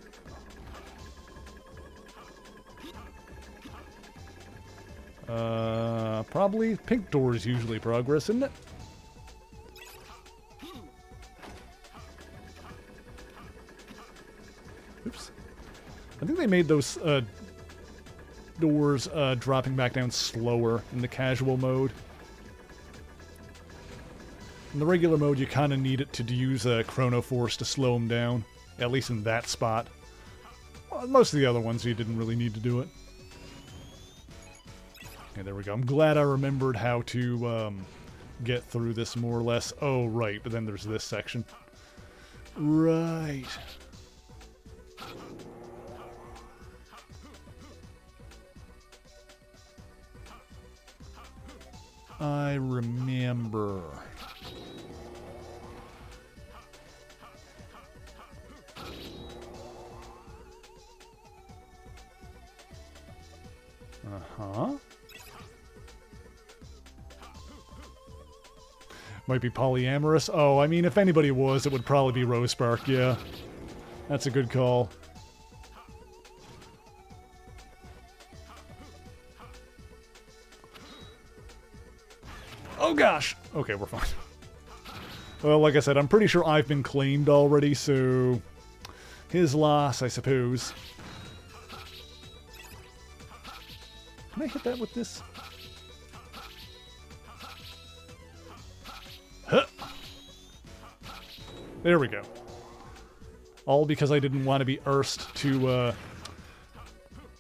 Probably. Pink door is usually progress, isn't it? Oops. I think they made those doors dropping back down slower in the casual mode. In the regular mode, you kind of need it to use Chrono Force to slow them down. At least in that spot. Well, most of the other ones, you didn't really need to do it. Okay, there we go. I'm glad I remembered how to get through this more or less. Oh, right. But then there's this section. Right. I remember. Uh-huh. Might be polyamorous. Oh, I mean, if anybody was, it would probably be Rose Spark, yeah. That's a good call. Oh gosh! Okay, we're fine. Well, like I said, I'm pretty sure I've been claimed already, so... his loss, I suppose. Can I hit that with this? Huh. There we go. All because I didn't want to be Erst to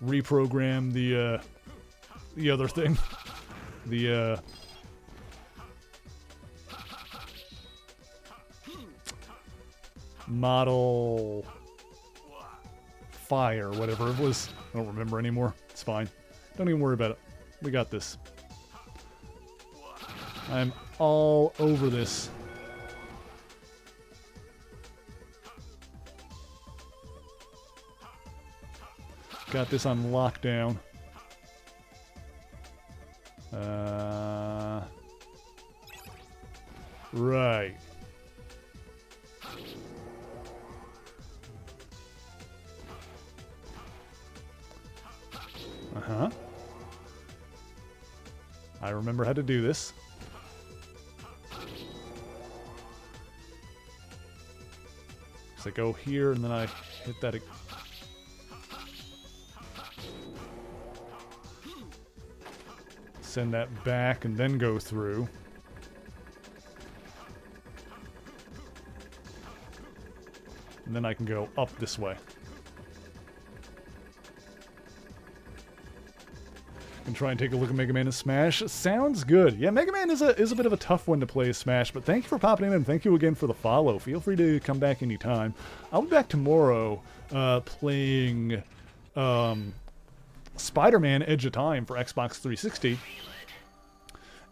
reprogram the other thing. The model fire, whatever it was. I don't remember anymore. It's fine. Don't even worry about it. We got this. I'm all over this. Got this on lockdown. Right. Uh-huh. I remember how to do this. So I go here and then I hit that. Send that back and then go through. And then I can go up this way. Can try and take a look at Mega Man in Smash. Sounds good. Yeah, Mega Man is a bit of a tough one to play as Smash, but thank you for popping in and thank you again for the follow. Feel free to come back anytime. I'll be back tomorrow playing Spider-Man Edge of Time for Xbox 360.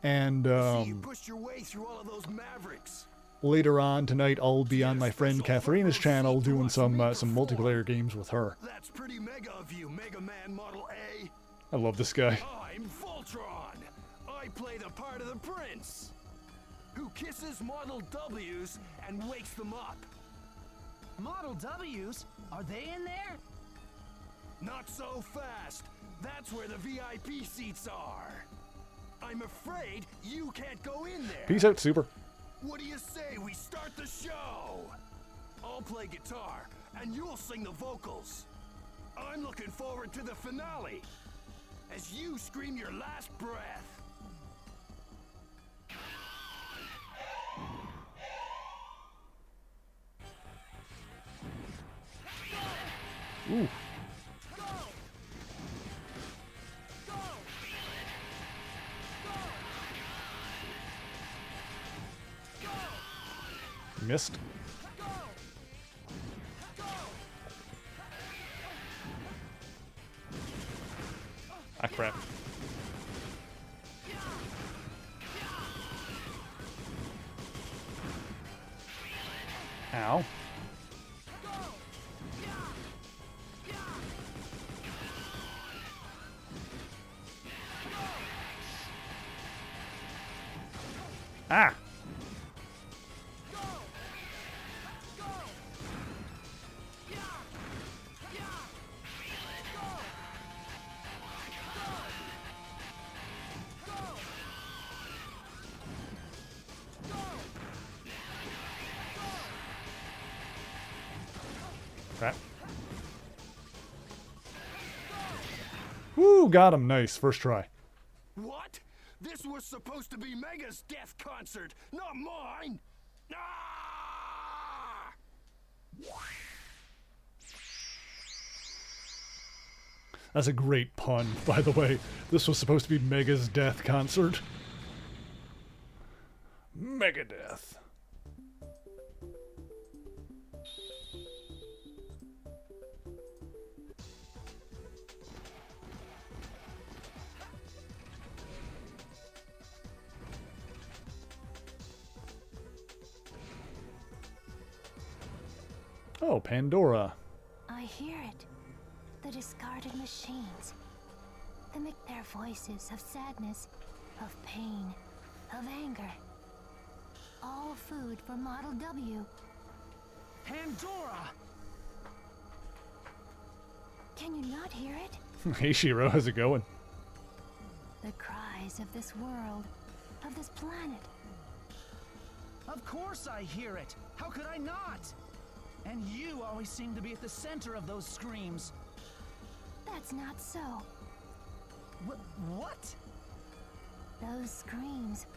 And you pushed your way through all of those Mavericks. Later on tonight, I'll be on my friend Katharina's channel doing some multiplayer games with her. That's pretty mega of you, Mega Man Model A. I love this guy. I'm Voltron. I play the part of the prince who kisses Model W's and wakes them up. Model W's? Are they in there? Not so fast. That's where the VIP seats are. I'm afraid you can't go in there. Peace out, Super. What do you say we start the show? I'll play guitar, and you'll sing the vocals. I'm looking forward to the finale, as you scream your last breath. Ooh. Missed. Ah, crap. Ow. Ah! Crap. Woo, got him. Nice. First try. What? This was supposed to be Mega's death concert, not mine! Ah! That's a great pun, by the way. This was supposed to be Mega's death concert. Megadeth. Oh, Pandora. I hear it. The discarded machines. They make their voices of sadness, of pain, of anger. All food for Model W. Pandora! Can you not hear it? Hey, Shiro, how's it going? The cries of this world, of this planet. Of course I hear it. How could I not? And you always seem to be at the center of those screams. That's not so. What? Those screams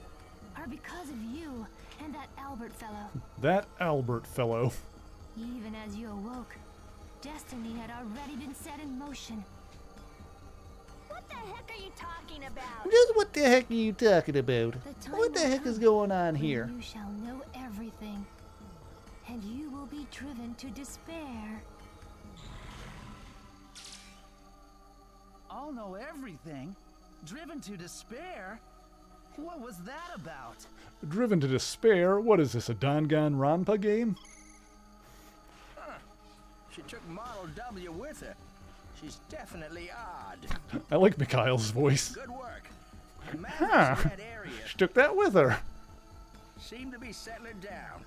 are because of you and that Albert fellow. That Albert fellow. Even as you awoke, destiny had already been set in motion. What the heck are you talking about? Just what the heck are you talking about? The What the time heck will is come going on when here? You shall know everything, and you will be driven to despair. I'll know everything. Driven to despair? What was that about? Driven to despair? What is this, a Danganronpa game? Huh. She took Model W with her. She's definitely odd. I like Mikhail's voice. Good work. Huh. That area She took that with her. seem to be settling down.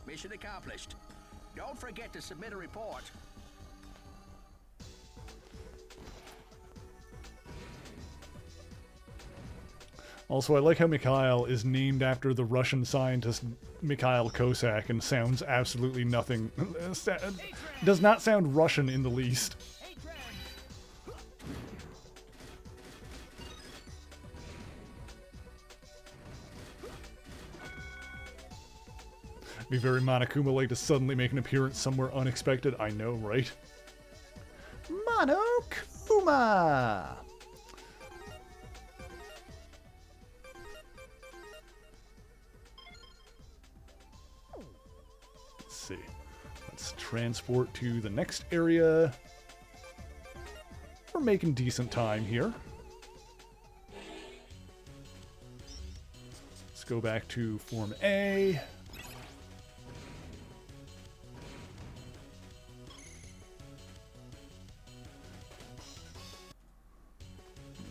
Mission accomplished. Don't forget to submit a report. Also, I like how Mikhail is named after the Russian scientist Mikhail Cossack and sounds absolutely nothing. Does not sound Russian in the least. Be very Monokuma-like to suddenly make an appearance somewhere unexpected. I know, right? Monokuma! see. Let's transport to the next area. We're making decent time here. Let's go back to Form A.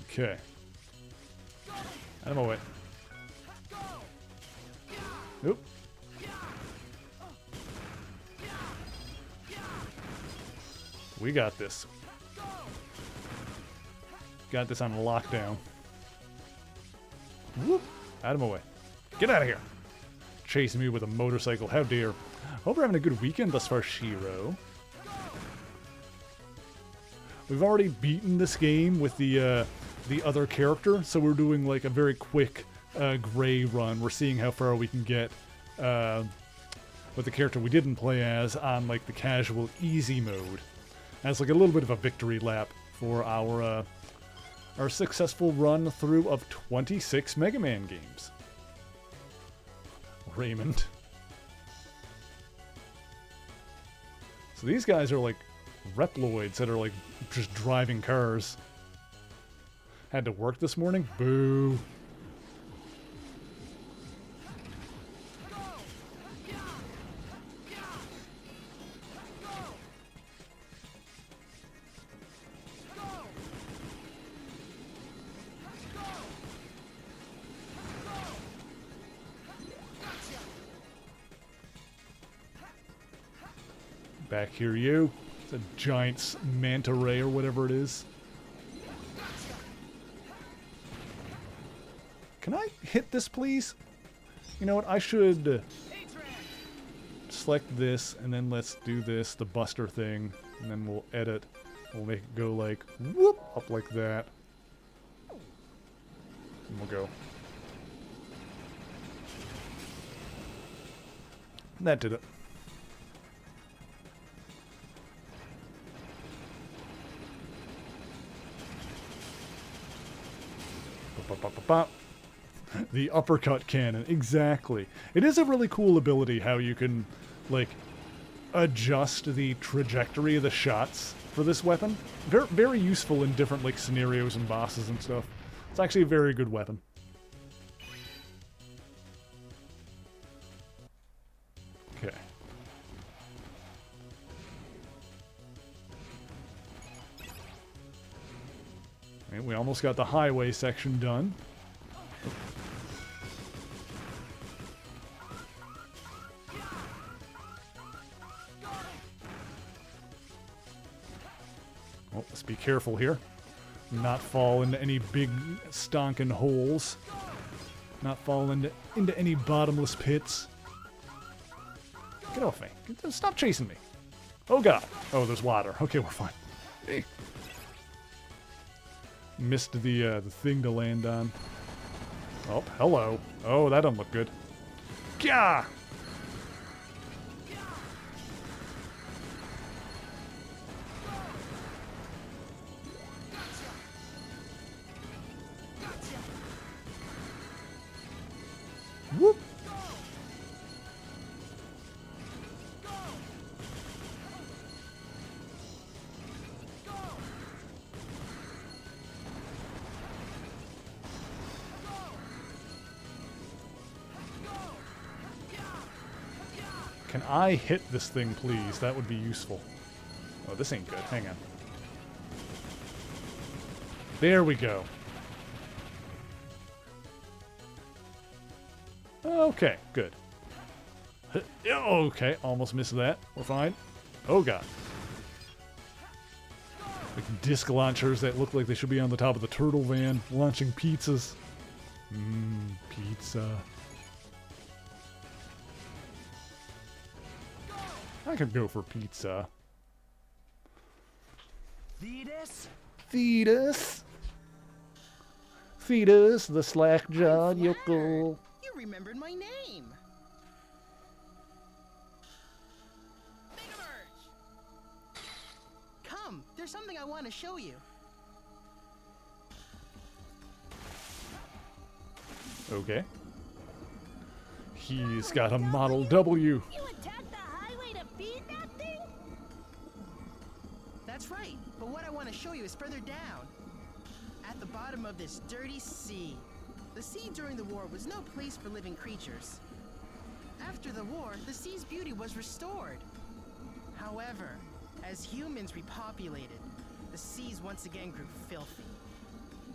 Okay. Out of my way. Nope. We got this. Got this on lockdown. Whoop. Out of my way. Get out of here. Chasing me with a motorcycle. How dare. Hope we're having a good weekend thus far, Shiro. We've already beaten this game with the other character, so we're doing like a very quick gray run. We're seeing how far we can get with the character we didn't play as on like the casual easy mode. As like a little bit of a victory lap for our successful run through of 26 Mega Man games. Raymond. So these guys are like Reploids that are like just driving cars. Had to work this morning? Boo. Back here, you. It's a giant manta ray or whatever it is. Can I hit this, please? You know what? I should select this, and then let's do this, the Buster thing, and then we'll edit. We'll make it go like, whoop, up like that. And we'll go. And that did it. The uppercut cannon, exactly. It is a really cool ability how you can, like, adjust the trajectory of the shots for this weapon. Very, very useful in different, like, scenarios and bosses and stuff. It's actually a very good weapon. Okay. And we almost got the highway section done. Oh, let's be careful here. Not fall into any big stonking holes. Not fall into any bottomless pits. Get off me. Stop chasing me. Oh god. Oh, there's water. Okay, we're fine. Hey. Missed the thing to land on. Oh, hello. Oh, that doesn't look good. Gah! Whoop! Can I hit this thing, please? That would be useful. Oh, this ain't good. Hang on. There we go. Okay, good. Okay, almost missed that. We're fine. Oh, God. Like disc launchers that look like they should be on the top of the turtle van, launching pizzas. Pizza. I could go for pizza. Thetis? Thetis? Thetis, the slack-jawed yokel. You remembered my name. Come, there's something I want to show you. Okay. He's got a Model W. You attacked the highway That's right, but what I want to show you is further down. At the bottom of this dirty sea. The sea during the war was no place for living creatures. After the war, the sea's beauty was restored. However, as humans repopulated, the seas once again grew filthy.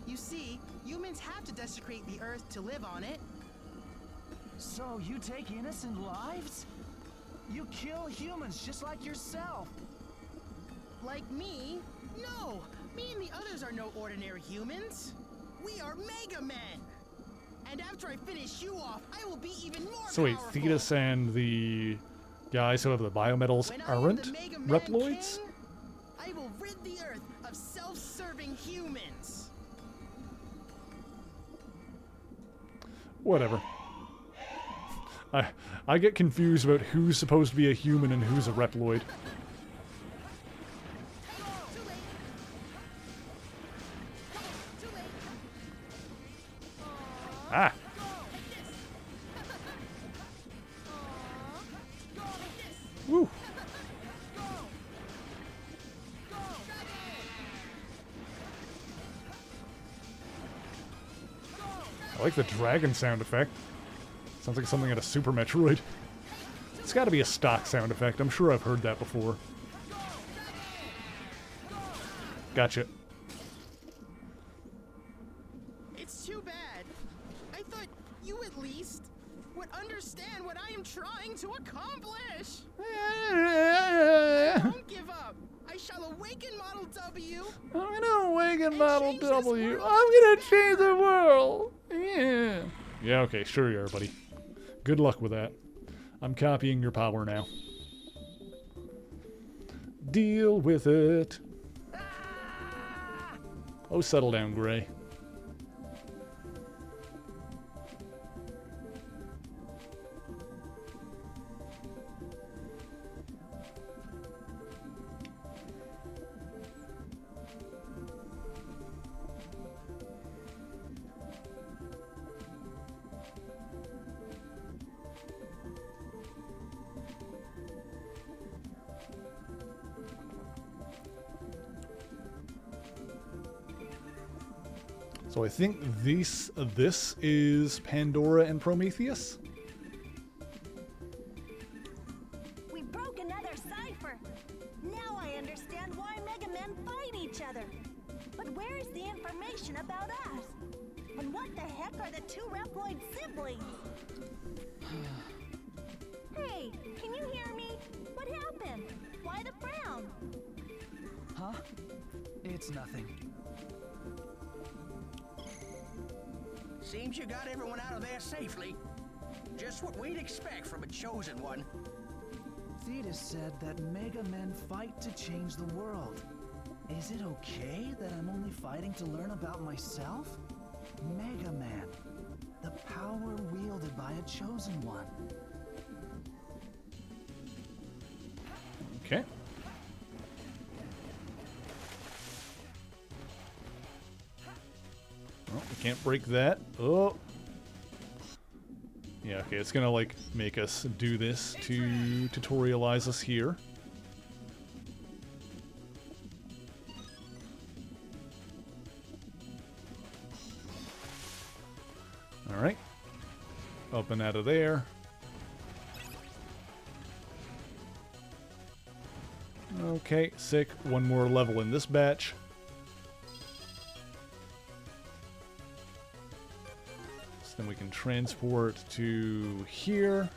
You see, humans have to desecrate the earth to live on it. So you take innocent lives? You kill humans just like yourself. Like me? No! Me and the others are no ordinary humans. We are Mega Men! And after I finish you off, I will be even more So wait, powerful. Thetis and the guys who have the biometals aren't Reploids? King, I will rid the earth of self-serving humans. Whatever. I get confused about who's supposed to be a human and who's a Reploid. Ah! Woo! I like the dragon sound effect. Sounds like something out of Super Metroid. It's gotta be a stock sound effect. I'm sure I've heard that before. Gotcha. It's too bad. I thought you at least would understand what I am trying to accomplish. I won't give up. I shall awaken Model W. I'm gonna awaken Model W. I'm gonna change the world. Yeah. Yeah, okay, sure you are, buddy. Good luck with that. I'm copying your power now. Deal with it. Oh, settle down, Gray. So I think this is Pandora and Prometheus. We broke another cipher. Now I understand why Mega Men fight each other. But where is the information about us? And what the heck are the two Reploid siblings? Hey, can you hear me? What happened? Why the frown? Huh? It's nothing. Seems you got everyone out of there safely. Just what we'd expect from a chosen one. Thetis said that Mega Men fight to change the world. Is it okay that I'm only fighting to learn about myself? Mega Man, the power wielded by a chosen one. Okay. Oh, we can't break that. Oh. Yeah, okay, it's gonna, like, make us do this to tutorialize us here. Alright. Up and out of there. Okay, sick. One more level in this batch. So then we can transport to here.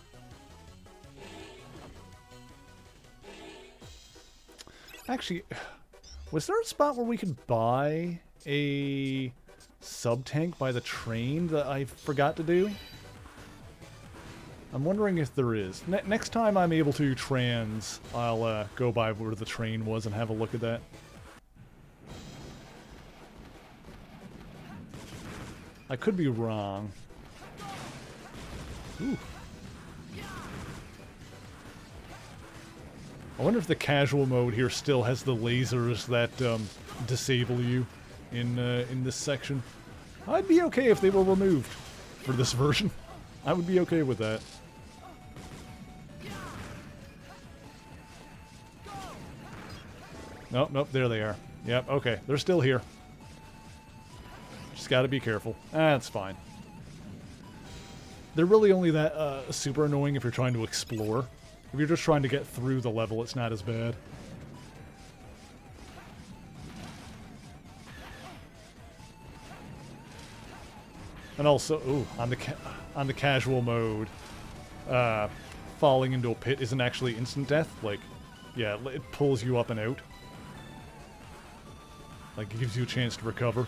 Actually, was there a spot where we could buy a sub-tank by the train that I forgot to do? I'm wondering if there is. Next time I'm able to trans, I'll go by where the train was and have a look at that. I could be wrong. Ooh. I wonder if the casual mode here still has the lasers that disable you in this section. I'd be okay if they were removed for this version. I would be okay with that. Nope, nope, there they are. Yep, okay, they're still here. Just gotta be careful. That's fine. They're really only that super annoying if you're trying to explore. If you're just trying to get through the level, it's not as bad. And also, ooh, on the casual mode, falling into a pit isn't actually instant death. Like, yeah, it pulls you up and out. Like, it gives you a chance to recover.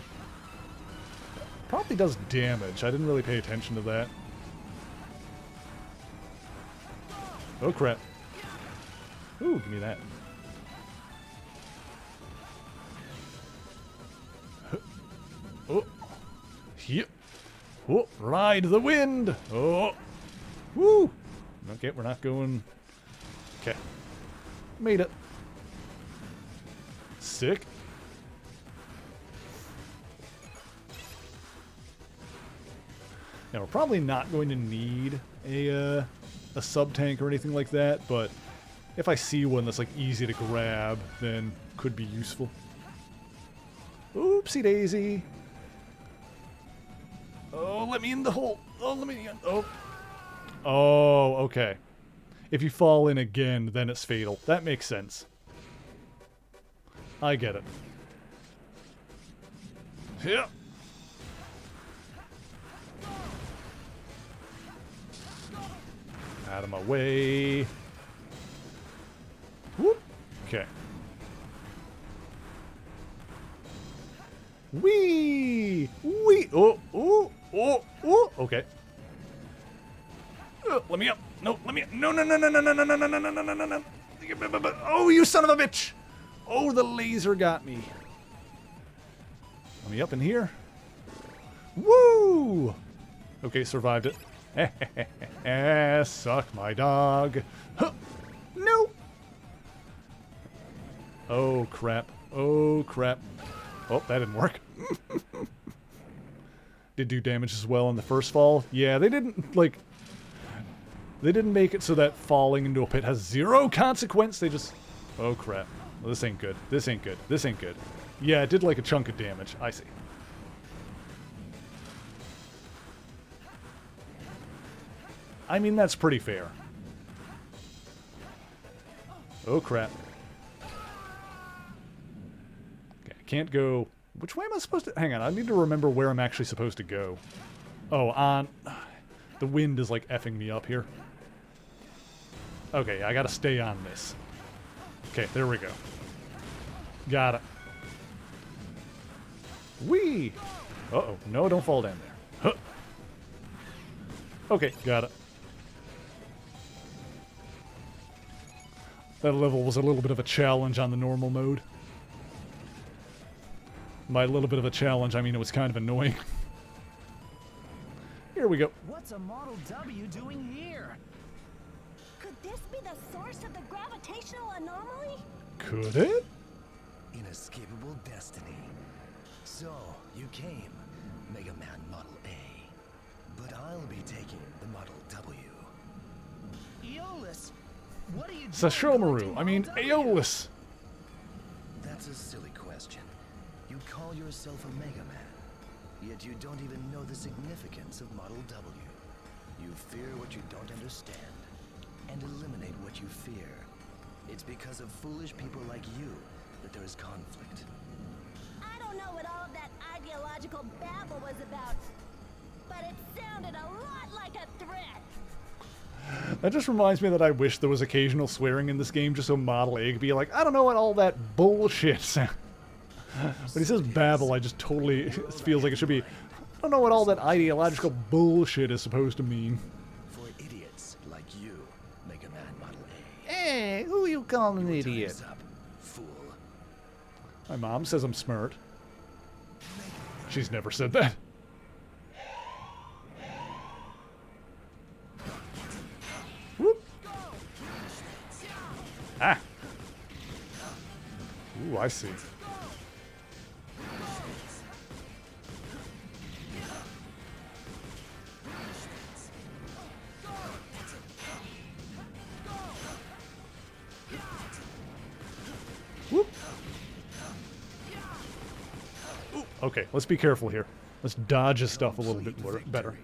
Probably does damage. I didn't really pay attention to that. Oh, crap. Ooh, give me that. Oh. Yep. Oh, ride the wind. Oh. Woo. Okay, we're not going... Okay. Made it. Sick. Now, we're probably not going to need a sub-tank or anything like that, but if I see one that's, like, easy to grab, then could be useful. Oopsie daisy. Oh, let me in the hole. Oh, let me in. Oh. Oh, okay. If you fall in again, then it's fatal. That makes sense. I get it. Yeah. Out of my way. Whoop. Okay. Wee! Wee! Oh, oh, oh, oh! Okay. Let me up. No, let me up. No, no, no, no, no, no, no, no, no, no, no, no, no, no. Oh, you son of a bitch! Oh, the laser got me. Let me up in here. Woo! Okay, survived it. Suck my dog. Huh. No! Oh, crap. Oh, crap. Oh, that didn't work. Did do damage as well in the first fall. Yeah, they didn't, like... They didn't make it so that falling into a pit has 0 consequence. They just... Oh, crap. Well, this ain't good. This ain't good. This ain't good. Yeah, it did, like, a chunk of damage. I see. I mean, that's pretty fair. Oh, crap. Okay, I can't go... Which way am I supposed to... Hang on, I need to remember where I'm actually supposed to go. Oh, on... The wind is, like, effing me up here. Okay, I gotta stay on this. Okay, there we go. Got it. Whee! Uh-oh. No, don't fall down there. Huh. Okay, got it. That level was a little bit of a challenge on the normal mode. By a little bit of a challenge, I mean it was kind of annoying. Here we go. What's a Model W doing here? Could this be the source of the gravitational anomaly? Could it? Inescapable destiny. So, you came, Mega Man Model A. But I'll be taking the Model W. Aeolus! What are you doing? Sashomaru. I mean, Aeolus. That's a silly question. You call yourself a Mega Man, yet you don't even know the significance of Model W. You fear what you don't understand, and eliminate what you fear. It's because of foolish people like you that there is conflict. I don't know what all of that ideological babble was about, but it sounded a lot like a threat. That just reminds me that I wish there was occasional swearing in this game just so Model A could be like, I don't know what all that bullshit sounds. When he says babble, I just totally... It feels like it should be... I don't know what all that ideological bullshit is supposed to mean. For idiots like you, Mega Man Model A. Hey, who you calling an idiot? Up, fool. My mom says I'm smart. She's never said that. Whoop. Ah. Ooh, I see. Whoop. Okay, let's be careful here. Let's dodge his stuff a little bit better.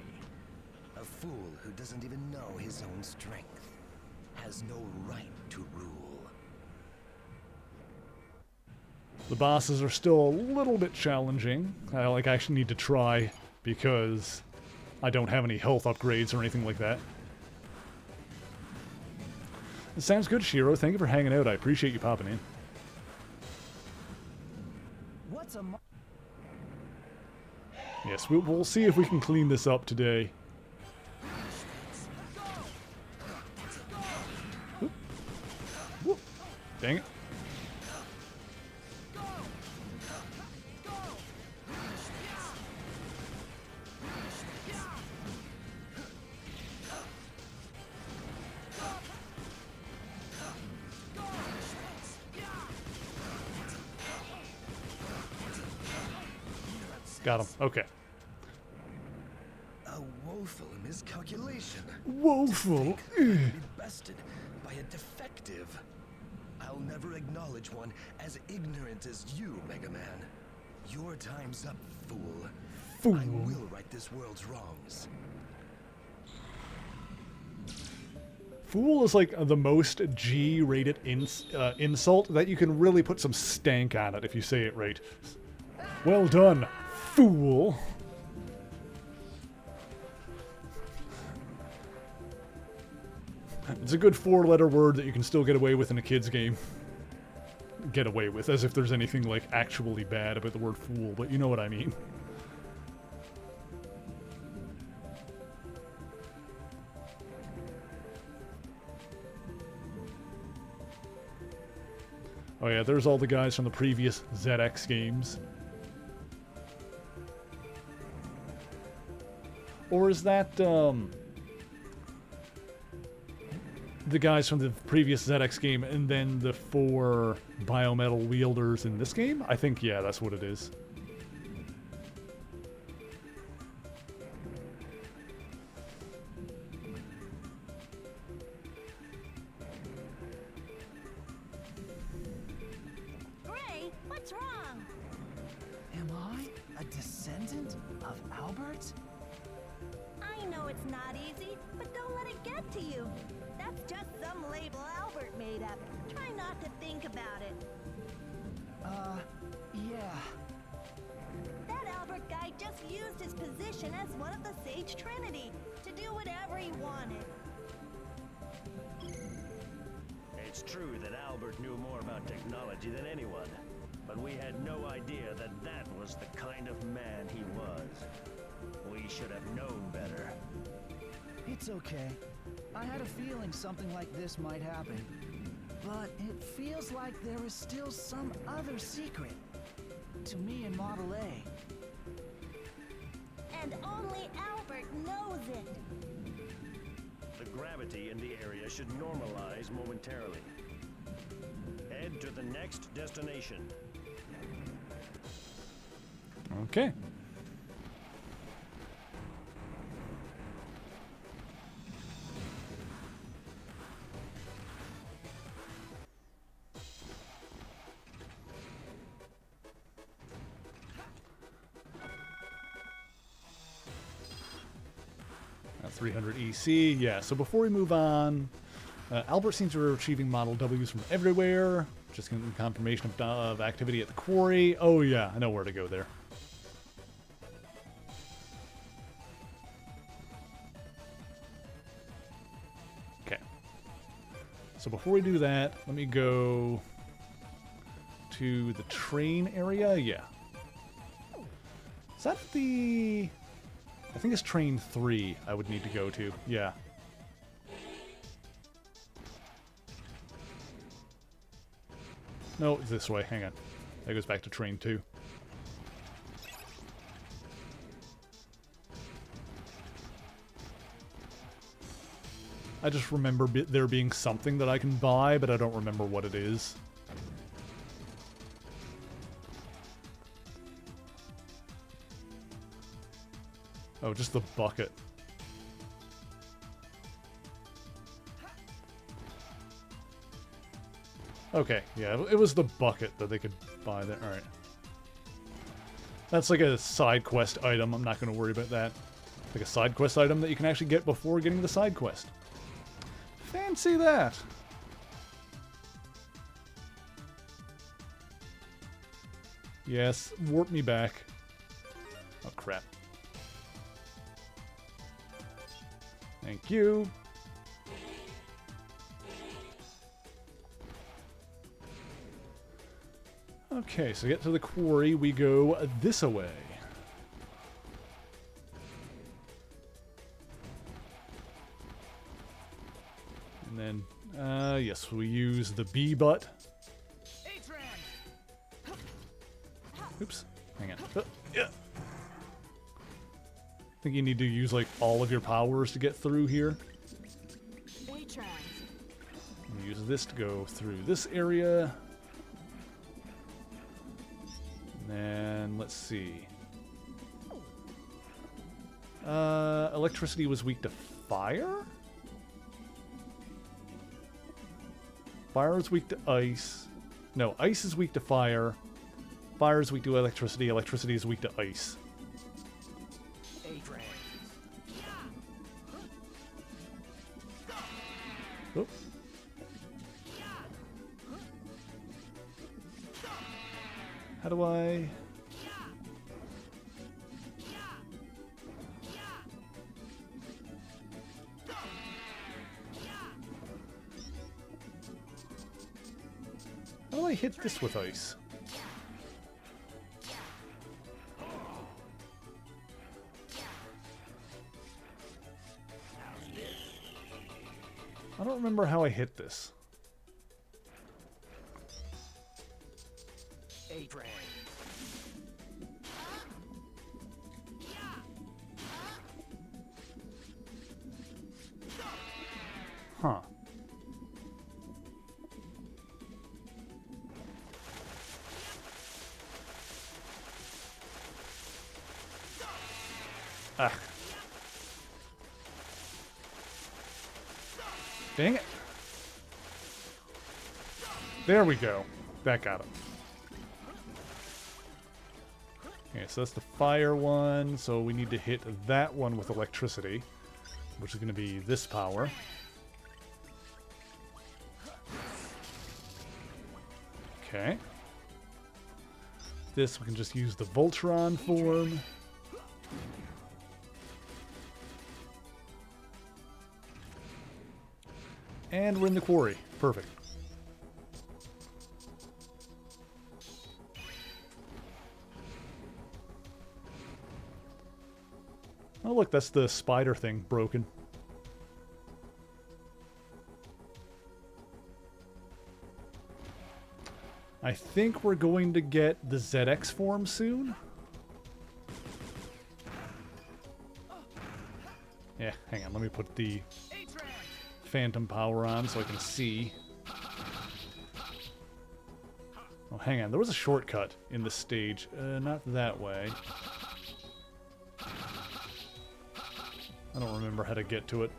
A fool who doesn't even know his own strength has no right to rule. The bosses are still a little bit challenging. I actually need to try because I don't have any health upgrades or anything like that. It sounds good, Shiro. Thank you for hanging out. I appreciate you popping in. What's a Yes, we'll see if we can clean this up today. Oop. Whoop. Dang it. Got him. Okay. A woeful miscalculation. Woeful. Be bested by a defective. I'll never acknowledge one as ignorant as you, Mega Man. Your time's up, fool. Fool. I will right this world's wrongs. Fool is like the most G-rated insult that you can really put some stank on it if you say it right. Well done, fool. It's a good 4-letter word that you can still get away with in a kid's game. Get away with, as if there's anything like actually bad about the word fool, but you know what I mean. Oh yeah, there's all the guys from the previous ZX games. Or is that, the guys from the previous ZX game and then the 4 biometal wielders in this game? I think, yeah, that's what it is. Gray, what's wrong? Am I a descendant of Albert? I know it's not easy, but don't let it get to you. That's just some label Albert made up. Try not to think about it. Yeah. That Albert guy just used his position as one of the Sage Trinity to do whatever he wanted. It's true that Albert knew more about technology than anyone, but we had no idea that that was the kind of man he was. We should have known better. It's okay. I had a feeling something like this might happen. But it feels like there is still some other secret. To me in Model A. And only Albert knows it. The gravity in the area should normalize momentarily. Head to the next destination. Okay. Now 300 EC, yeah, so before we move on, Albert seems to be retrieving Model Ws from everywhere. Just getting confirmation of activity at the quarry. Oh yeah, I know where to go there. Okay. So before we do that, let me go to the train area. Yeah. Is that the... I think it's train 3 I would need to go to. Yeah. No, it's this way. Hang on. That goes back to train 2. I just remember there being something that I can buy, but I don't remember what it is. Oh, just the bucket. Okay, yeah, it was the bucket that they could buy there. Alright. That's like a side quest item. I'm not going to worry about that. Like a side quest item that you can actually get before getting the side quest. Fancy that. Yes, warp me back. Oh, crap. Thank you. Okay, so to get to the quarry, we go this away. And then, yes, we use the bee butt. Oops, hang on. Yeah. I think you need to use like all of your powers to get through here. Use this to go through this area. And then, let's see. Electricity was weak to fire? Fire is weak to ice. No, ice is weak to fire. Fire is weak to electricity. Electricity is weak to ice. Oh. How do I... How do I hit this with ice? I don't remember how I hit this. Huh. Ah. Dang it. There we go. That got him. Okay, so that's the fire one. So we need to hit that one with electricity, which is going to be this power. Okay. This we can just use the Voltron form. And we're in the quarry. Perfect. Oh look, that's the spider thing broken. I think we're going to get the ZX form soon. Yeah, hang on, let me put the phantom power on so I can see. Oh, hang on, there was a shortcut in the stage. Not that way. I don't remember how to get to it.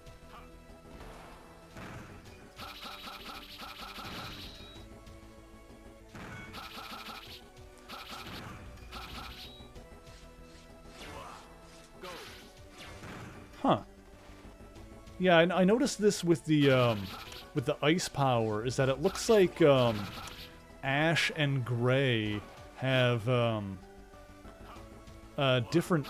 Huh. Yeah, I noticed this with the ice power, is that it looks like Ash and Gray have different,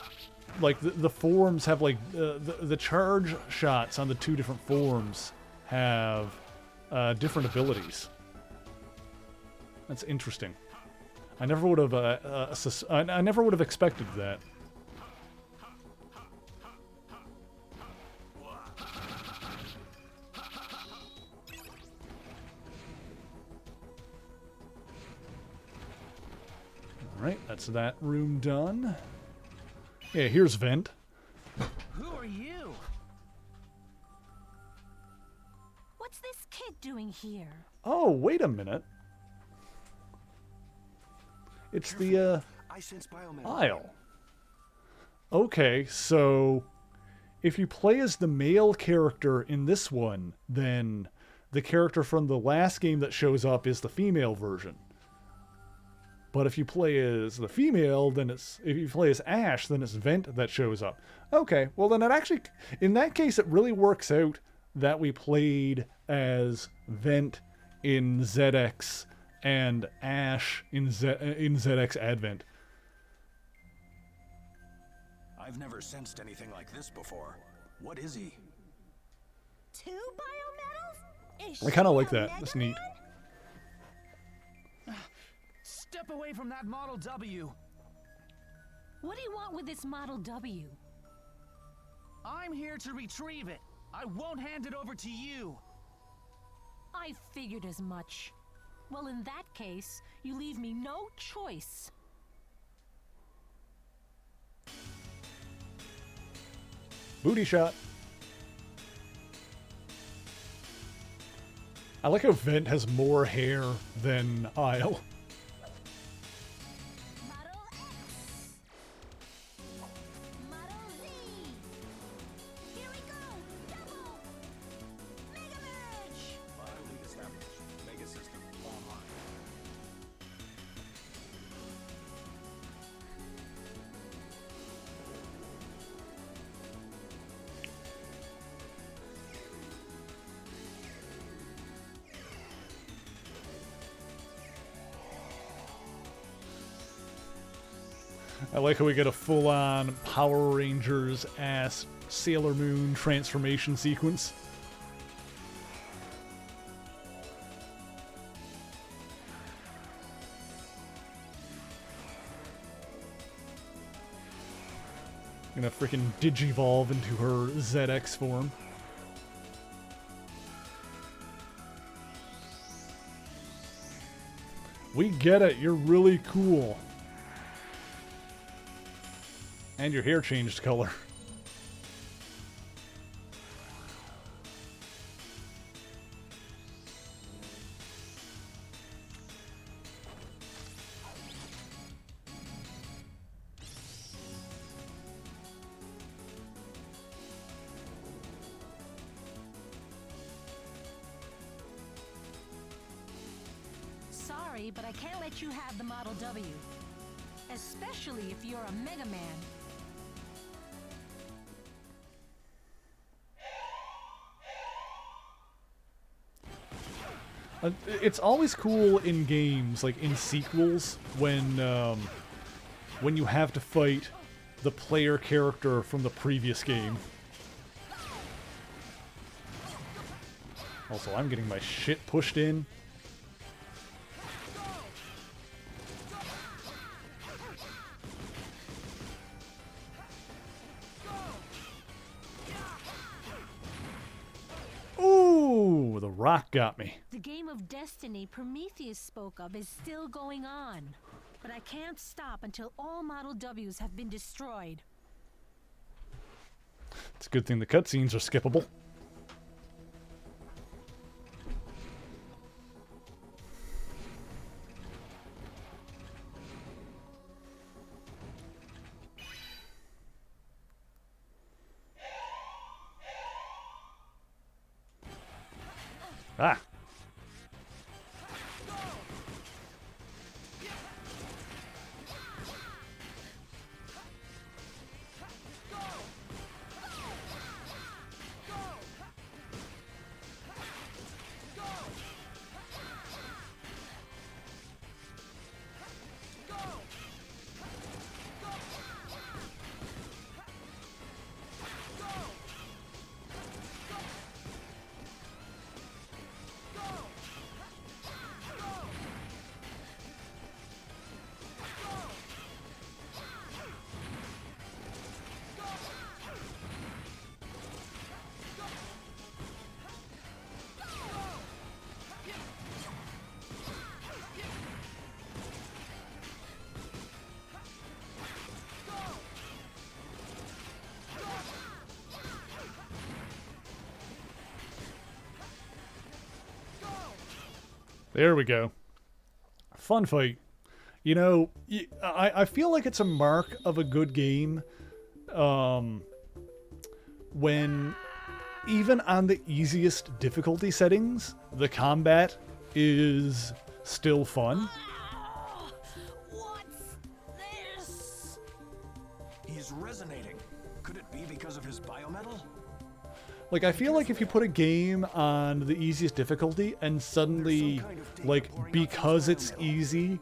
like the forms have like the charge shots on the two different forms have different abilities. That's interesting. I never would have I never would have expected that. Alright, that's that room done. Yeah, here's Vent. Who are you? What's this kid doing here? Oh, wait a minute. It's the, Isle. Okay, so if you play as the male character in this one, then the character from the last game that shows up is the female version. But if you play as the female, then if you play as Ash, then it's Vent that shows up. Okay, well then it actually, in that case, it really works out that we played as Vent in ZX and Ash in ZX Advent. I've never sensed anything like this before. What is he? 2 biometals? Is I kind of she like a that. Mega That's neat. Step away from that Model W. What do you want with this Model W? I'm here to retrieve it. I won't hand it over to you. I figured as much. Well, in that case, you leave me no choice. Booty shot. I like how Vent has more hair than Isle. I like how we get a full-on Power Rangers-ass Sailor Moon transformation sequence. Gonna freaking digivolve into her ZX form. We get it, you're really cool. And your hair changed color. Sorry, but I can't let you have the Model W. Especially if you're a Mega Man. It's always cool in games, like in sequels, when you have to fight the player character from the previous game. Also, I'm getting my shit pushed in. Ooh, the rock got me. The game of destiny Prometheus spoke of is still going on. But I can't stop until all Model Ws have been destroyed. It's a good thing the cutscenes are skippable. Ah. There we go. Fun fight. You know, I feel like it's a mark of a good game when, even on the easiest difficulty settings, the combat is still fun. is resonating. Could it be because of his biometal? Like, I feel like if you put a game on the easiest difficulty and suddenly, like, because it's easy,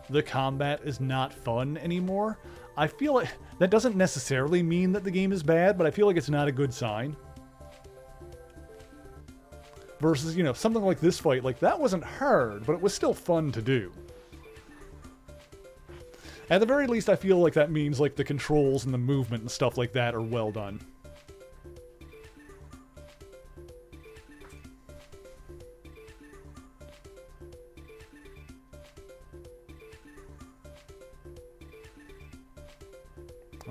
the combat is not fun anymore, I feel like that doesn't necessarily mean that the game is bad, but I feel like it's not a good sign. Versus, you know, something like this fight, like, that wasn't hard, but it was still fun to do. At the very least, I feel like that means, like, the controls and the movement and stuff like that are well done.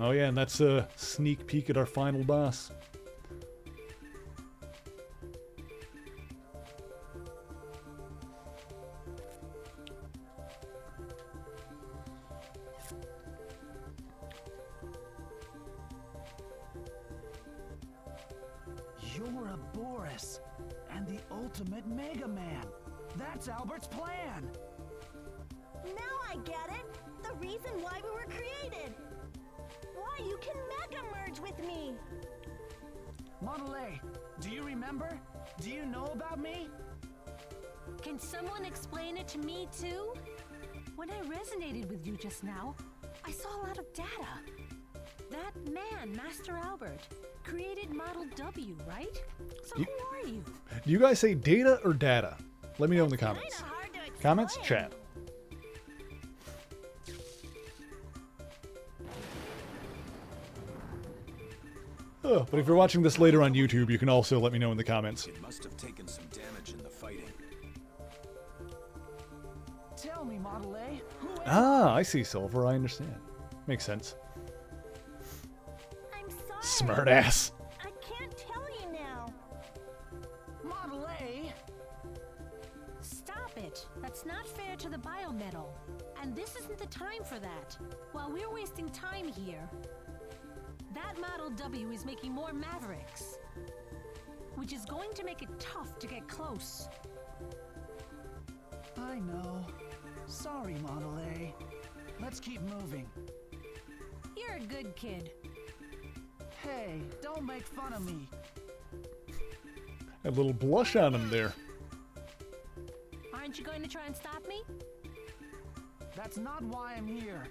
Oh yeah, and that's a sneak peek at our final boss. You're a Boris, and the ultimate Mega Man. That's Albert's plan. Now I get it. The reason why we were created. Why you can Mega Merge with me. Model A, do you remember? Do you know about me? Can someone explain it to me too? When I resonated with you just now, I saw a lot of data. That man, Master Albert, created Model W, right? So who are you? Do you guys say data or data? Let me know in the comments. Comments? Chat. Oh, but if you're watching this later on YouTube, you can also let me know in the comments. It must have taken some damage in the fighting. Tell me, Model A. Ah, I see, Silver. I understand. Makes sense. I'm sorry. Smartass. I can't tell you now. Model A. Stop it. That's not fair to the biometal. And this isn't the time for that. While we're wasting time here, that Model W is making more Mavericks, which is going to make it tough to get close. I know. Sorry, Model A. Let's keep moving. You're a good kid. Hey, don't make fun of me. A little blush on him there. Aren't you going to try and stop me? That's not why I'm here.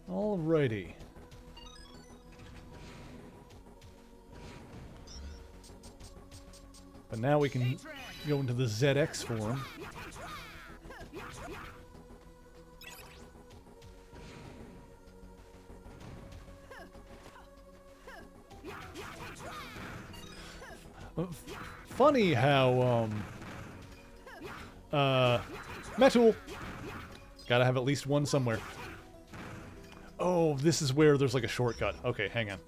Alrighty. But now we can go into the ZX form. Funny how, Metal! Gotta have at least one somewhere. Oh, this is where there's like a shortcut. Okay, hang on.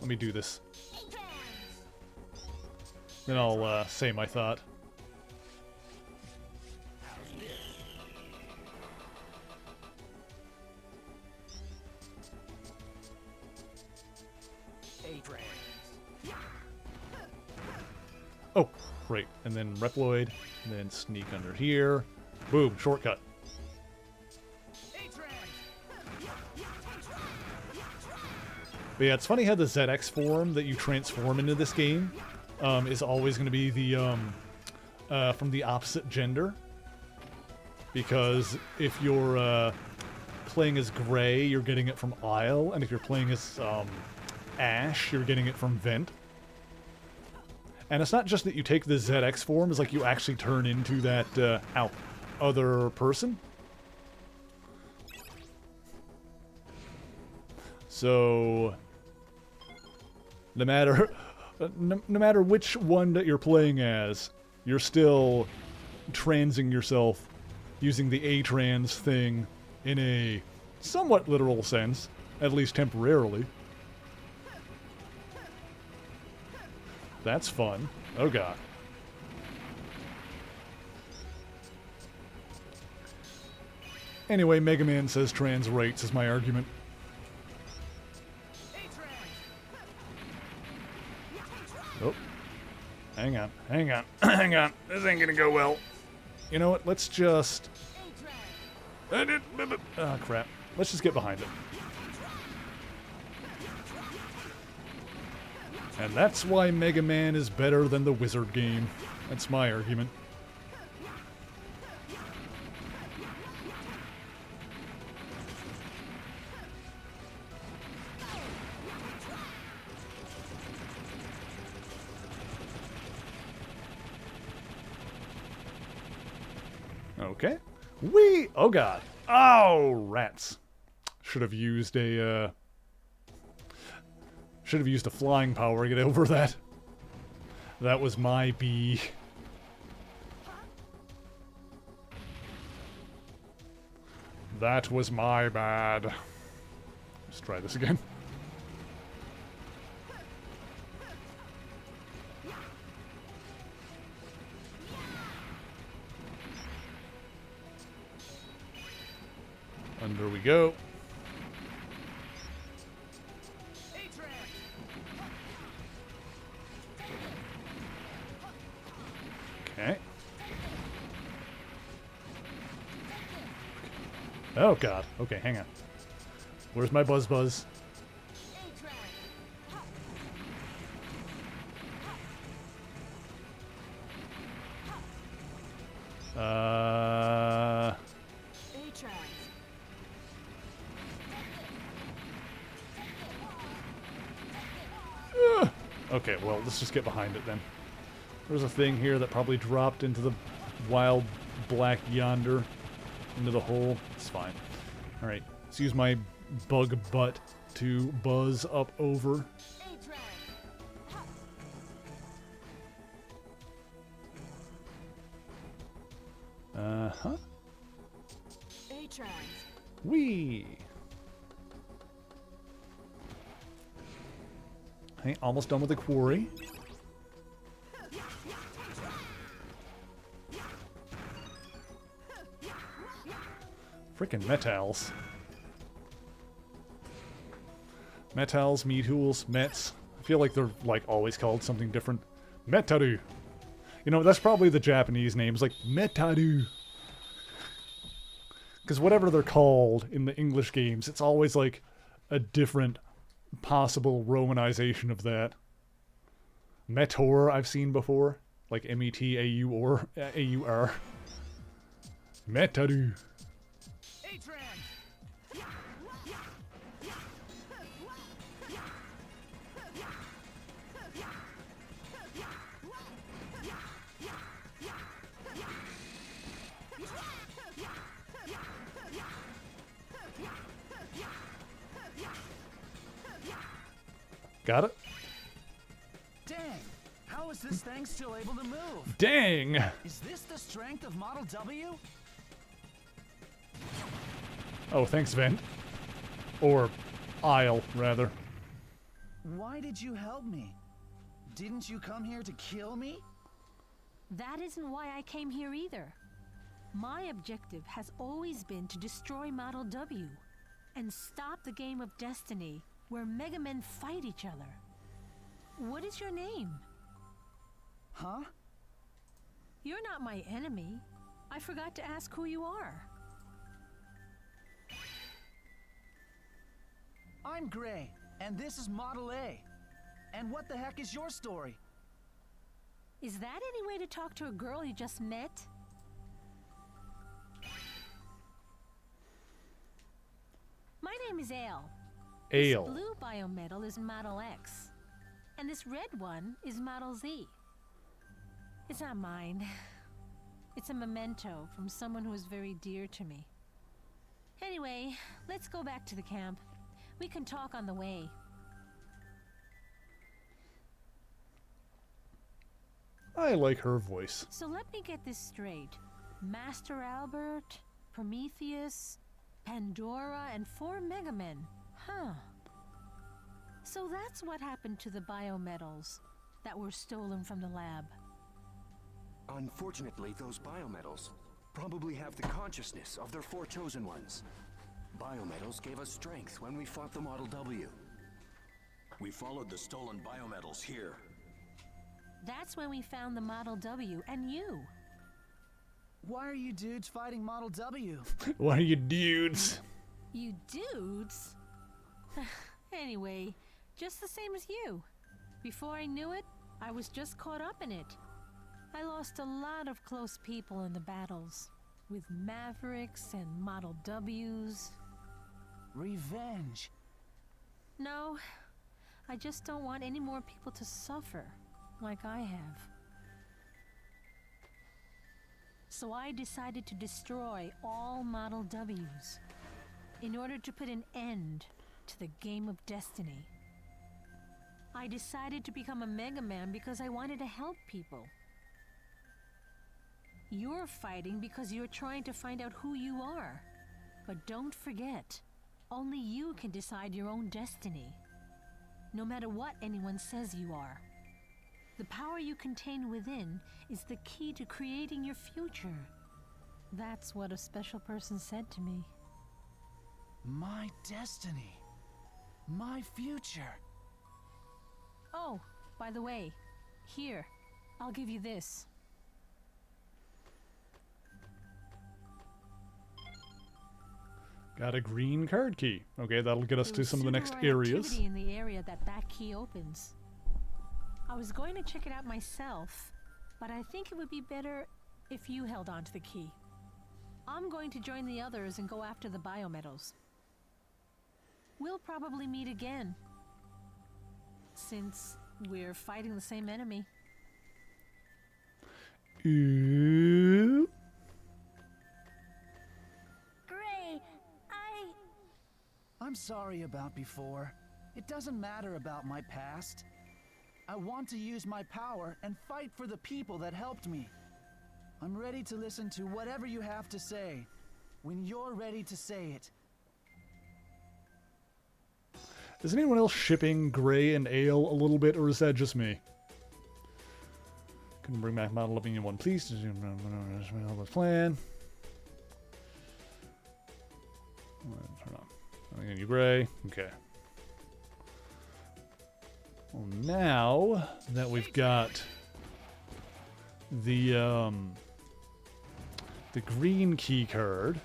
Let me do this. Then I'll say my thought. Oh, great. And then Reploid, and then sneak under here. Boom, shortcut. But yeah, it's funny how the ZX form that you transform into this game is always going to be the from the opposite gender. Because if you're playing as Gray, you're getting it from Isle, and if you're playing as Ash, you're getting it from Vent. And it's not just that you take the ZX form, it's like you actually turn into that other person. So no matter which one that you're playing as, you're still transing yourself using the A-trans thing in a somewhat literal sense, at least temporarily. That's fun. Oh god. Anyway, Mega Man says trans rights is my argument. Oh. Hang on. Hang on. Hang on. This ain't gonna go well. you know what? Let's just... Oh, crap. Let's just get behind it. And that's why Mega Man is better than the Wizard game. That's my argument. Okay. Oh god. Oh, rats. Should have used a flying power to get over that. That was my B. That was my bad. Let's try this again. Under we go. Okay. Oh god. Okay, hang on. Where's my Buzz? Okay, well, let's just get behind it then. There's a thing here that probably dropped into the wild black yonder. Into the hole. It's fine. Alright, let's use my bug butt to buzz up over. Uh-huh. Whee! Okay, almost done with the quarry. Frickin' metals. Metals, Metools, Mets. I feel like they're like always called something different. Metaru. You know, that's probably the Japanese name. It's like Metaru. Because whatever they're called in the English games, it's always like a different possible romanization of that. Meteor I've seen before. Like M-E-T-A-U-R. A-U-R. Metaru. Got it? Dang! How is this thing still able to move? Dang! Is this the strength of Model W? Oh, thanks, Vent. Or Isle, rather. Why did you help me? Didn't you come here to kill me? That isn't why I came here either. My objective has always been to destroy Model W and stop the game of destiny where Mega Men fight each other. What is your name? Huh? You're not my enemy. I forgot to ask who you are. I'm Gray, and this is Model A. And what the heck is your story? Is that any way to talk to a girl you just met? My name is Ale. Ale. This blue biometal is Model X, and this red one is Model Z. It's not mine. It's a memento from someone who is very dear to me. Anyway, let's go back to the camp. We can talk on the way. I like her voice. So let me get this straight. Master Albert, Prometheus, Pandora, and 4 Mega Men. Huh. So that's what happened to the biometals that were stolen from the lab. Unfortunately, those biometals probably have the consciousness of their 4 chosen ones. Biometals gave us strength when we fought the Model W. We followed the stolen biometals here. That's when we found the Model W and you. Why are you dudes fighting Model W? Why are you dudes? You dudes? Anyway, just the same as you. Before I knew it, I was just caught up in it. I lost a lot of close people in the battles, with Mavericks and Model Ws. Revenge? No, I just don't want any more people to suffer like I have. So I decided to destroy all Model Ws in order to put an end to the game of destiny. I decided to become a Mega Man because I wanted to help people. You're fighting because you're trying to find out who you are. But don't forget, only you can decide your own destiny, no matter what anyone says you are. The power you contain within is the key to creating your future. That's what a special person said to me. My destiny. My future. Oh, by the way, here, I'll give you this. Got a green card key. Okay, that'll get us to some of the next areas. Activity in the area that key opens. I was going to check it out myself, but I think it would be better if you held on to the key. I'm going to join the others and go after the biometals. We'll probably meet again, since we're fighting the same enemy. Ooh. Gray, I'm sorry about before. It doesn't matter about my past. I want to use my power and fight for the people that helped me. I'm ready to listen to whatever you have to say, when you're ready to say it. Is anyone else shipping Gray and Ale a little bit, or is that just me? Couldn't bring back Model W in one piece. Plan. Turn on. I'm gonna do Gray. Okay. Well, now that we've got the green key card,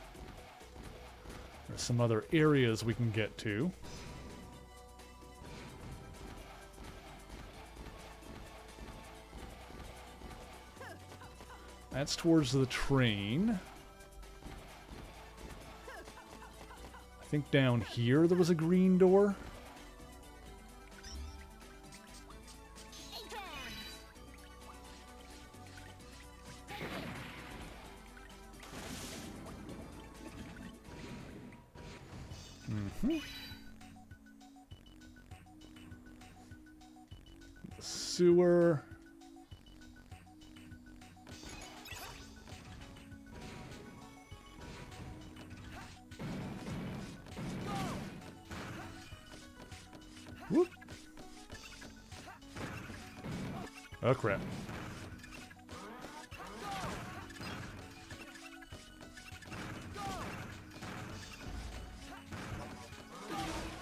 there's some other areas we can get to. That's towards the train. I think down here there was a green door. The sewer. Whoop. Oh crap.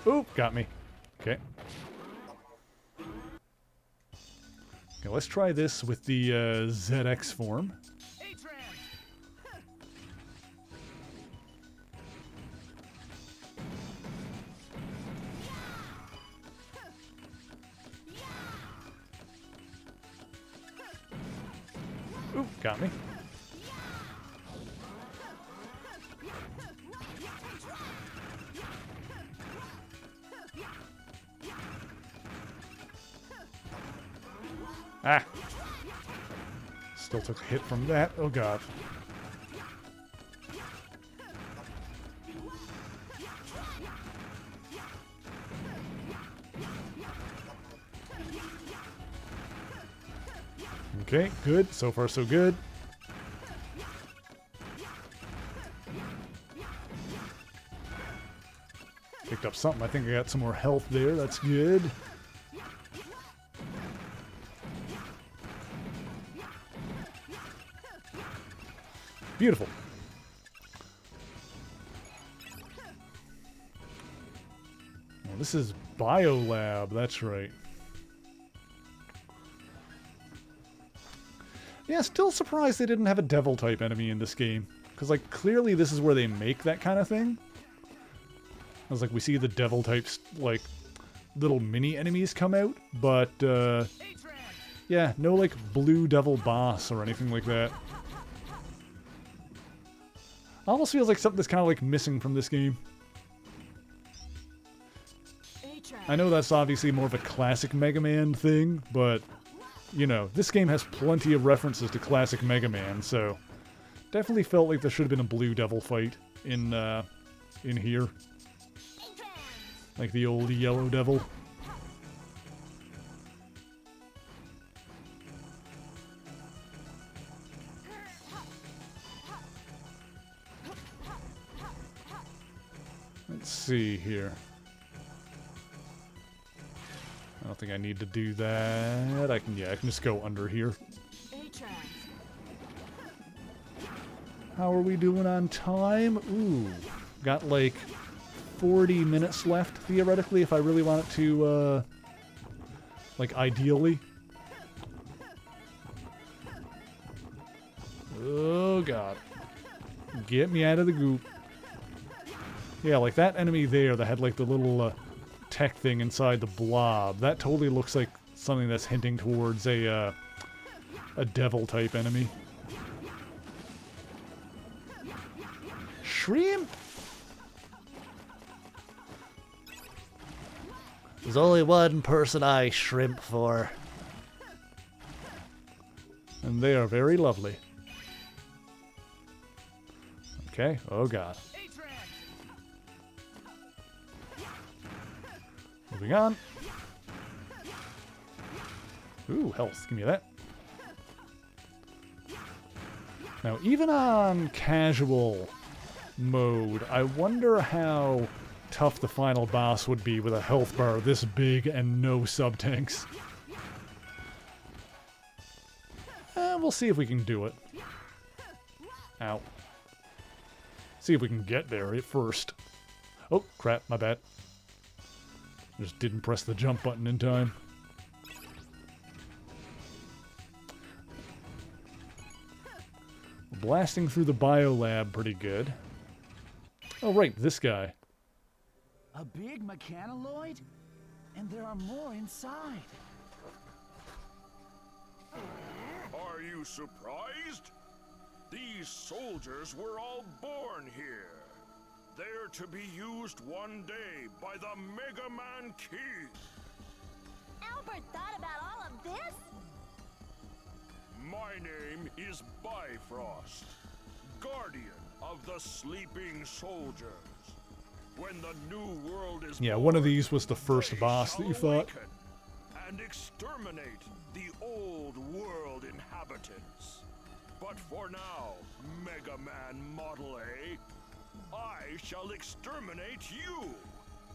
Oop, got me. Okay. Okay, let's try this with the ZX form. Oop, got me. Ah! Still took a hit from that. Oh god. Okay, good. So far, so good. Picked up something. I think I got some more health there. That's good. Beautiful. Well, this is Biolab. That's right. Yeah, still surprised they didn't have a devil-type enemy in this game. Because, like, clearly this is where they make that kind of thing. I was like, we see the devil-types, like, little mini-enemies come out, but, yeah, no, like, blue devil boss or anything like that. Almost feels like something that's kind of, like, missing from this game. I know that's obviously more of a classic Mega Man thing, but, you know, this game has plenty of references to classic Mega Man, so definitely felt like there should have been a blue devil fight in here. Like the old yellow devil. Let's see here. I don't think I need to do that. I can just go under here. How are we doing on time? Ooh, got like 40 minutes left, theoretically, if I really want it to, like, ideally. Oh, God. Get me out of the goop. Yeah, like that enemy there that had, like, the little, tech thing inside the blob. That totally looks like something that's hinting towards a devil-type enemy. Shrimp! There's only one person I shrimp for. And they are very lovely. Okay, oh god. Moving on. Ooh, health. Give me that. Now, even on casual mode, I wonder how tough the final boss would be with a health bar this big and no sub-tanks. We'll see if we can do it. Ow. See if we can get there at first. Oh, crap, my bad. Just didn't press the jump button in time. Blasting through the biolab pretty good. Oh, right, this guy. A big mechanoloid? And there are more inside. Are you surprised? These soldiers were all born here. They're to be used one day by the Mega Man King. Albert thought about all of this? My name is Bifrost, Guardian of the Sleeping Soldiers. When the new world is yeah, one of these was the first boss that you fought. And exterminate the old world inhabitants. But for now, Mega Man Model A, I shall exterminate you.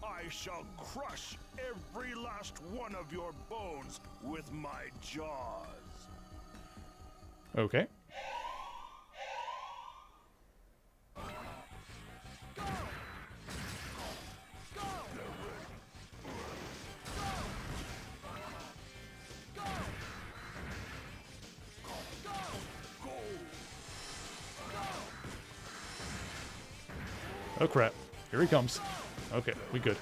I shall crush every last one of your bones with my jaws. Okay. Oh crap. Here he comes. Okay, we good.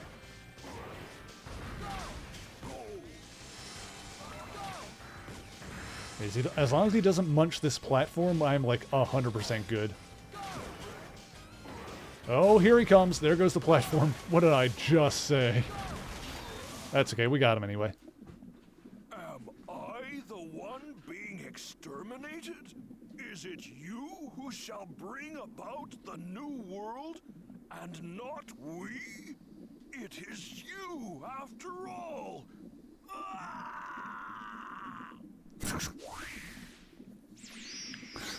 As long as he doesn't munch this platform, I'm like 100% good. Oh, here he comes. There goes the platform. What did I just say? That's okay. We got him anyway. Am I the one being exterminated? Is it you who shall bring about the new world, and not we? It is you, after all.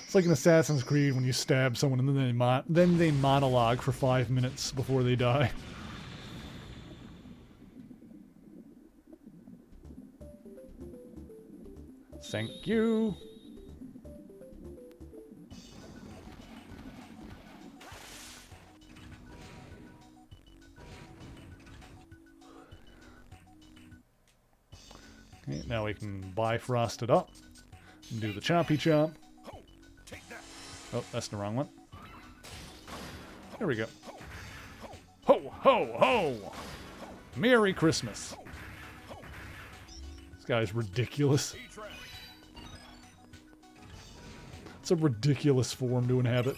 It's like in Assassin's Creed when you stab someone and then they monologue for 5 minutes before they die. Thank you. Okay, now we can Bifrost it up. Do the chompy chomp. Oh, that's the wrong one. There we go. Ho, ho, ho! Merry Christmas. This guy's ridiculous. It's a ridiculous form to inhabit.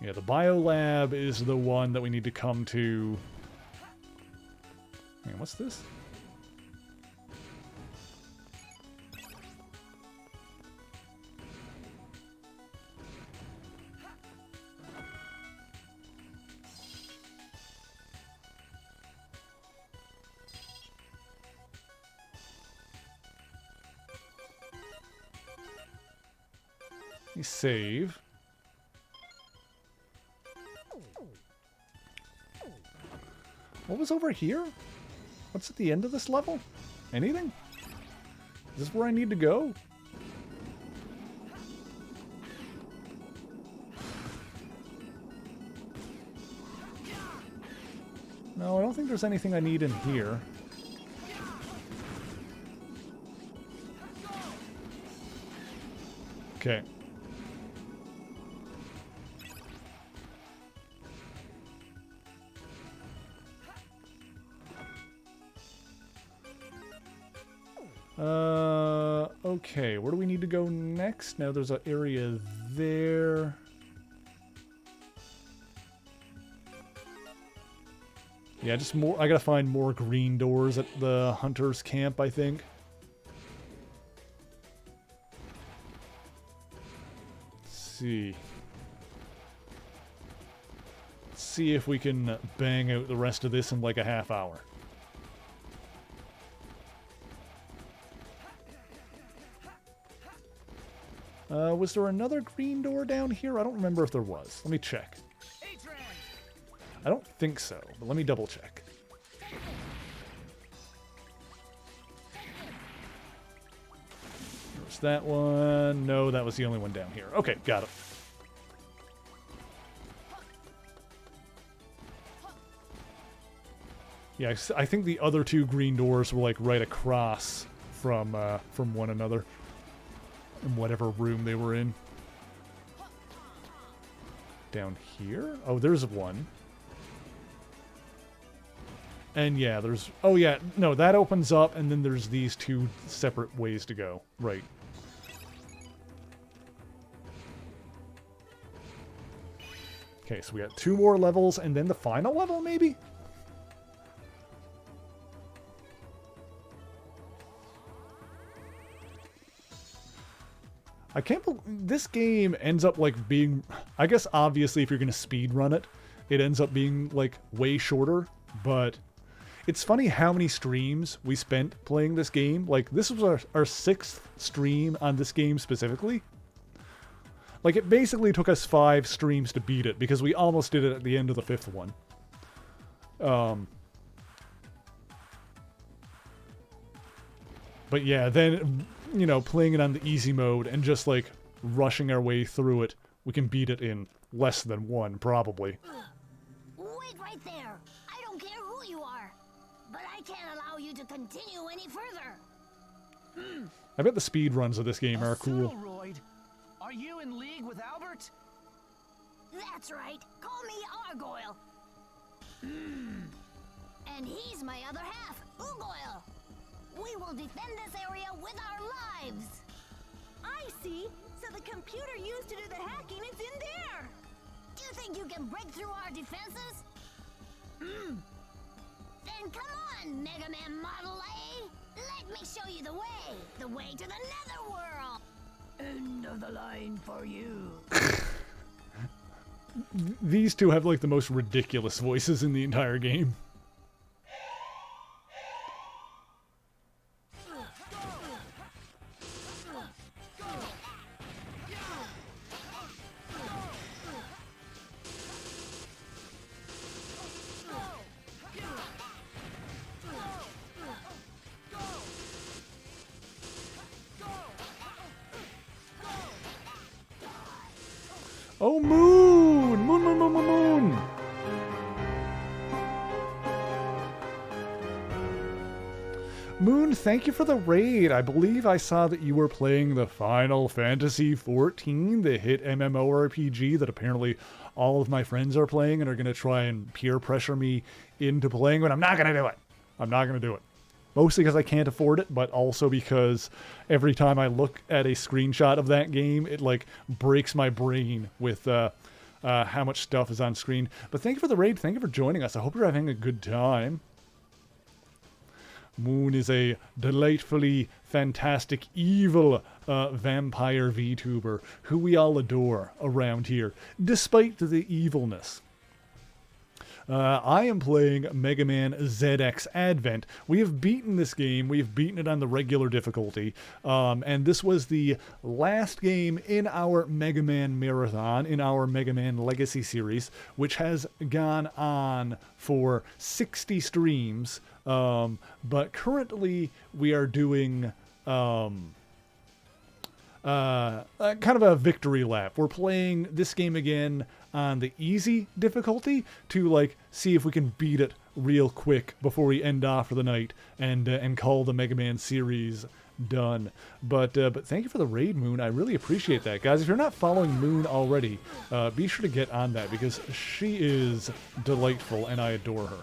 Yeah, the biolab is the one that we need to come to. Hang on, what's this? Let me save. What was over here? What's at the end of this level? Anything? Is this where I need to go? No, I don't think there's anything I need in here. Okay. Okay, where do we need to go next? Now there's an area there. Yeah, just more. I gotta find more green doors at the hunter's camp, I think. Let's see. Let's see if we can bang out the rest of this in like a half hour. Was there another green door down here? I don't remember if there was. Let me check. I don't think so, but let me double check. There's that one. No, that was the only one down here. Okay, got it. Yeah, I think the other two green doors were like right across from one another. In whatever room they were in. Down here? Oh, there's one. And yeah, there's... Oh yeah, no, that opens up, and then there's these two separate ways to go. Right. Okay, so we got 2 more levels, and then the final level, maybe? I can't believe this game ends up like being, I guess obviously if you're going to speed run it, it ends up being like way shorter, but it's funny how many streams we spent playing this game. Like this was our 6th stream on this game specifically. Like it basically took us 5 streams to beat it because we almost did it at the end of the 5th one. But yeah, then, you know, playing it on the easy mode and just, like, rushing our way through it, we can beat it in less than 1, probably. Wait right there! I don't care who you are, but I can't allow you to continue any further. I bet the speed runs of this game are cool. Cereroid, are you in league with Albert? That's right. Call me Argoyle. And he's my other half, Ugoyle. We will defend this area with our lives. I see. So the computer used to do the hacking is in there. Do you think you can break through our defenses? Then come on, Mega Man Model A. Let me show you the way to the Netherworld. End of the line for you. These two have like the most ridiculous voices in the entire game. Oh, moon! Moon, moon, moon, moon, moon! Moon, thank you for the raid. I believe I saw that you were playing the Final Fantasy XIV, the hit MMORPG that apparently all of my friends are playing and are going to try and peer pressure me into playing, but I'm not going to do it. I'm not going to do it. Mostly because I can't afford it, but also because every time I look at a screenshot of that game, it like breaks my brain with how much stuff is on screen. But thank you for the raid. Thank you for joining us. I hope you're having a good time. Moon is a delightfully fantastic, evil vampire VTuber who we all adore around here, despite the evilness. I am playing Mega Man ZX Advent. We have beaten this game. We have beaten it on the regular difficulty. And this was the last game in our Mega Man marathon, in our Mega Man Legacy series, which has gone on for 60 streams. But currently we are doing kind of a victory lap. We're playing this game again on the easy difficulty to like see if we can beat it real quick before we end off for the night and call the Mega Man series done. But thank you for the raid, Moon. I really appreciate that, guys. If you're not following Moon already, be sure to get on that because she is delightful and I adore her.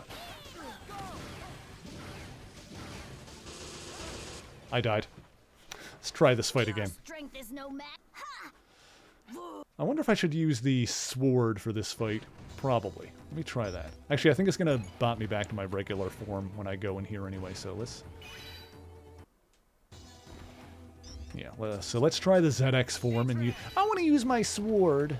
I died. Let's try this fight again. I wonder if I should use the sword for this fight. Probably. Let me try that. Actually, I think it's going to bot me back to my regular form when I go in here anyway, so let's... Yeah, so let's try the ZX form, and I want to use my sword.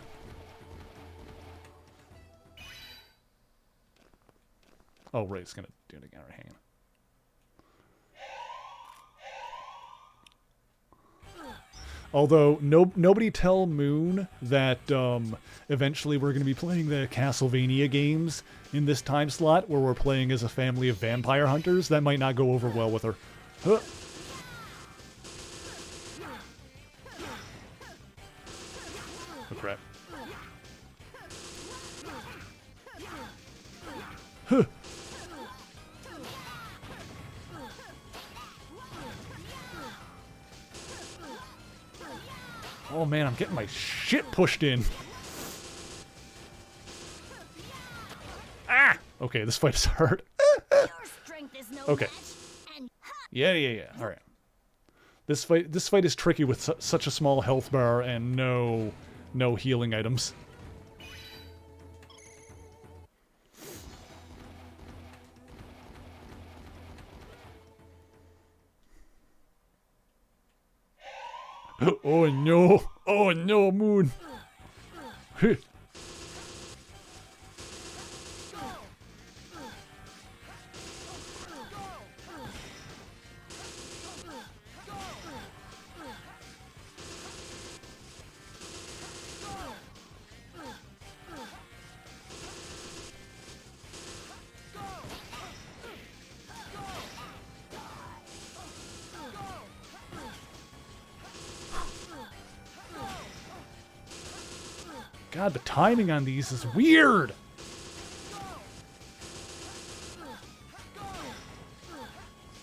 Oh, right, it's going to do it again. All right, hang on. Although, nobody tell Moon that eventually we're going to be playing the Castlevania games in this time slot where we're playing as a family of vampire hunters. That might not go over well with her. Huh. Oh, crap. Huh. Oh man, I'm getting my shit pushed in. Ah! Okay, this fight is hard. Okay. Yeah. Alright. This fight is tricky with such a small health bar and no healing items. Oh no! Oh no, Moon! God, the timing on these is weird!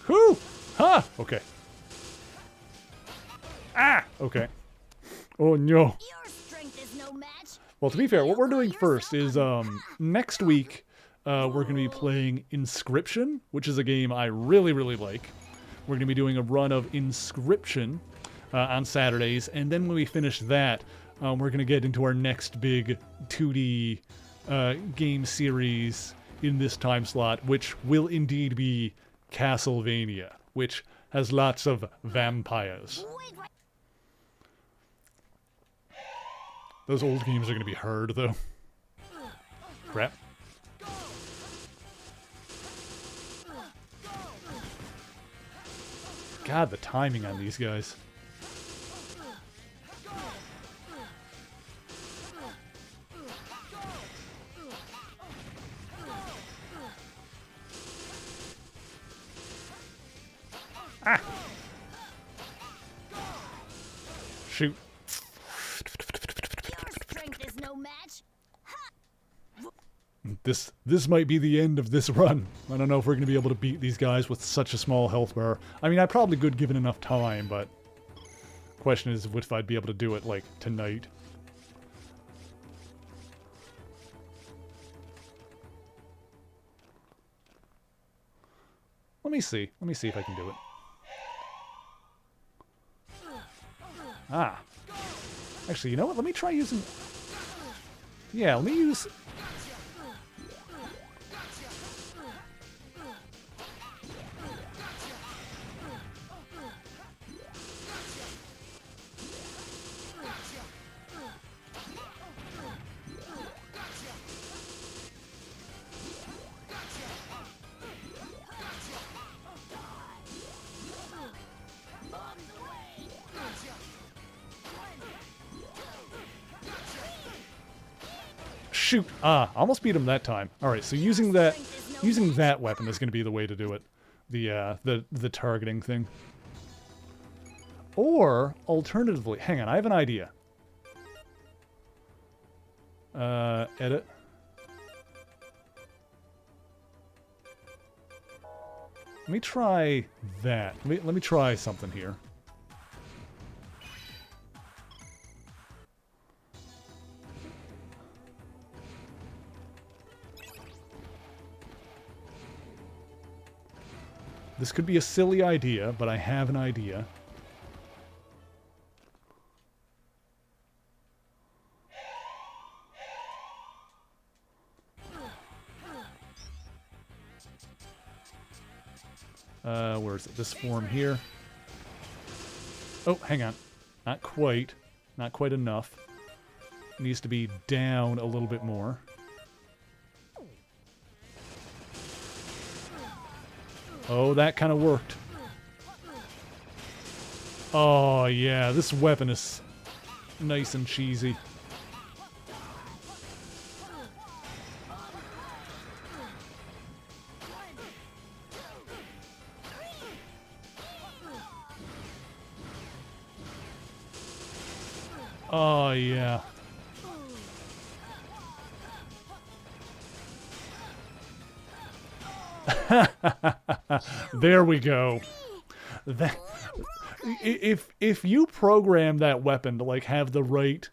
Whew! Huh! Okay. Ah! Okay. Oh no. Well, to be fair, what we're doing first is, next week, we're going to be playing Inscription, which is a game I really, really like. We're going to be doing a run of Inscription on Saturdays, and then when we finish that, we're going to get into our next big 2D game series in this time slot, which will indeed be Castlevania, which has lots of vampires. Those old games are going to be hard, though. Crap. God, the timing on these guys. Ah! Shoot. Your strength is no match. this might be the end of this run. I don't know if we're going to be able to beat these guys with such a small health bar. I mean, I probably could given enough time, but question is if I'd be able to do it, like, tonight. Let me see. Let me see if I can do it. Ah. Actually, you know what? Let me try using... Yeah, let me use... Shoot! Ah, almost beat him that time. Alright, so using that weapon is going to be the way to do it. The targeting thing. Or, alternatively... Hang on, I have an idea. Edit. Let me try that. Let me try something here. This could be a silly idea, but I have an idea. Where is it? This form here. Oh, hang on. Not quite. Not quite enough. It needs to be down a little bit more. Oh, that kind of worked. Oh, yeah, this weapon is nice and cheesy. Oh, yeah. There we go. That, if you program that weapon to like have the right,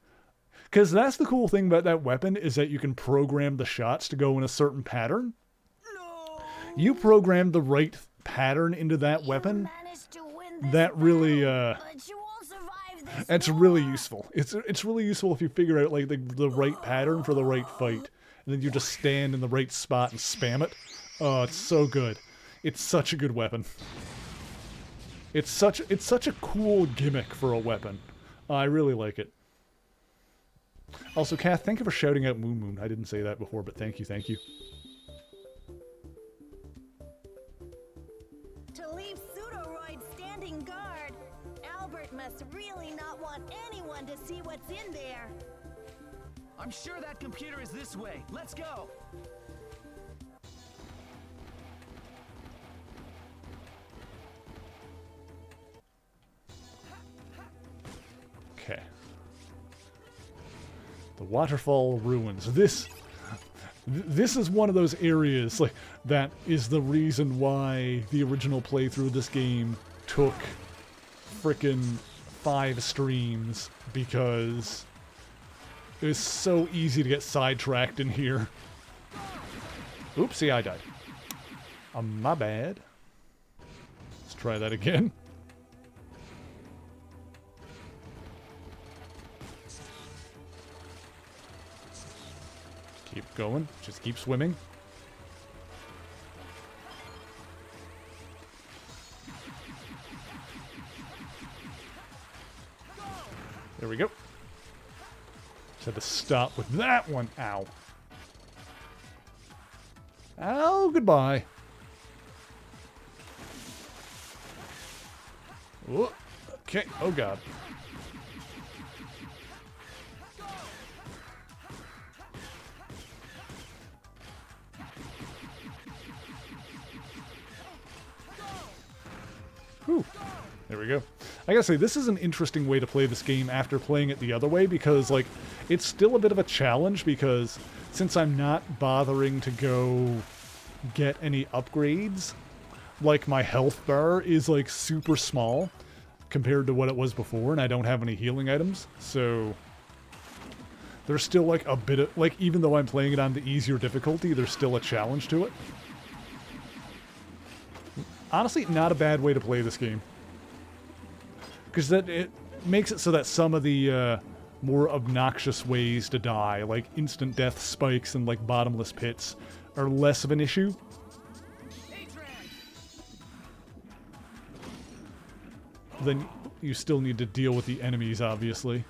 because that's the cool thing about that weapon is that you can program the shots to go in a certain pattern. You program the right pattern into that weapon. That really it's really useful. It's really useful if you figure out like the right pattern for the right fight, and then you just stand in the right spot and spam it. Oh, it's so good. It's such a good weapon. It's such a cool gimmick for a weapon. I really like it. Also, Kath, thank you for shouting out Moon Moon. I didn't say that before, but thank you, thank you. To leave Pseudoroid standing guard, Albert must really not want anyone to see what's in there. I'm sure that computer is this way. Let's go. Okay. The Waterfall Ruins. This is one of those areas like that is the reason why the original playthrough of this game took frickin' 5 streams, because it was so easy to get sidetracked in here. Oopsie, I died. My bad. Let's try that again. Keep going. Just keep swimming. There we go. Just had to stop with that one. Ow. Oh, goodbye. Ooh, okay. Oh, God. Whew. There we go. I gotta say, this is an interesting way to play this game after playing it the other way, because, like, it's still a bit of a challenge, because since I'm not bothering to go get any upgrades, like my health bar is like super small compared to what it was before, and I don't have any healing items, so there's still like a bit of, like, even though I'm playing it on the easier difficulty, there's still a challenge to it. Honestly, not a bad way to play this game. Because that it makes it so that some of the more obnoxious ways to die, like instant death spikes and like bottomless pits, are less of an issue. Then you still need to deal with the enemies, obviously.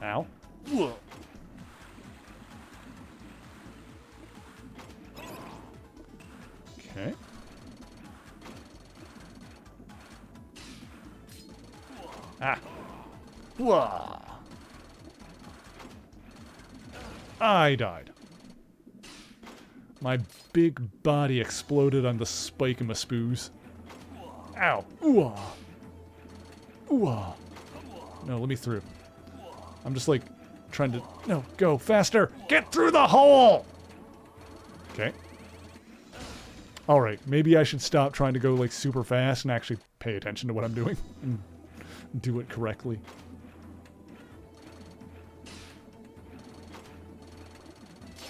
Ow. Okay. Ah. Whoa. I died. My big body exploded on the spike in my spoos. Ow. Ooh. Ooh. No, let me through. I'm just like trying to... No, go faster. Get through the hole! Okay. Alright, maybe I should stop trying to go like super fast and actually pay attention to what I'm doing and do it correctly.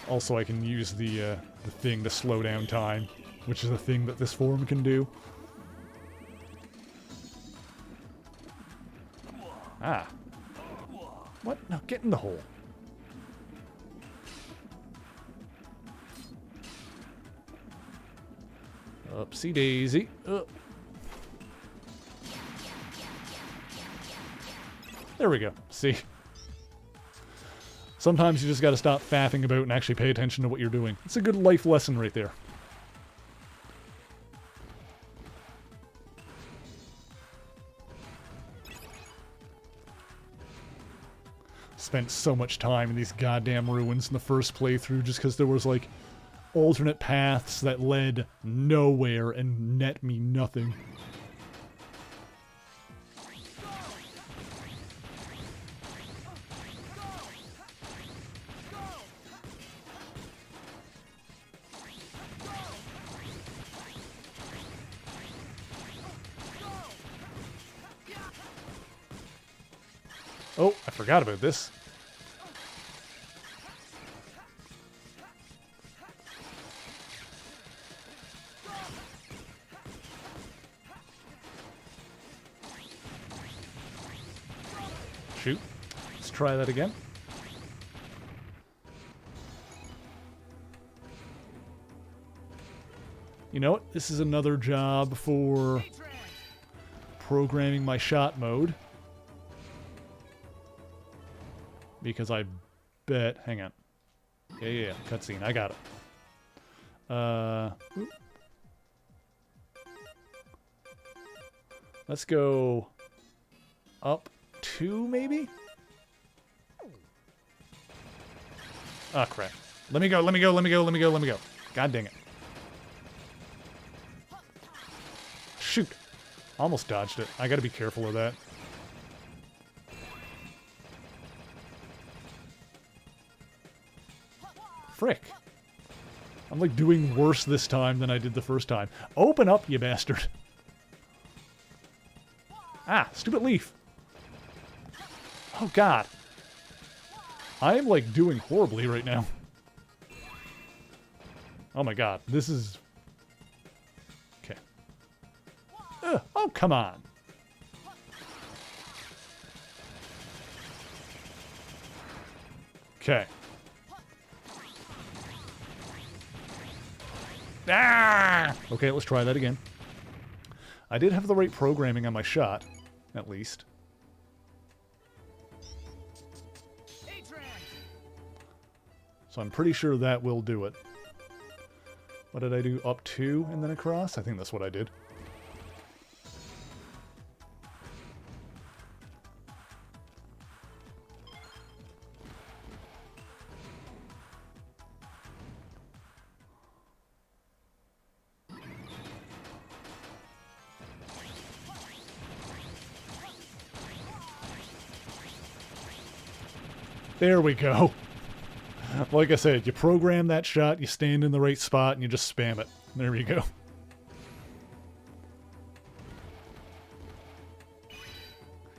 Also, I can use the thing to slow down time, which is a thing that this form can do. Ah. What? No, get in the hole. Upsy daisy. There we go. See? Sometimes you just gotta stop faffing about and actually pay attention to what you're doing. It's a good life lesson right there. Spent so much time in these goddamn ruins in the first playthrough just because there was like alternate paths that led nowhere and net me nothing. Oh, I forgot about this. Shoot. Let's try that again. You know what? This is another job for programming my shot mode. Because I bet... Hang on. Yeah. Cutscene. I got it. Let's go up 2, maybe? Oh, crap. Let me go. God dang it. Shoot. Almost dodged it. I gotta be careful of that. Frick. I'm like doing worse this time than I did the first time. Open up, you bastard. Ah, stupid leaf. Oh, God. I am like doing horribly right now. Oh my God. This is... Okay. Oh, come on. Okay. Ah! Okay, let's try that again. I did have the right programming on my shot, at least. So I'm pretty sure that will do it. What did I do? Up 2 and then across? I think that's what I did. There we go. Like I said, you program that shot, you stand in the right spot, and you just spam it. There you go.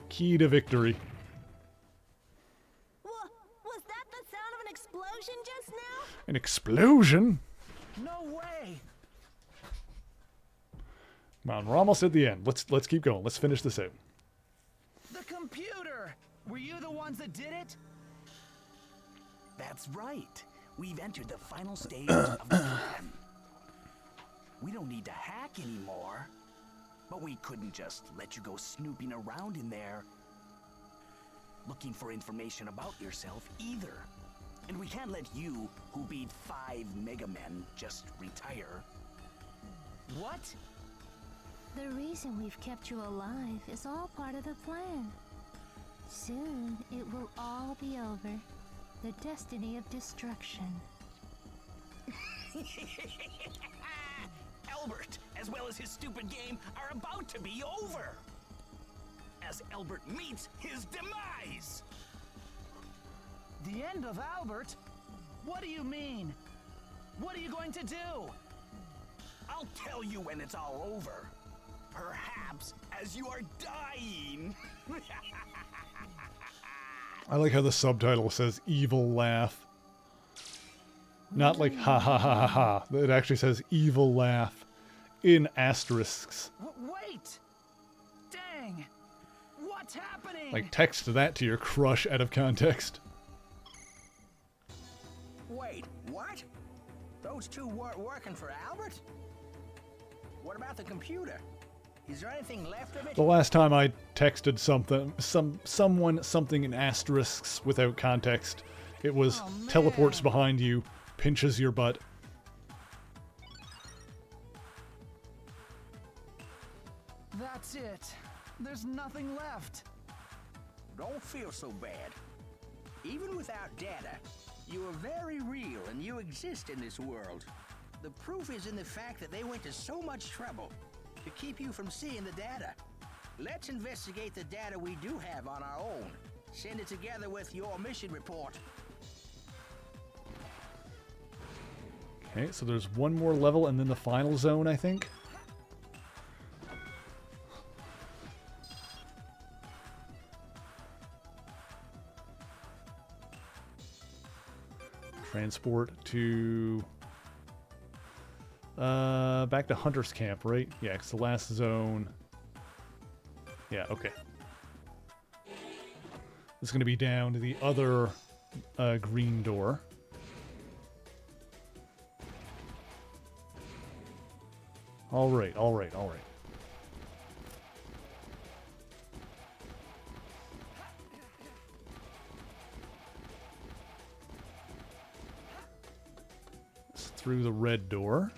Key to victory. Was that the sound of an explosion just now? An explosion? No way! Come on, we're almost at the end. Let's keep going. Let's finish this out. The computer! Were you the ones that did it? That's right. We've entered the final stage of the plan. We don't need to hack anymore. But we couldn't just let you go snooping around in there looking for information about yourself either. And we can't let you, who beat 5 Mega Men, just retire. What? The reason we've kept you alive is all part of the plan. Soon, it will all be over. The destiny of destruction. Albert, as well as his stupid game, are about to be over. As Albert meets his demise. The end of Albert? What do you mean? What are you going to do? I'll tell you when it's all over. Perhaps as you are dying. I like how the subtitle says evil laugh. Not like ha ha ha ha ha. It actually says evil laugh in asterisks. Wait! Dang! What's happening? Like text that to your crush out of context. Wait, what? Those two weren't working for Albert? What about the computer? Is there anything left of it? The last time I texted someone something in asterisks without context, it was teleports behind you, pinches your butt. That's it. There's nothing left. Don't feel so bad. Even without data, you are very real and you exist in this world. The proof is in the fact that they went to so much trouble to keep you from seeing the data. Let's investigate the data we do have on our own. Send it together with your mission report. Okay, so there's one more level and then the final zone, I think. Transport to back to Hunter's Camp, right? Yeah, it's the last zone. Yeah, okay. It's going to be down to the other green door. All right, all right, all right. It's through the red door.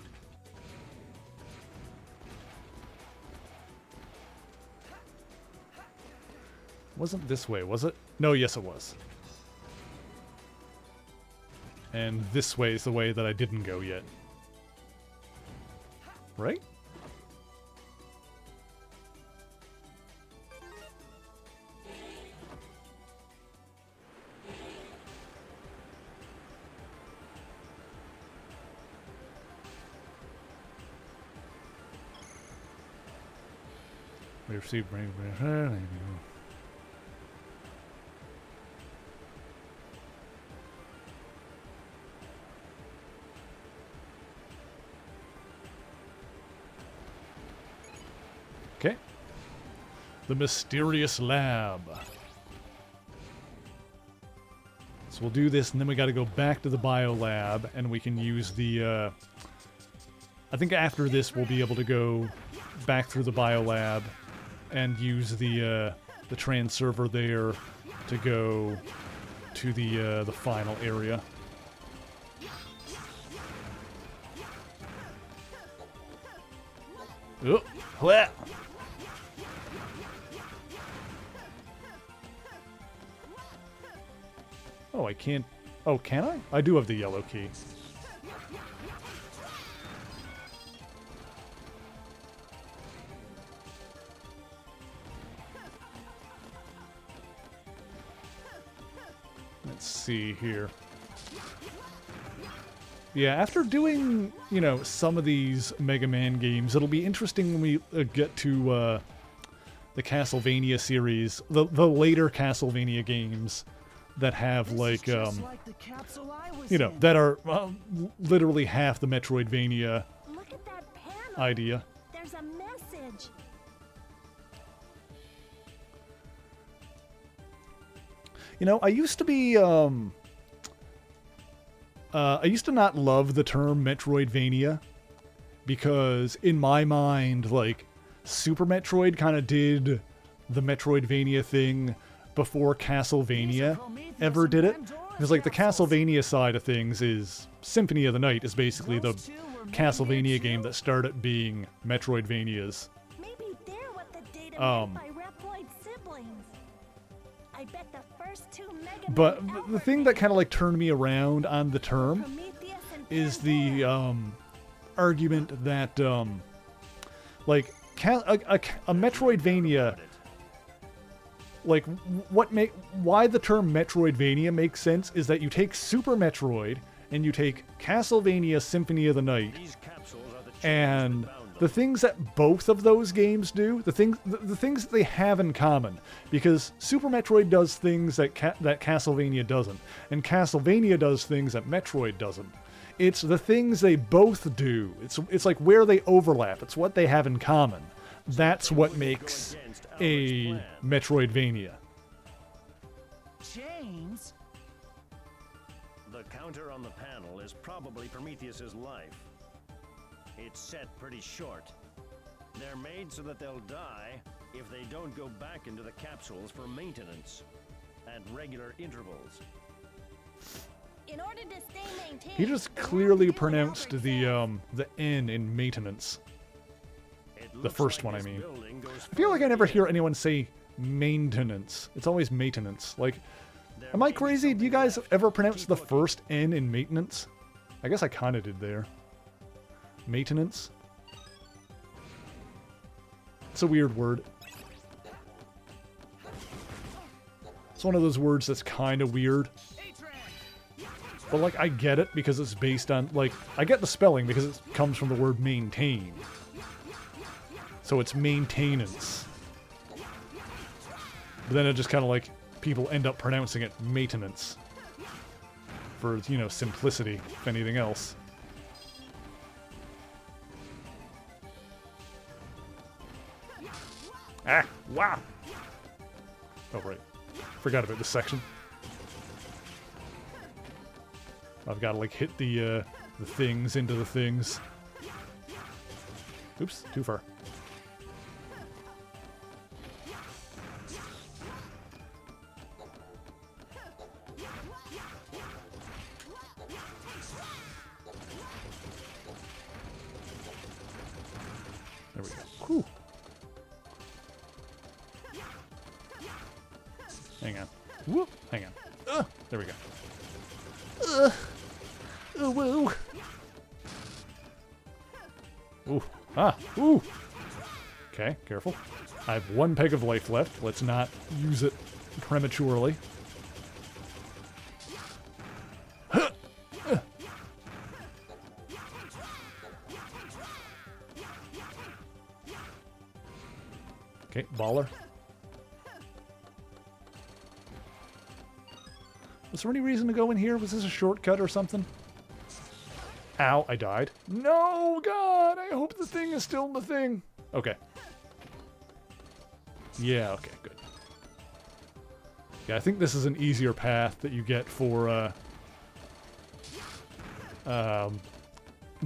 Wasn't this way, was it? No, yes it was. And this way is the way that I didn't go yet. Right? We received Okay. The mysterious lab. So we'll do this, and then we got to go back to the bio lab, and we can use the. I think after this, we'll be able to go back through the bio lab and use the trans server there to go to the final area. Oh, what? Oh, I can't... Oh, can I? I do have the yellow key. Let's see here. Yeah, after doing, you know, some of these Mega Man games, it'll be interesting when we get to the Castlevania series, the later Castlevania games that have, like, you know, that are literally half the Metroidvania idea. There's a message. You know, I used to be, I used to not love the term Metroidvania because in my mind, like, Super Metroid kind of did the Metroidvania thing before Castlevania ever did it. Because, like, the Castlevania side of things is Symphony of the Night is basically the Castlevania game that started being Metroidvanias. Maybe they're what the data meant by Reploid siblings. I bet the first two Mega But Man the thing that kind of, like, turned me around on the term is the argument that, like, a Metroidvania, like, why the term Metroidvania makes sense is that you take Super Metroid and you take Castlevania Symphony of the Night, and the things that both of those games do, the things that they have in common, because Super Metroid does things that Castlevania doesn't, and Castlevania does things that Metroid doesn't. It's the things they both do. It's like where they overlap. It's what they have in common. That's what makes a Metroidvania. James? The counter on the panel is probably Prometheus's life. It's set pretty short. They're made so that they'll die if they don't go back into the capsules for maintenance at regular intervals. In order to stay maintained, He just clearly pronounced the N in maintenance. The first one, I mean. I feel like I never hear anyone say maintenance. It's always maintenance. Like, am I crazy? Do you guys ever pronounce the first N in maintenance? I guess I kind of did there. Maintenance? It's a weird word. It's one of those words that's kind of weird. But, like, I get it because it's based on, like, I get the spelling because it comes from the word maintain. So it's maintenance. But then it just kind of, like, people end up pronouncing it maintenance. For, you know, simplicity, if anything else. Ah, wow! Oh, right. Forgot about this section. I've got to, like, hit the things into the things. Oops, too far. There we go. Whew. Hang on. Whoop. Hang on. There we go. Oh, whoa. Ooh. Ah. Ooh. Okay, careful. I have one peg of life left. Let's not use it prematurely. Okay, baller. Was there any reason to go in here? Was this a shortcut or something? Ow, I died. No, God, I hope the thing is still the thing. Okay. Yeah, okay, good. Yeah, I think this is an easier path that you get for,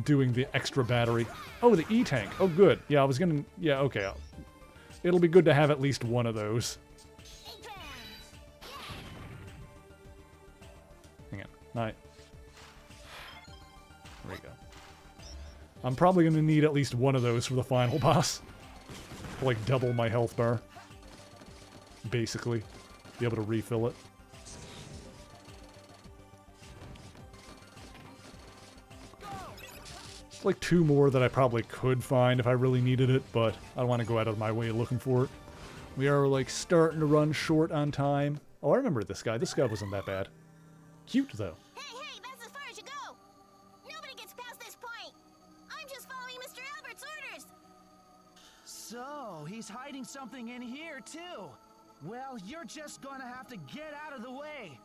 doing the extra battery. Oh, the E-Tank. Oh, good. Yeah, I was gonna... Yeah, okay. It'll be good to have at least one of those. Hang on. There we go. I'm probably going to need at least one of those for the final boss. Like, double my health bar. Basically. Be able to refill it. Like 2 more that I probably could find if I really needed it, but I don't want to go out of my way looking for it. We are, like, starting to run short on time. Oh, I remember this guy. This guy wasn't that bad. Cute, though. Hey, that's as far as you go. So, he's hiding something in here, too. Well, you're just gonna have to get out of the way.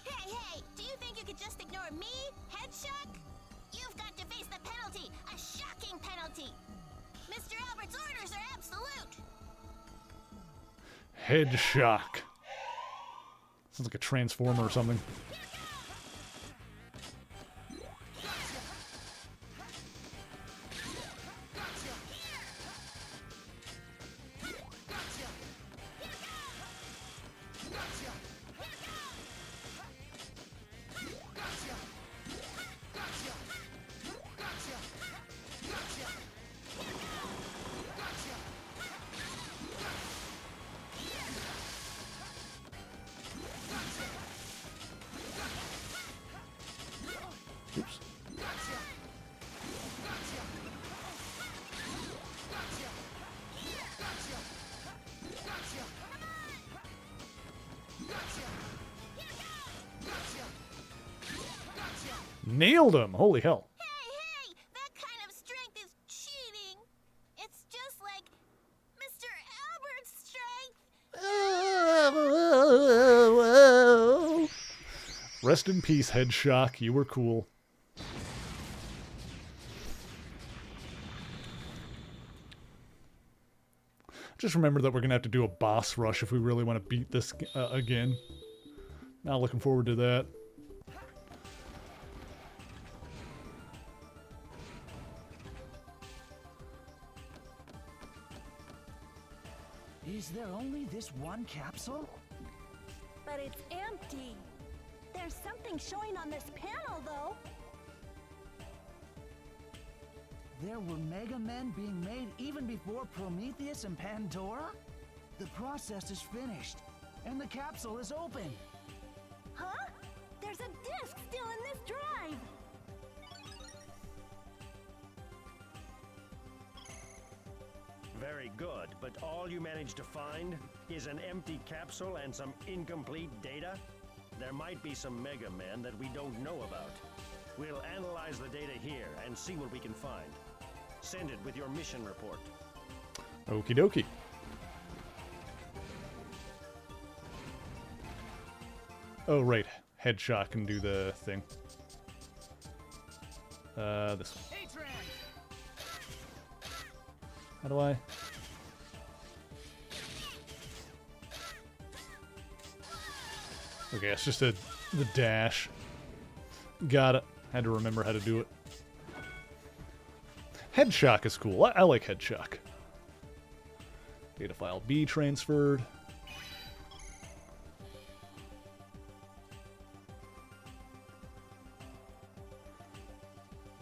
Hey, hey! Do you think you could just ignore me, Headshock? You've got to face the penalty, a shocking penalty. Mr. Albert's orders are absolute. Head shock. Sounds like a transformer or something. Oops. Nailed him! Holy hell. Hey, that kind of strength is cheating. It's just like Mr. Albert's strength. Rest in peace, Head Shock. You were cool. Just remember that we're going to have to do a boss rush if we really want to beat this again. Not looking forward to that. Is there only this one capsule? But it's empty. There's something showing on this panel, though. There were Mega Men being made even before Prometheus and Pandora? The process is finished, and the capsule is open. Huh? There's a disc still in this drive. Very good, but all you managed to find is an empty capsule and some incomplete data? There might be some Mega Men that we don't know about. We'll analyze the data here and see what we can find. Send it with your mission report. Okie dokie. Oh, right. Headshot can do the thing. This one. How do I? Okay, it's just the dash. Got it. Had to remember how to do it. Head shock is cool. I like head shock. Data file B transferred.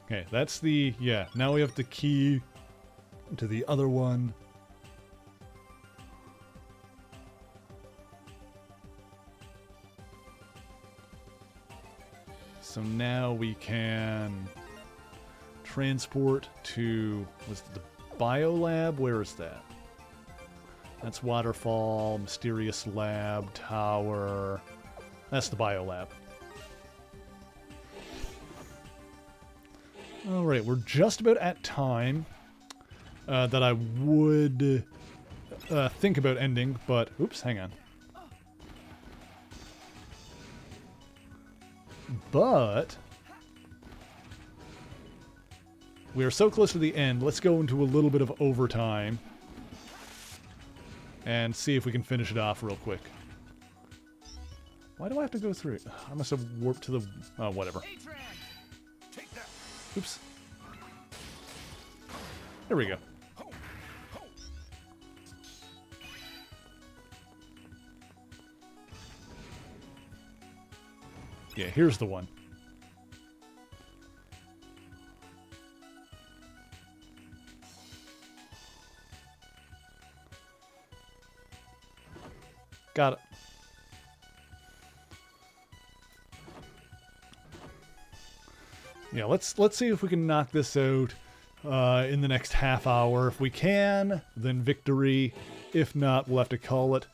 Okay, that's the... Yeah, now we have to key to the other one. So now we can transport to, was it the Biolab? Where is that? That's Waterfall, Mysterious Lab, Tower. That's the Biolab. Alright, we're just about at time that I would think about ending, but... Oops, hang on. But we are so close to the end. Let's go into a little bit of overtime and see if we can finish it off real quick. Why do I have to go through it? I must have warped to the... Oh, whatever. Oops. There we go. Yeah, here's the one. Got it. Yeah, let's see if we can knock this out in the next half hour. If we can, then victory. If not, we'll have to call it.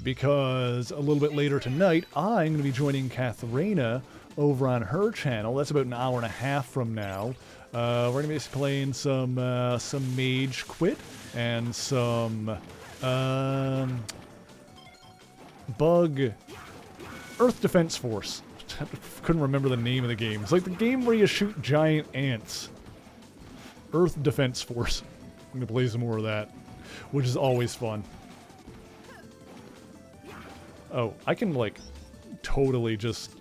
Because a little bit later tonight, I'm going to be joining Katharina over on her channel. That's about an hour and a half from now. We're going to be playing some Mage Quit and some Bug Earth Defense Force. Couldn't remember the name of the game. It's like the game where you shoot giant ants. Earth Defense Force. I'm going to play some more of that, which is always fun. Oh, I can, like, totally just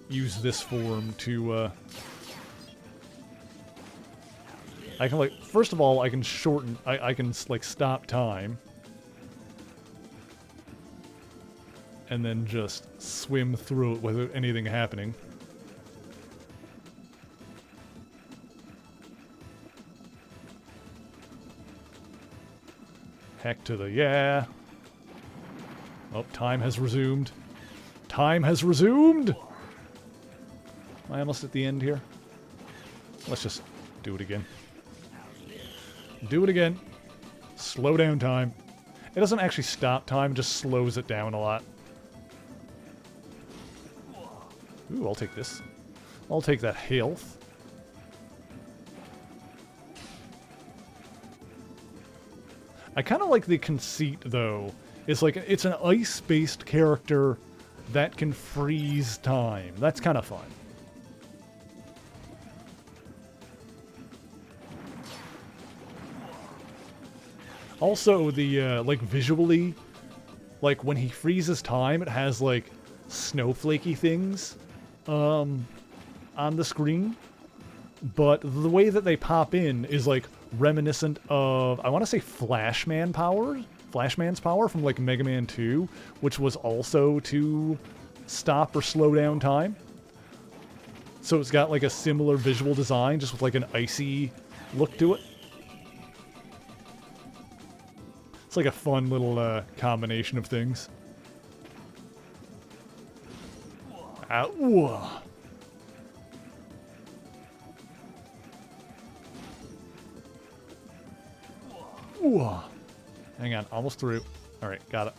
use this form to, I can, like, first of all, I can shorten, I can, like, stop time. And then just swim through it without anything happening. Heck to the yeah. Oh, time has resumed. Time has resumed! Am I almost at the end here? Let's just do it again. Do it again. Slow down time. It doesn't actually stop time, it just slows it down a lot. Ooh, I'll take this. I'll take that health. I kind of like the conceit, though. It's like, it's an ice-based character that can freeze time. That's kind of fun. Also, the, like, visually, like, when he freezes time, it has, like, snowflakey things on the screen, but the way that they pop in is like reminiscent of, I want to say Flashman's power from like Mega Man 2, which was also to stop or slow down time. So it's got like a similar visual design, just with like an icy look to it. It's like a fun little combination of things. Ow. Ooh. Hang on, almost through. Alright, got it.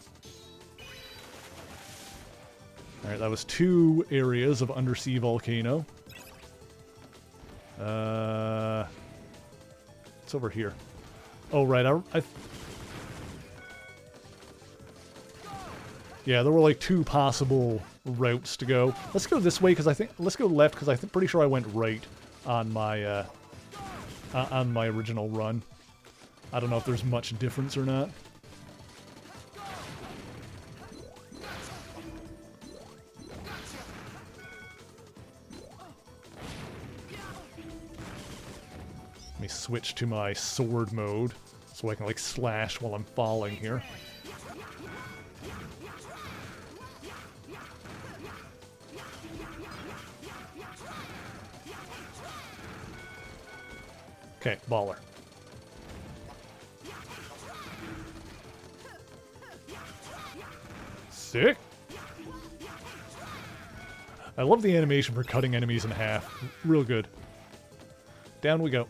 Alright, that was 2 areas of Undersea Volcano. It's over here. Oh, right, yeah, there were like 2 possible routes to go. Let's go this way, because I think... Let's go left, because I'm pretty sure I went right on my original run. I don't know if there's much difference or not. Let me switch to my sword mode, so I can, like, slash while I'm falling here. Okay, baller. Sick. I love the animation for cutting enemies in half. Real good. Down we go.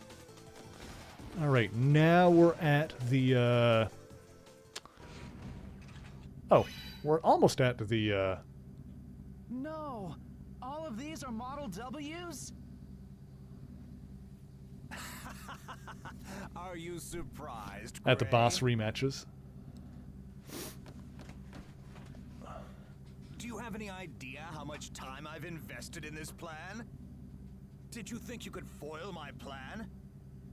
Alright, now we're at the, Oh, we're almost at the, No! All of these are Model Ws? Are you surprised, at the boss rematches. Do you have any idea how much time I've invested in this plan? Did you think you could foil my plan?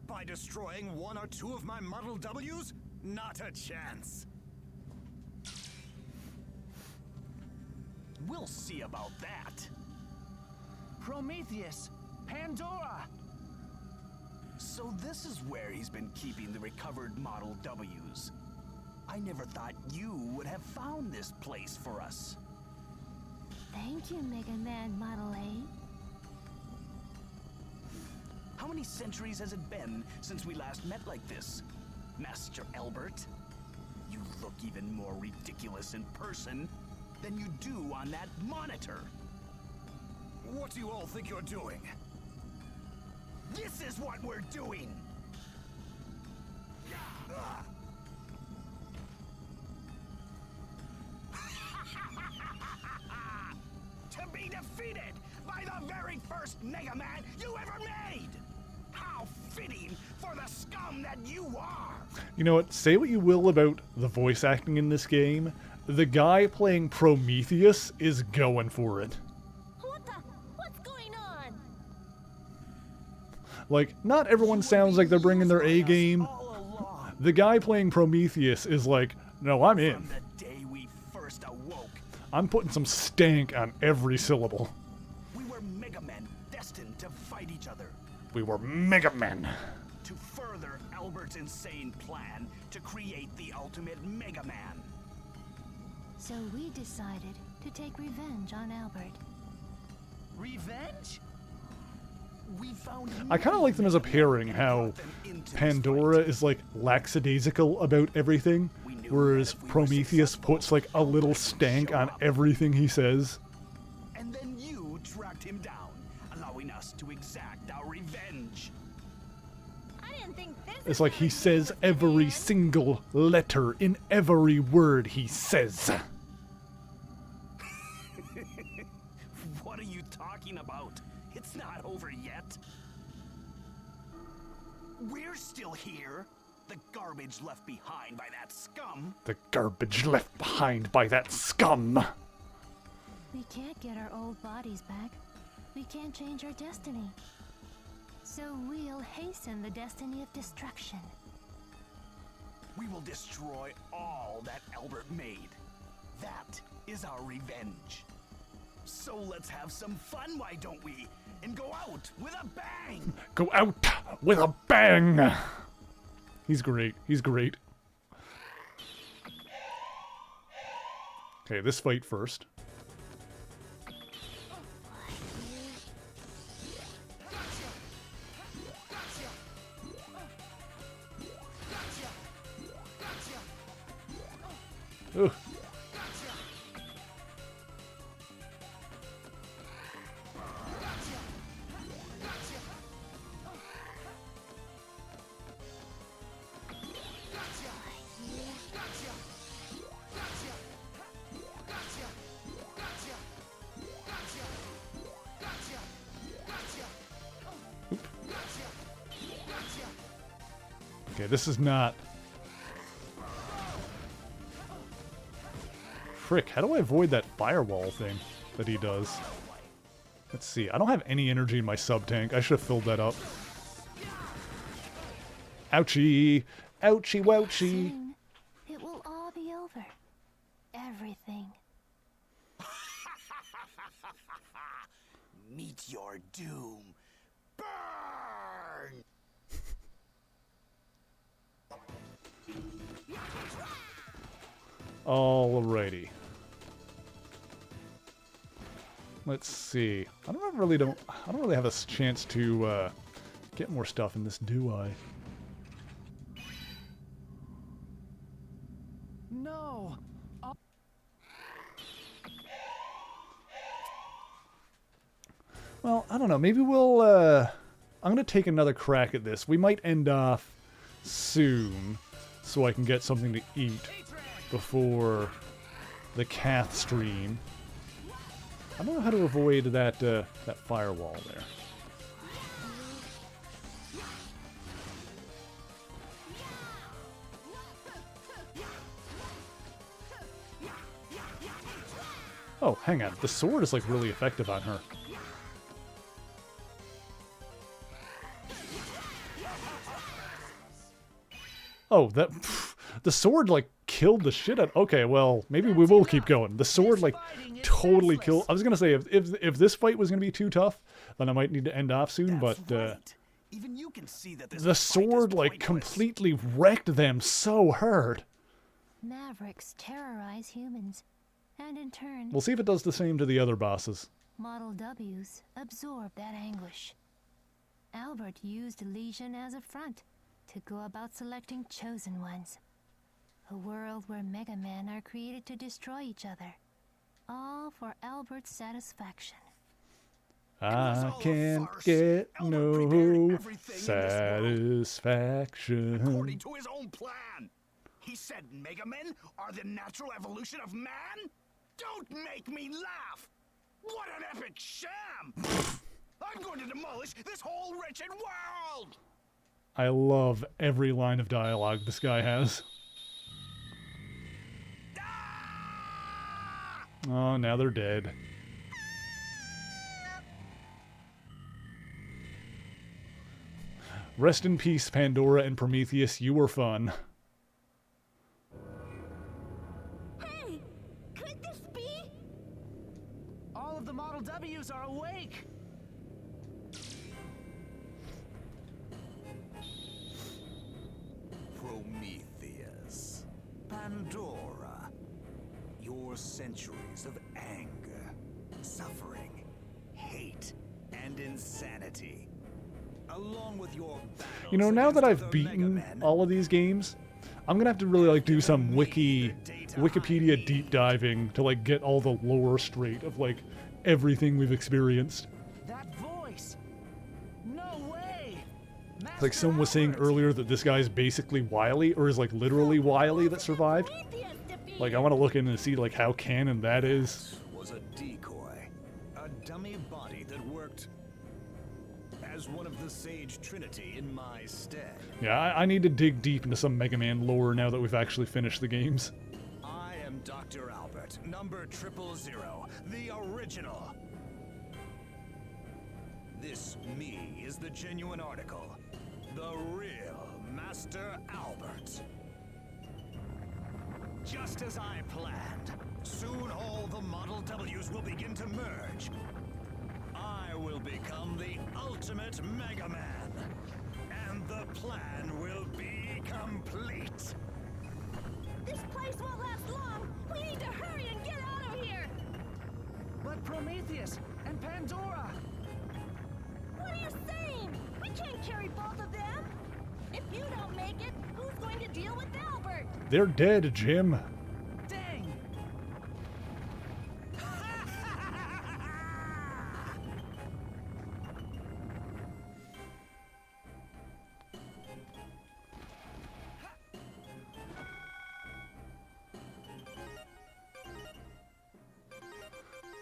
By destroying 1 or 2 of my Model Ws? Not a chance. We'll see about that. Prometheus! Pandora! So this is where he's been keeping the recovered Model Ws. I never thought you would have found this place for us. Thank you, Mega Man Model A. How many centuries has it been since we last met like this, Master Albert? You look even more ridiculous in person than you do on that monitor. What do you all think you're doing? This is what we're doing! To be defeated by the very first Mega Man you ever made! How fitting for the scum that you are! You know what? Say what you will about the voice acting in this game. The guy playing Prometheus is going for it. What's going on? Like, not everyone sounds like they're bringing their A game. The guy playing Prometheus is like, no, I'm in. From the day we first awoke, I'm putting some stank on every syllable. we were Mega Men destined to fight each other. We were Mega Men. To further Albert's insane plan to create the ultimate Mega Man. So we decided to take revenge on Albert. Revenge? We found I kind of like them as a pairing, how Pandora is like lackadaisical about everything, whereas Prometheus puts like a little stank on everything he says. And then you tracked him down, allowing us to exact our revenge. I didn't think this It's like he says every single letter in every word he says. What are you talking about? It's not over yet. We're still here. The garbage left behind by that scum. The garbage left behind by that scum. We can't get our old bodies back. We can't change our destiny. So we'll hasten the destiny of destruction. We will destroy all that Albert made. That is our revenge. So let's have some fun, why don't we? And go out with a bang! Go out with a bang! He's great. He's great. Okay, this fight first. Ugh. Okay, this is not... Frick, how do I avoid that firewall thing that he does? Let's see, I don't have any energy in my sub-tank. I should have filled that up. Ouchie! Ouchie wouchie! Soon, it will all be over. Everything. Meet your doom. Burn! Alrighty. Let's see. I don't really have a chance to get more stuff in this, do I? No. Well, I don't know. Maybe we'll, I'm gonna take another crack at this. We might end off soon, so I can get something to eat before the Cath stream. I don't know how to avoid that, that firewall there. Oh, hang on. The sword is, like, really effective on her. Oh, that... The sword, like, killed the shit out... Okay, well, maybe we will keep going. The sword, like, totally killed... I was gonna say, if this fight was gonna be too tough, then I might need to end off soon, but, Even you can see that this the sword, like, completely wrecked them so hard. Mavericks terrorize humans, and in turn, We'll see if it does the same to the other bosses. Model Ws absorb that anguish. Albert used Legion as a front to go about selecting chosen ones. A world where Mega Men are created to destroy each other, all for Albert's satisfaction. I can't get no satisfaction. according to his own plan. He said Mega Men are the natural evolution of man? Don't make me laugh! What an epic sham! I'm going to demolish this whole wretched world! I love every line of dialogue this guy has. Oh, now they're dead. Rest in peace, Pandora and Prometheus. You were fun. Hey! Could this be? All of the Model Ws are awake! Prometheus. Pandora. Your centuries of anger, suffering, hate, and insanity. Along with your battles, You know, now that against I've other beaten Megamen, all of these games, I'm gonna have to really like do some Wikipedia deep diving to like get all the lore straight of like everything we've experienced. That voice! No way! Like someone was saying earlier that this guy's basically Wily, or is like literally Wily that survived. Like I want to look in and see like how canon that is. was a decoy, a dummy body that worked as one of the Sage Trinity in my stead. Yeah, I need to dig deep into some Mega Man lore now that we've actually finished the games. I am Dr. Albert, number 000, the original. This me is the genuine article, the real Master Albert. Just as I planned, soon all the Model Ws will begin to merge. I will become the ultimate Mega Man, and the plan will be complete. This place won't last long! We need to hurry and get out of here! But Prometheus and Pandora! What are you saying? We can't carry both of them! If you don't make it, who's going to deal with Albert? They're dead, Jim. Dang!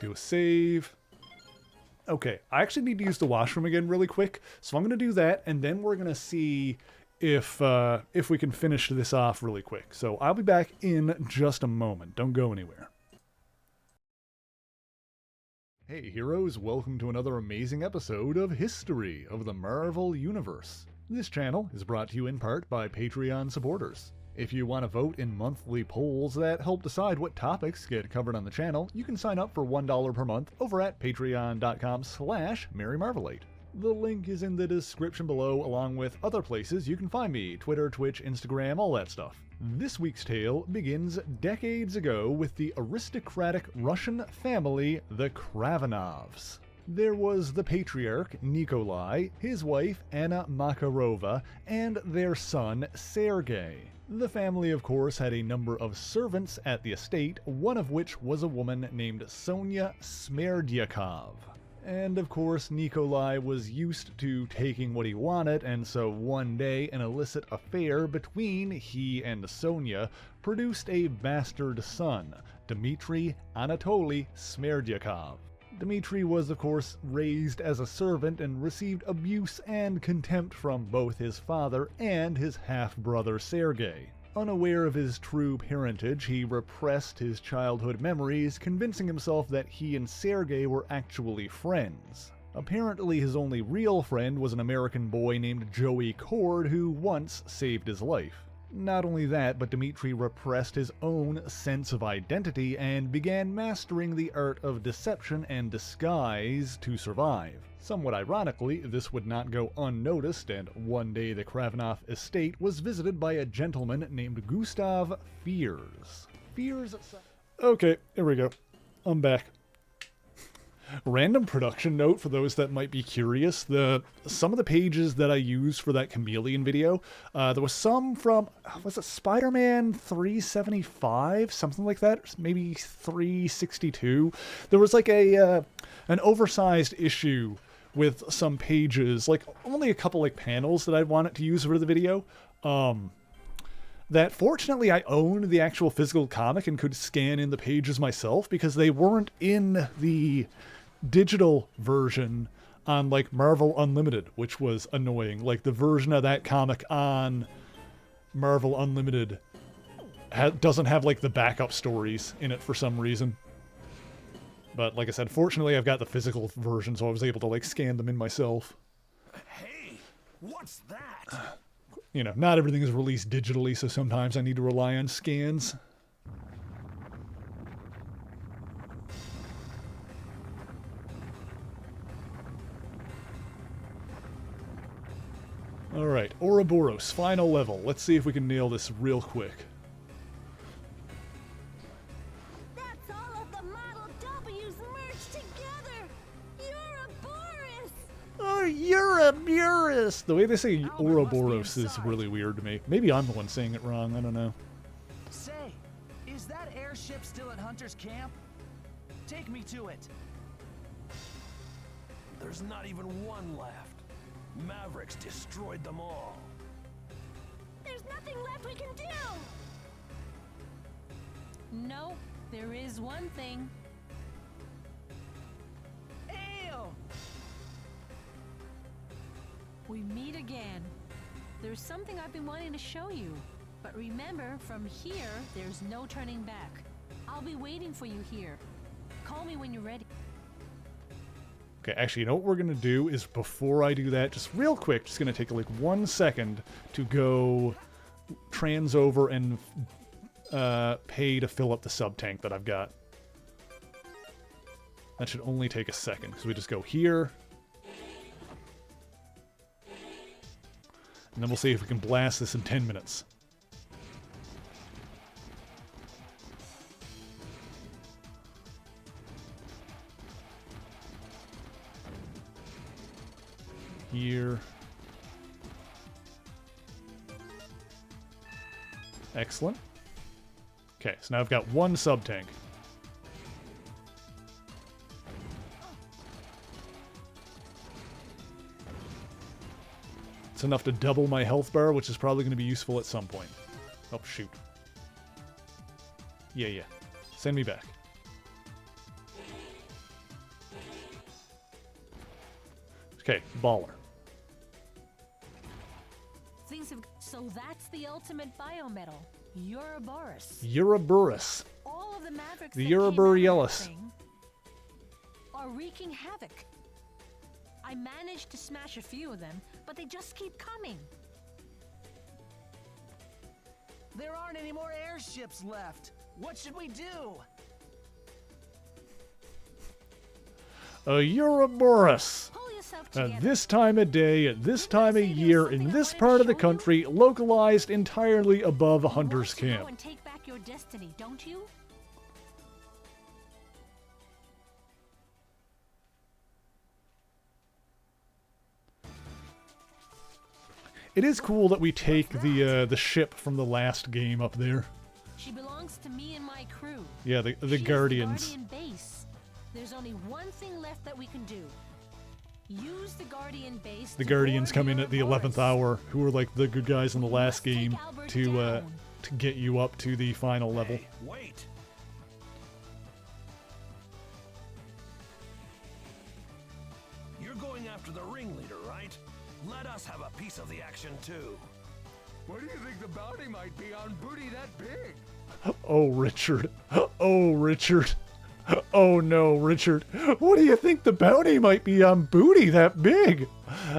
Do a save. Okay, I actually need to use the washroom again really quick, so I'm going to do that, and then we're going to see if we can finish this off really quick. So I'll be back in just a moment. Don't go anywhere. Hey heroes, welcome to another amazing episode of History of the Marvel Universe. This channel is brought to you in part by Patreon supporters. If you want to vote in monthly polls that help decide what topics get covered on the channel, you can sign up for $1 per month over at patreon.com/MaryMarvelate. The link is in the description below, along with other places you can find me: Twitter, Twitch, Instagram, all that stuff. This week's tale begins decades ago with the aristocratic Russian family, the Kravanovs. There was the patriarch, Nikolai, his wife, Anna Makarova, and their son, Sergei. The family, of course, had a number of servants at the estate, one of which was a woman named Sonya Smerdyakov. And of course, Nikolai was used to taking what he wanted, and so one day an illicit affair between he and Sonya produced a bastard son, Dmitry Anatoly Smerdyakov. Dmitry was, of course, raised as a servant and received abuse and contempt from both his father and his half-brother Sergei. Unaware of his true parentage, he repressed his childhood memories, convincing himself that he and Sergei were actually friends. Apparently, his only real friend was an American boy named Joey Cord, who once saved his life. Not only that, but Dmitry repressed his own sense of identity and began mastering the art of deception and disguise to survive. Somewhat ironically, this would not go unnoticed, and one day the Kravanov estate was visited by a gentleman named Gustav Fiers. Okay, here we go. I'm back. Random production note for those that might be curious. Some of the pages that I used for that Chameleon video, there was some from, was it Spider-Man 375? Something like that? Maybe 362? There was like an oversized issue with some pages, like only a couple like panels that I wanted to use for the video. that fortunately I own the actual physical comic and could scan in the pages myself because they weren't in the digital version on like Marvel Unlimited, which was annoying. Like the version of that comic on Marvel Unlimited doesn't have like the backup stories in it for some reason. But like I said, fortunately I've got the physical version, so I was able to like scan them in myself. Hey, what's that? You know, not everything is released digitally, so sometimes I need to rely on scans. Alright, Ouroboros, final level. Let's see if we can nail this real quick. That's all of the Model W's merged together! Ouroboros! Oh, Ouroboros! The way they say Ouroboros is really weird to me. Maybe I'm the one saying it wrong, I don't know. Say, is that airship still at Hunter's camp? Take me to it. There's not even one left. Mavericks destroyed them all. There's nothing left we can do! No, there is one thing. Ew! We meet again. There's something I've been wanting to show you. But remember, from here, there's no turning back. I'll be waiting for you here. Call me when you're ready. Okay, actually, you know what we're going to do is before I do that, just real quick, just going to take like 1 second to go trans over and pay to fill up the sub-tank that I've got. That should only take a second, because we just go here. And then we'll see if we can blast this in 10 minutes. Here. Excellent. Okay, so now I've got 1 sub-tank. It's enough to double my health bar, which is probably going to be useful at some point. Oh, shoot. Yeah. Send me back. Okay, baller. So that's the ultimate biometal, Ouroboros. Ouroboros. All of the Mavericks The that came out of that Ouroborealis. thing are wreaking havoc. I managed to smash a few of them, but they just keep coming. There aren't any more airships left. What should we do? A Ouroboros. At this time of day, at this time of year, in this part of the country, localized entirely above a hunter's Go camp. and take back your destiny, don't you? It is cool that we take the ship from the last game up there. She belongs to me and my crew. Yeah, the She's Guardians. The Guardian base. There's only one thing left that we can do. Use the Guardian base. The to Guardians board come in at the Ouroboros. 11th hour, who were like the good guys in the last game, to get you up to the final level. Wait! You're going after the ringleader, right? Let us have a piece of the action too. What do you think the bounty might be on booty that big? Oh, Richard. Oh, Richard. Oh no, Richard. What do you think the bounty might be on booty that big?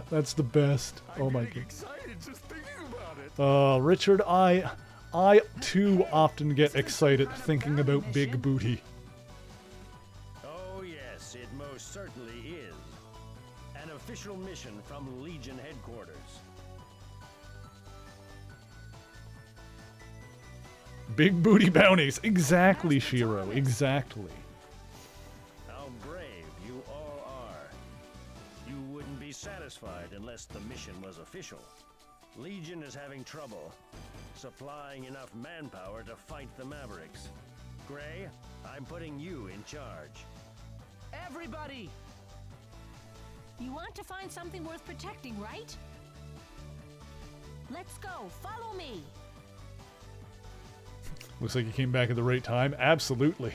That's the best. Oh my god. Excited just thinking about it. Richard, I too often get excited thinking about big booty. Oh yes, it most certainly is. An official mission from Legion headquarters. Big booty bounties. Exactly, Shiro. Exactly. How brave you all are. You wouldn't be satisfied unless the mission was official. Legion is having trouble supplying enough manpower to fight the Mavericks. Gray, I'm putting you in charge. Everybody! You want to find something worth protecting, right? Let's go. Follow me. Looks like you came back at the right time. Absolutely.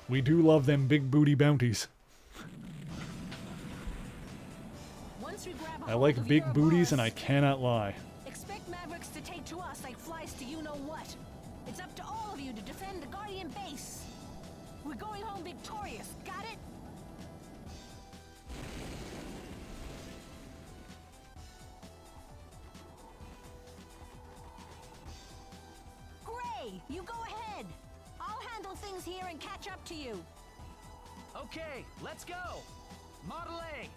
We do love them big booty bounties. I like big booties, and I cannot lie. Expect Mavericks to take to us like flies to you-know-what. It's up to all of you to defend the Guardian base. We're going home victorious, got it? Gray, you go ahead. I'll handle things here and catch up to you. Okay, let's go. Model A.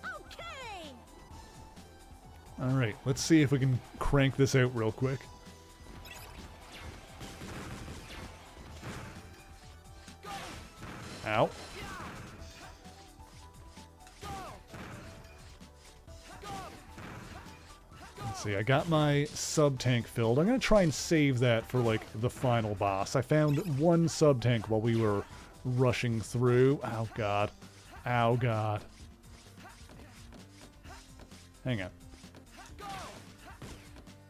Okay. All right, let's see if we can crank this out real quick. Ow. Let's see, I got my sub-tank filled. I'm going to try and save that for, like, the final boss. I found one sub-tank while we were rushing through. Oh, God. Oh, God. Hang on.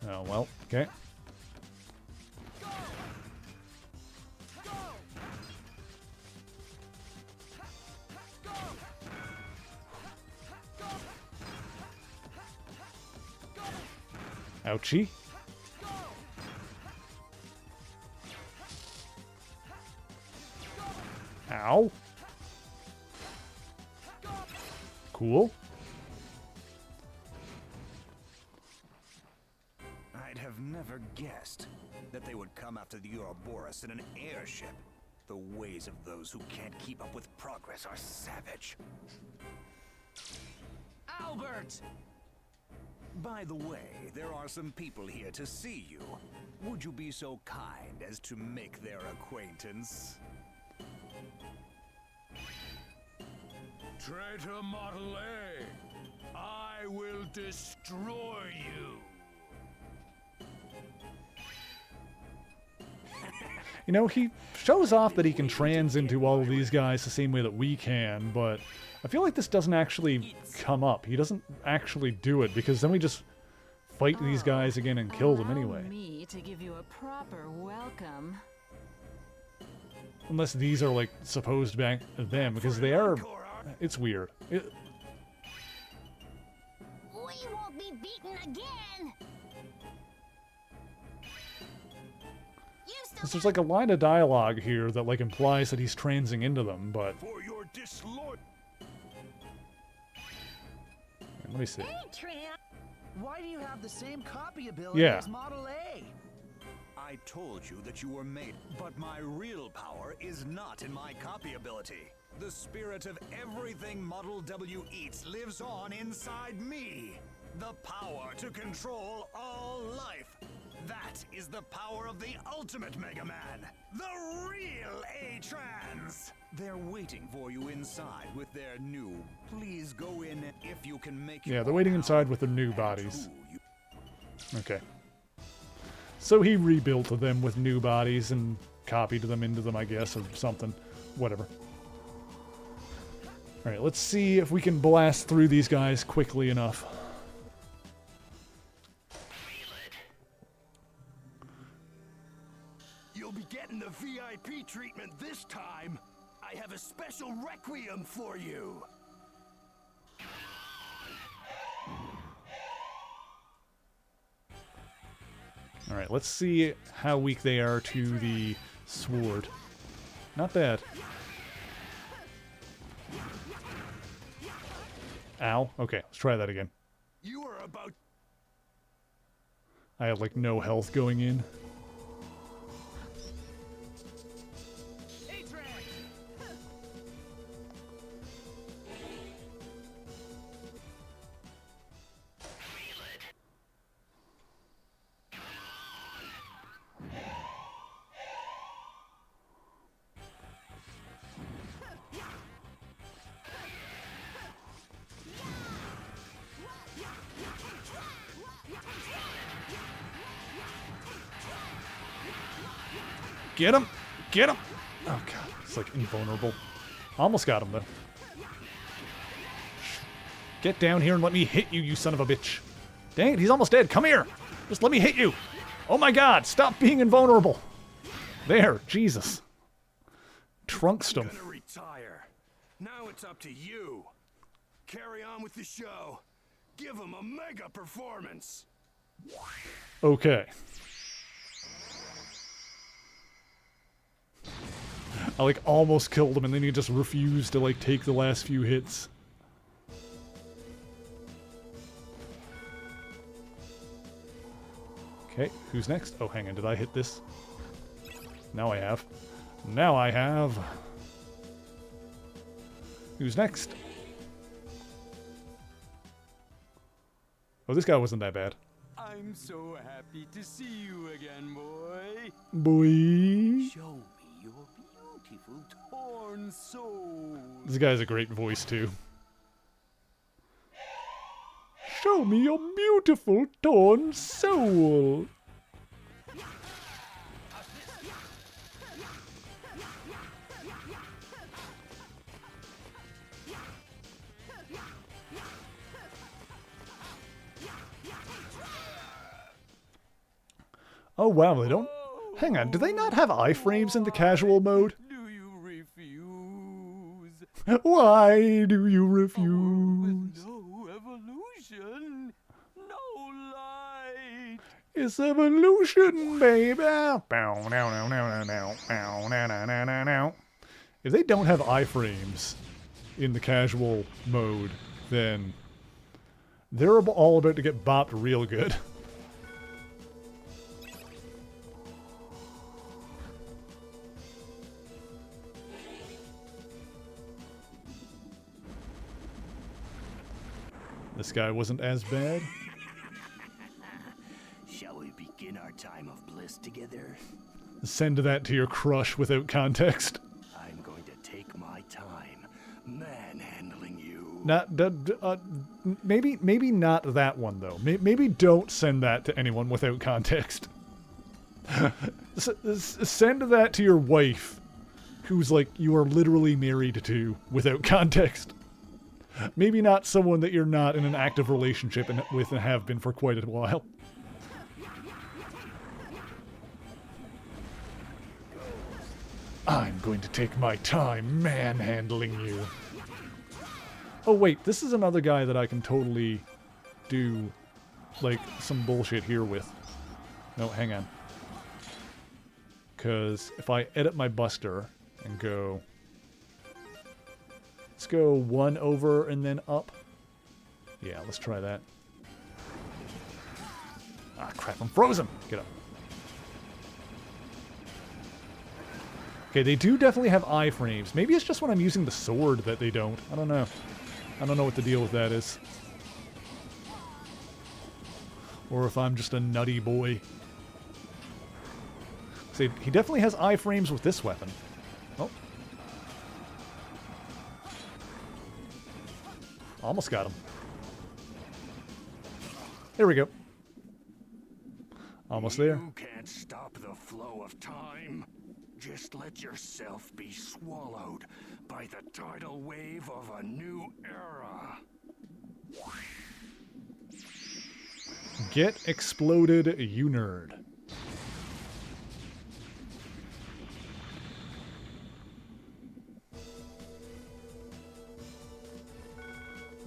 Oh, well, okay. Ouchie. Ow. Cool. I'd have never guessed that they would come after the Ouroboros in an airship. The ways of those who can't keep up with progress are savage. Albert! By the way, there are some people here to see you. Would you be so kind as to make their acquaintance? Traitor Model A, I will destroy you. You know, he shows off that he can trans into all of these guys the same way that we can, but I feel like this doesn't actually come up. He doesn't actually do it, because then we just fight these guys again and kill them anyway. Allow me to give you a proper welcome. Unless these are, like, supposed back to them, because they are... It's weird. We won't be beaten again. There's like a line of dialogue here that like implies that he's transing into them, but... For your disloyal... Let me see. Hey, Tramp! Why do you have the same copy ability Yeah. as Model A? I told you that you were made, but my real power is not in my copy ability. The spirit of everything Model W eats lives on inside me. The power to control all life. That is the power of the ultimate Mega Man, the real A-Trans. They're waiting for you inside with their new. Please go in if you can make. Yeah, they're waiting inside with their new bodies. Okay. So he rebuilt them with new bodies and copied them into them, I guess, or something. Whatever. Alright, let's see if we can blast through these guys quickly enough. You'll be getting the VIP treatment this time. I have a special requiem for you. Alright, let's see how weak they are to the sword. Not bad. Ow. Okay, let's try that again. You are about. I have like no health going in. Get him! Get him! Oh god, it's like invulnerable. Almost got him though. Get down here and let me hit you, you son of a bitch. Dang it, he's almost dead. Come here! Just let me hit you! Oh my god, stop being invulnerable! There, Jesus. Trunked him. I'm gonna retire. Now it's up to you. Carry on with the show. Give him a mega performance. Okay. I like almost killed him and then he just refused to like take the last few hits. Okay, who's next? Oh, hang on, did I hit this? Now I have. Now I have. Who's next? Oh, this guy wasn't that bad. I'm so happy to see you again, boy. Boy. Show me your beautiful torn soul. This guy has a great voice, too. Show me your beautiful torn soul. Oh wow, they don't... Hang on, do they not have iframes in the casual mode? Do you refuse? Why do you refuse? No evolution, no light. It's evolution, baby. If they don't have iframes in the casual mode, then they're all about to get bopped real good. This guy wasn't as bad. Shall we begin our time of bliss together? Send that to your crush without context. I'm going to take my time manhandling you. Not, maybe not that one though. Maybe don't send that to anyone without context. Send that to your wife, who's like you are literally married to without context. Maybe not someone that you're not in an active relationship with and have been for quite a while. I'm going to take my time manhandling you. Oh wait, this is another guy that I can totally do, like, some bullshit here with. No, hang on. Because if I edit my Buster and go... Let's go one over and then up. Yeah, let's try that. Ah, crap, I'm frozen! Get up. Okay, they do definitely have iframes. Maybe it's just when I'm using the sword that they don't. I don't know. I don't know what the deal with that is. Or if I'm just a nutty boy. See, he definitely has iframes with this weapon. Oh. Almost got him. There we go. Almost there. You can't stop the flow of time. Just let yourself be swallowed by the tidal wave of a new era. Get exploded, you nerd.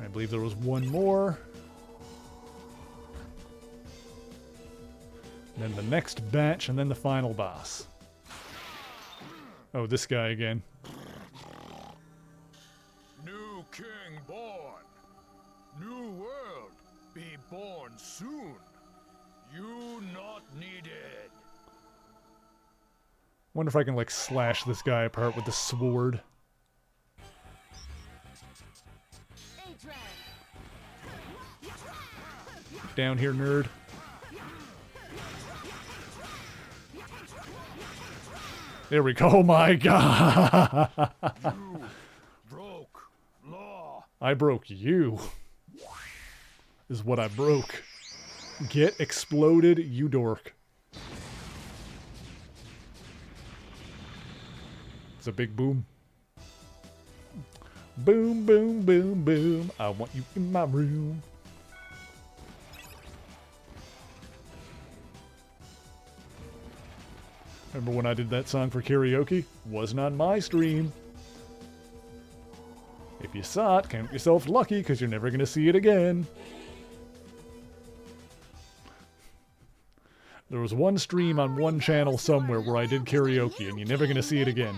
I believe there was one more. And then the next batch, and then the final boss. Oh, this guy again. New king born. New world be born soon. You not needed. Wonder if I can, like, slash this guy apart with the sword. Down here, nerd. There we go. Oh my god! You broke law. I broke you. Is what I broke. Get exploded, you dork. It's a big boom. Boom, boom, boom, boom. I want you in my room. Remember when I did that song for karaoke? Wasn't on my stream. If you saw it, count yourself lucky because you're never going to see it again. There was one stream on one channel somewhere where I did karaoke, and you're never going to see it again.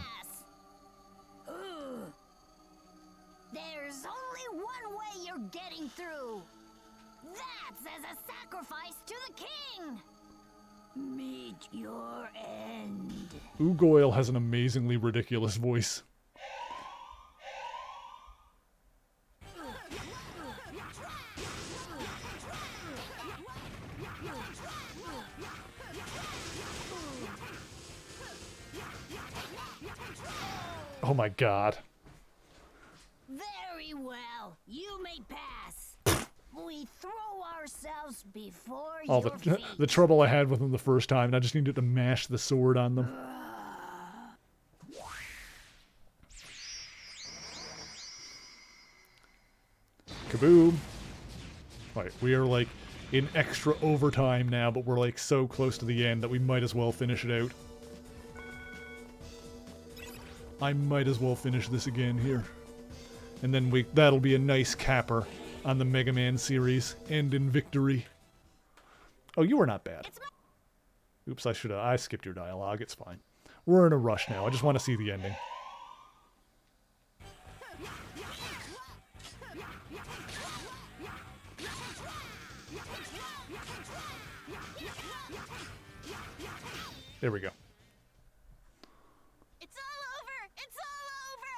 There's only one way you're getting through. That's as a sacrifice to the king. Meet your end. Ugoyle has an amazingly ridiculous voice. Oh my god. Very well. You may pass. We throw ourselves before Oh, your feet. the trouble I had with them the first time, and I just needed to mash the sword on them. Kaboom. Alright, we are like in extra overtime now, but we're like so close to the end that we might as well finish it out. I might as well finish this again here. And then that'll be a nice capper on the Mega Man series. End in victory. Oh, you were not bad. Oops, I skipped your dialogue. It's fine. We're in a rush now. I just want to see the ending. There we go. It's all over! It's all over!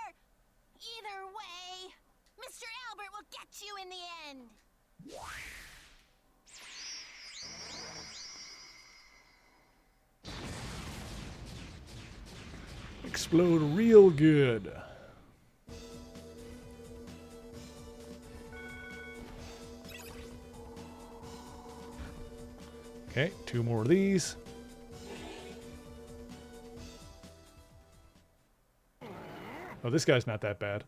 Either way, Mr. Albert will get you in the end. Explode real good. Okay, 2 more of these. Oh, this guy's not that bad.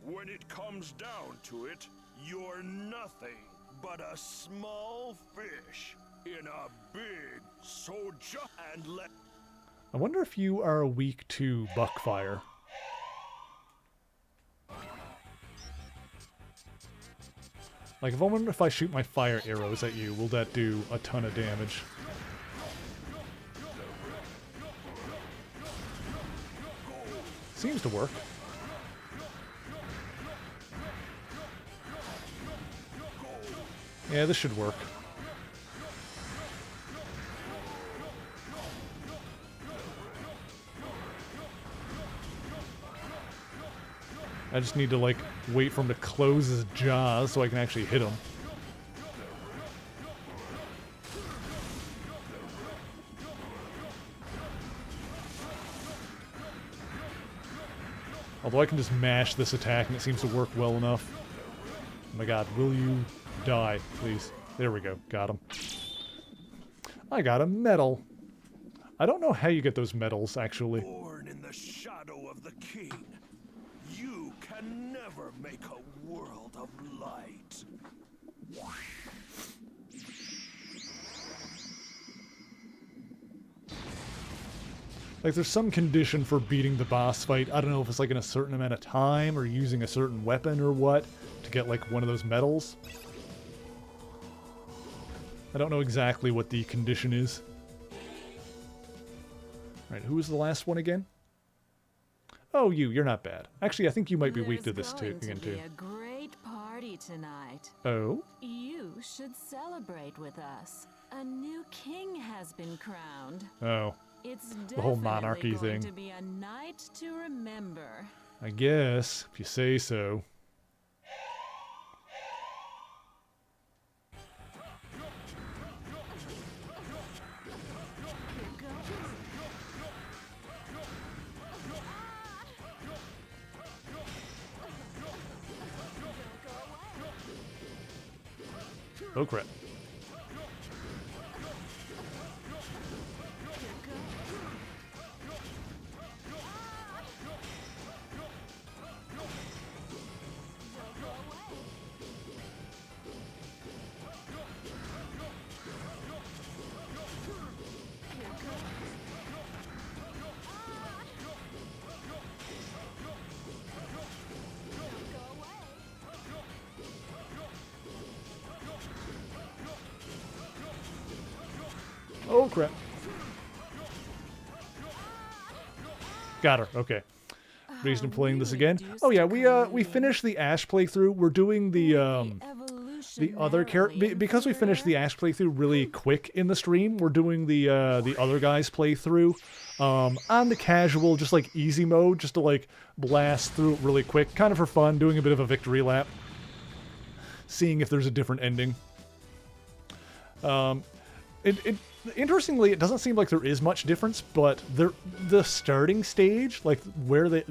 When it comes down to it, you're nothing but a small fish in a big soja and let. I wonder if you are weak to buckfire. Like, I wonder if I shoot my fire arrows at you, will that do a ton of damage? Seems to work. Yeah, this should work. I just need to, like, wait for him to close his jaws so I can actually hit him. Although I can just mash this attack and it seems to work well enough. Oh my god, will you die, please? There we go, got him. I got a medal. I don't know how you get those medals, actually. Born in the shadow of the king, you can never make a world of light. Like, there's some condition for beating the boss fight. I don't know if it's like in a certain amount of time or using a certain weapon or what to get like one of those medals. I don't know exactly what the condition is. Alright, who was the last one again? Oh, you're not bad. Actually, I think you might be weak to this too, again too. A great party tonight. Oh? You should celebrate with us. A new king has been crowned. Oh. It's the whole monarchy going thing. to be a night to remember. I guess, if you say so. Oh crap. Oh, crap. Got her. Okay. Reason of playing this again. Oh yeah, we finished the Ash playthrough. We're doing the other character because we finished the Ash playthrough really quick in the stream. We're doing the other guy's playthrough on the casual, just like easy mode, just to like blast through it really quick, kind of for fun, doing a bit of a victory lap, seeing if there's a different ending. Interestingly, it doesn't seem like there is much difference, but the starting stage, like where the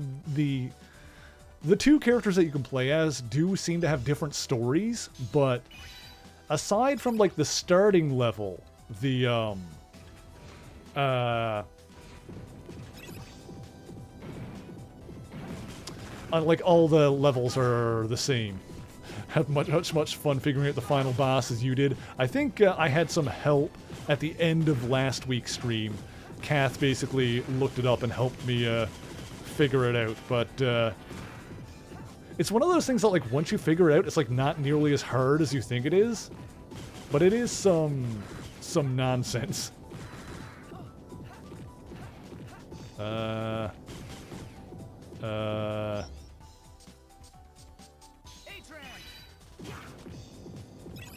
two characters that you can play as do seem to have different stories, but aside from like the starting level, like all the levels are the same. Had much fun figuring out the final boss as you did. I think I had some help at the end of last week's stream. Kath basically looked it up and helped me figure it out, but it's one of those things that like once you figure it out, it's like not nearly as hard as you think it is, but it is some nonsense.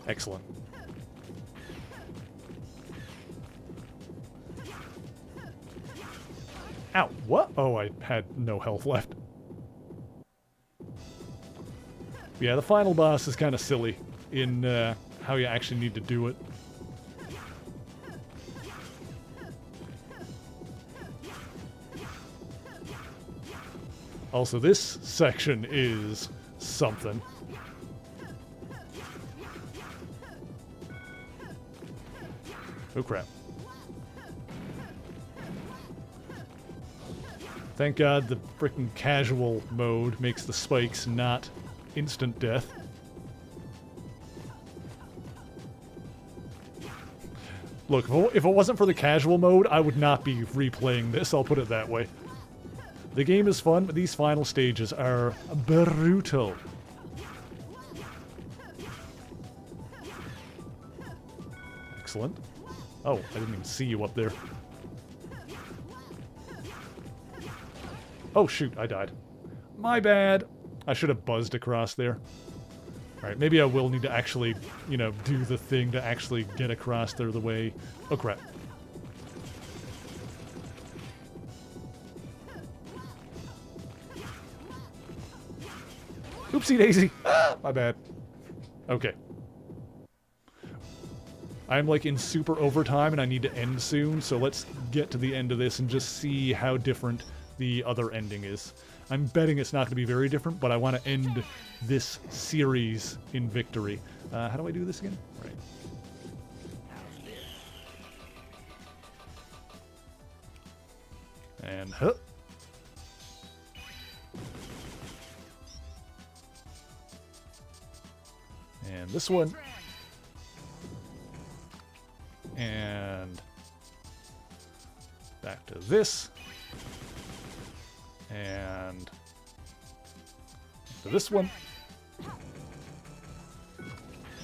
Excellent. Ow, what? Oh, I had no health left. Yeah, the final boss is kind of silly in how you actually need to do it. Also, this section is something. Oh crap. Thank God the frickin' casual mode makes the spikes not instant death. Look, if it wasn't for the casual mode, I would not be replaying this, I'll put it that way. The game is fun, but these final stages are brutal. Excellent. Oh, I didn't even see you up there. Oh shoot, I died. My bad. I should have buzzed across there. Alright, maybe I will need to actually, you know, do the thing to actually get across there the way... Oh crap. Oopsie daisy. Ah, my bad. Okay. I'm like in super overtime and I need to end soon, so let's get to the end of this and just see how different the other ending is. I'm betting it's not going to be very different, but I want to end this series in victory. How do I do this again? Right. And huh. And this one. And back to this. And to this one.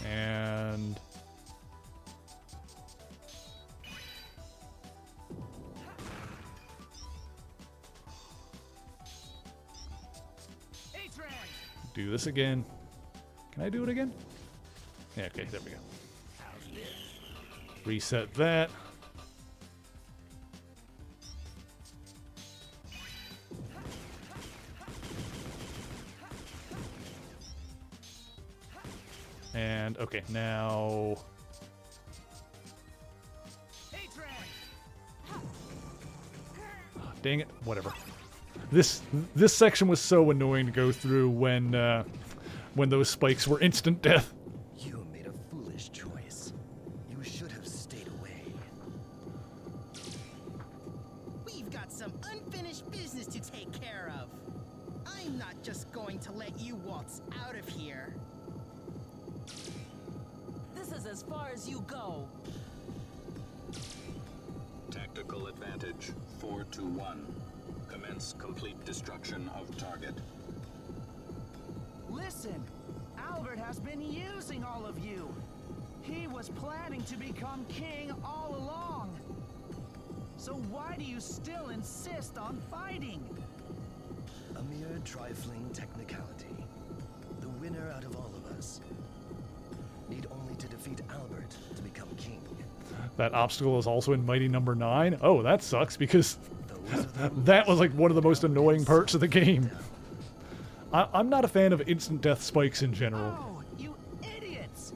And do this again. Can I do it again? Yeah, okay, there we go. Reset that. And okay, now oh, dang it, whatever. This section was so annoying to go through when those spikes were instant death. You made a foolish choice. You should have stayed away. We've got some unfinished business to take care of. I'm not just going to let you waltz out of here. This is as far as you go. Tactical advantage 4-1. Commence complete destruction of target. Listen, Albert has been using all of you. He was planning to become king all along. So why do you still insist on fighting? A mere trifling technicality. The winner out of all of us need only to defeat Albert to become king. That obstacle is also in Mighty Number 9. Oh, that sucks because that was like one of the most annoying parts of the game. I'm not a fan of instant death spikes in general. Oh, you idiots!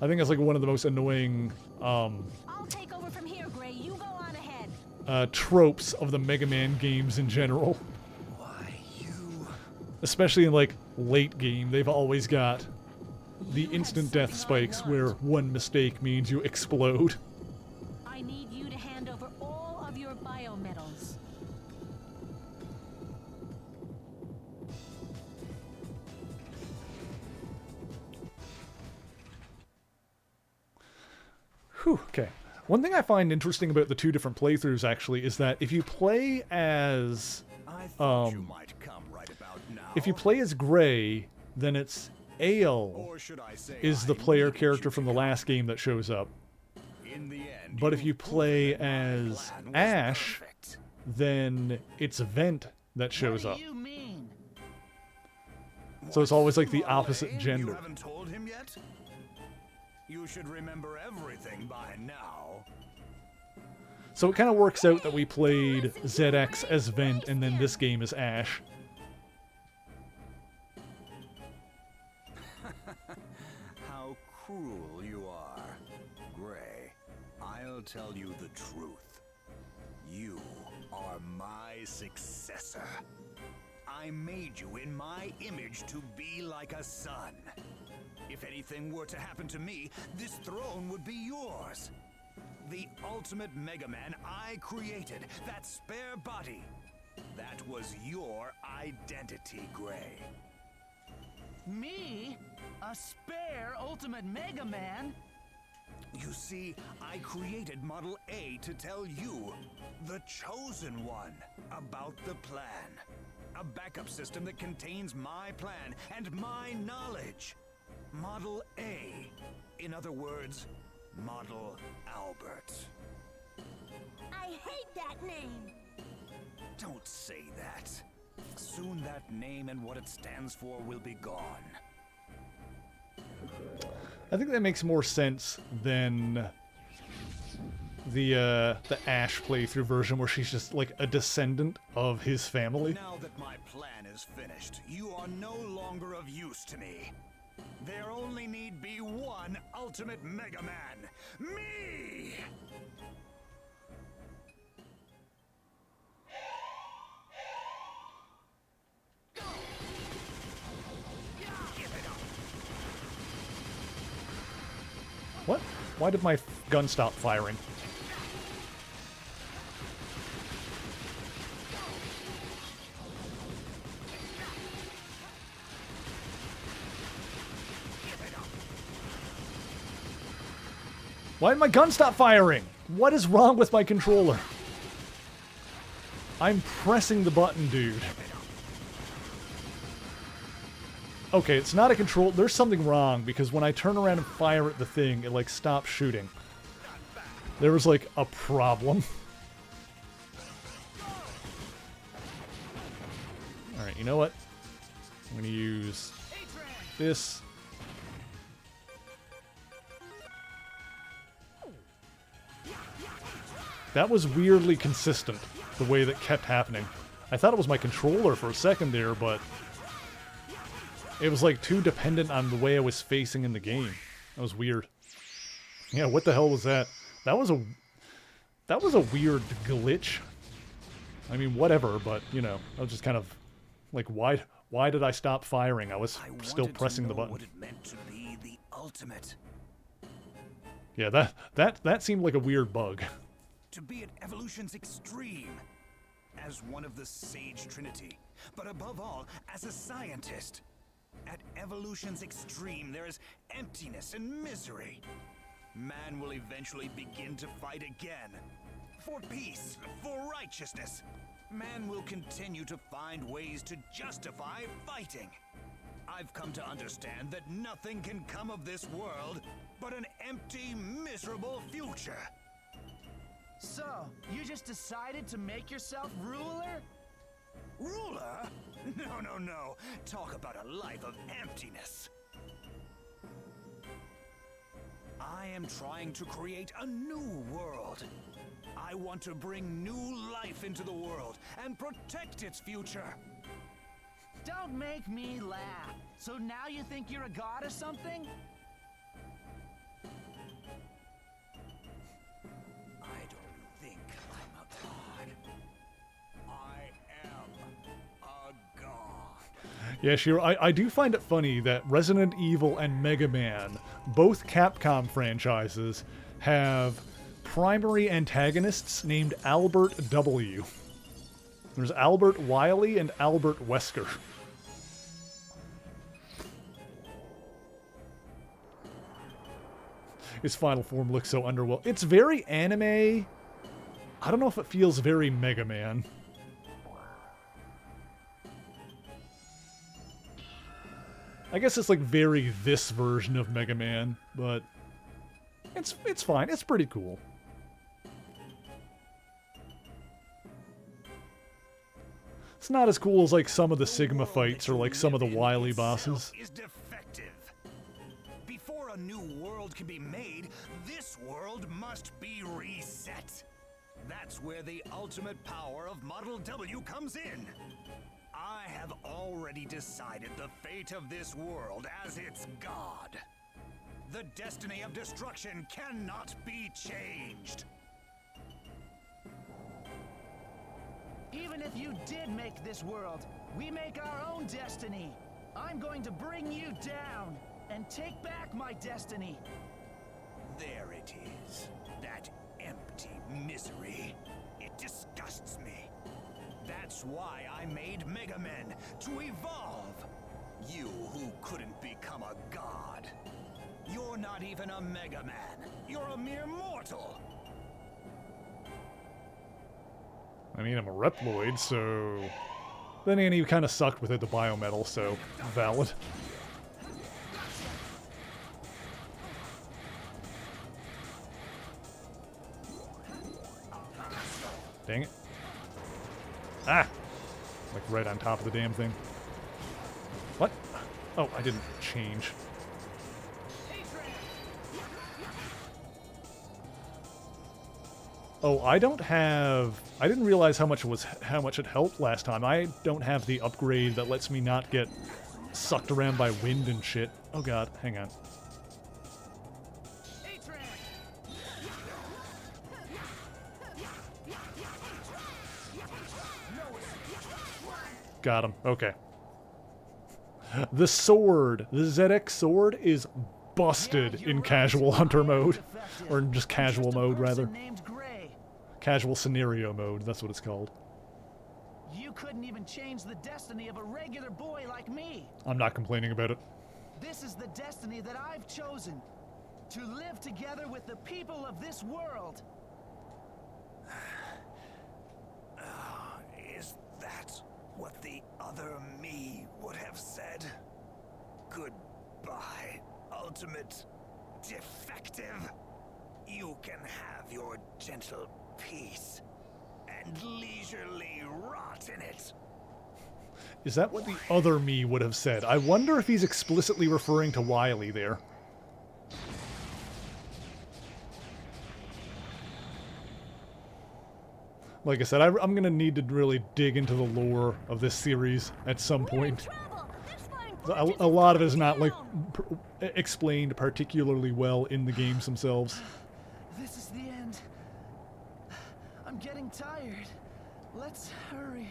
I think it's like one of the most annoying I'll take over from here, Gray. You go on ahead. tropes of the Mega Man games in general. Why you? Especially in like late game, they've always got the instant death spikes where one mistake means you explode. I need you to hand over all of your biometals. Whew, okay. One thing I find interesting about the two different playthroughs actually is that if you play as if you play as Gray, then it's Ale is the player character from the last game that shows up. But if you play as Ash, then it's Vent that shows up. So it's always like the opposite gender. You haven't told him yet? You should remember everything by now. So it kind of works out that we played ZX as Vent and then this game as Ash. How cruel you are, Gray. I'll tell you the truth. You are my successor. I made you in my image to be like a son. If anything were to happen to me, this throne would be yours. The ultimate Mega Man I created, that spare body. That was your identity, Gray. Me? A spare Ultimate Mega Man? You see, I created Model A to tell you, the Chosen One, about the plan. A backup system that contains my plan and my knowledge. Model A. In other words, Model Albert. I hate that name. Don't say that. Soon that name and what it stands for will be gone. I think that makes more sense than the Ash playthrough version where she's just like a descendant of his family. Now that my plan is finished, you are no longer of use to me. There only need be one Ultimate Mega Man. Me! What? Why did my gun stop firing? Why did my gun stop firing? What is wrong with my controller? I'm pressing the button, dude. Okay, it's not a control. There's something wrong because when I turn around and fire at the thing, it like stops shooting. There was like a problem. Alright, you know what? I'm gonna use this. That was weirdly consistent, the way that kept happening. I thought it was my controller for a second there, but it was like too dependent on the way I was facing in the game. That was weird. Yeah, what the hell was that? That was a weird glitch. I mean, whatever, but you know, I was just kind of like, why did I stop firing? I was still pressing the button. What it meant to be the ultimate. Yeah, that seemed like a weird bug. To be at evolution's extreme. As one of the Sage Trinity. But above all, as a scientist. At evolution's extreme, there is emptiness and misery. Man will eventually begin to fight again. For peace, for righteousness. Man will continue to find ways to justify fighting. I've come to understand that nothing can come of this world but an empty, miserable future. So, you just decided to make yourself ruler? Ruler? No, no, no. Talk about a life of emptiness. I am trying to create a new world. I want to bring new life into the world and protect its future. Don't make me laugh. So now you think you're a god or something? I don't think I'm a god. I am a god. Yeah, Shiro, I do find it funny that Resident Evil and Mega Man, both Capcom franchises, have primary antagonists named Albert W. There's Albert Wily and Albert Wesker. His final form looks so underwhelming. It's very anime. I don't know if it feels very Mega Man. I guess it's like very this version of Mega Man, but it's fine. It's pretty cool. It's not as cool as like some of the Sigma fights or like some of the Wily bosses. Is defective. Before a new world can be made, this world must be reset. That's where the ultimate power of Model W comes in. I have already decided the fate of this world as its god. The destiny of destruction cannot be changed. Even if you did make this world, we make our own destiny. I'm going to bring you down and take back my destiny. There it is. That empty misery. It disgusts me. That's why I made Mega Men, to evolve. You who couldn't become a god. You're not even a Mega Man. You're a mere mortal. I mean, I'm a Reploid, so... Then again, he kind of sucked with it, the biometal, so valid. Dang it. Ah! Like right on top of the damn thing. What? Oh, I didn't change. Oh, I don't have... I didn't realize how much it helped last time. I don't have the upgrade that lets me not get sucked around by wind and shit. Oh god, hang on. Got him. Okay. The sword, the ZX sword, is busted in casual hunter mode. Or in just casual mode, rather. Casual scenario mode, that's what it's called. You couldn't even change the destiny of a regular boy like me. I'm not complaining about it. This is the destiny that I've chosen. To live together with the people of this world. Is that what the other me would have said? Goodbye, ultimate defective. You can have your gentle peace and leisurely rot in it. Is that what the other me would have said? I wonder if he's explicitly referring to Wily there. Like I said, I'm gonna need to really dig into the lore of this series at some point. A lot of it is not like explained particularly well in the games themselves. This is the end. I'm getting tired. Let's hurry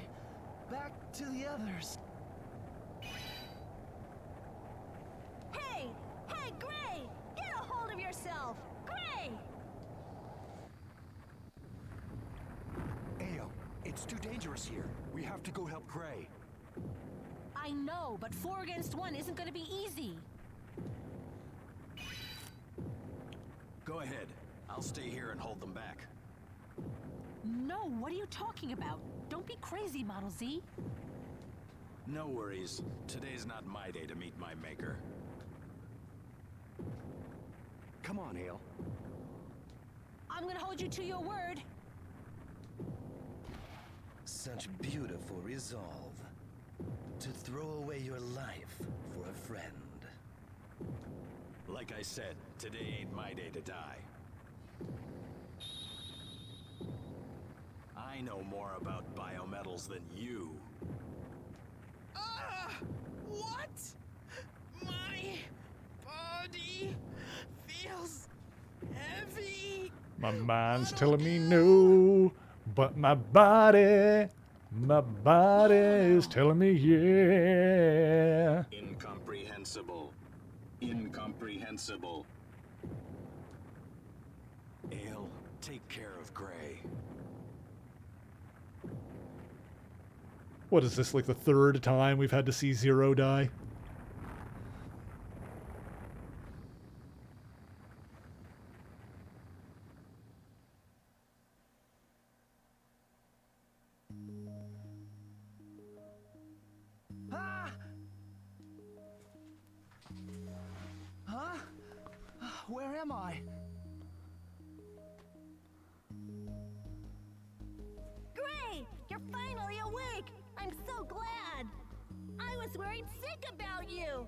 back to the others. Hey! Hey, Gray! Get a hold of yourself! Gray! Ayo, it's too dangerous here. We have to go help Gray. I know, but 4 against 1 isn't going to be easy. Go ahead. I'll stay here and hold them back. No, what are you talking about? Don't be crazy, Model Z. No worries. Today's not my day to meet my maker. Come on, Ale. I'm gonna hold you to your word. Such beautiful resolve. To throw away your life for a friend. Like I said, today ain't my day to die. I know more about biometals than you. What? My body feels heavy. My mind's telling me no, but my body is telling me yeah. Incomprehensible. Incomprehensible. Ale, take care of Gray. What is this, like the third time we've had to see Zero die? Ah! Huh? Where am I? Gray, you're finally awake! I'm so glad! I was worried sick about you!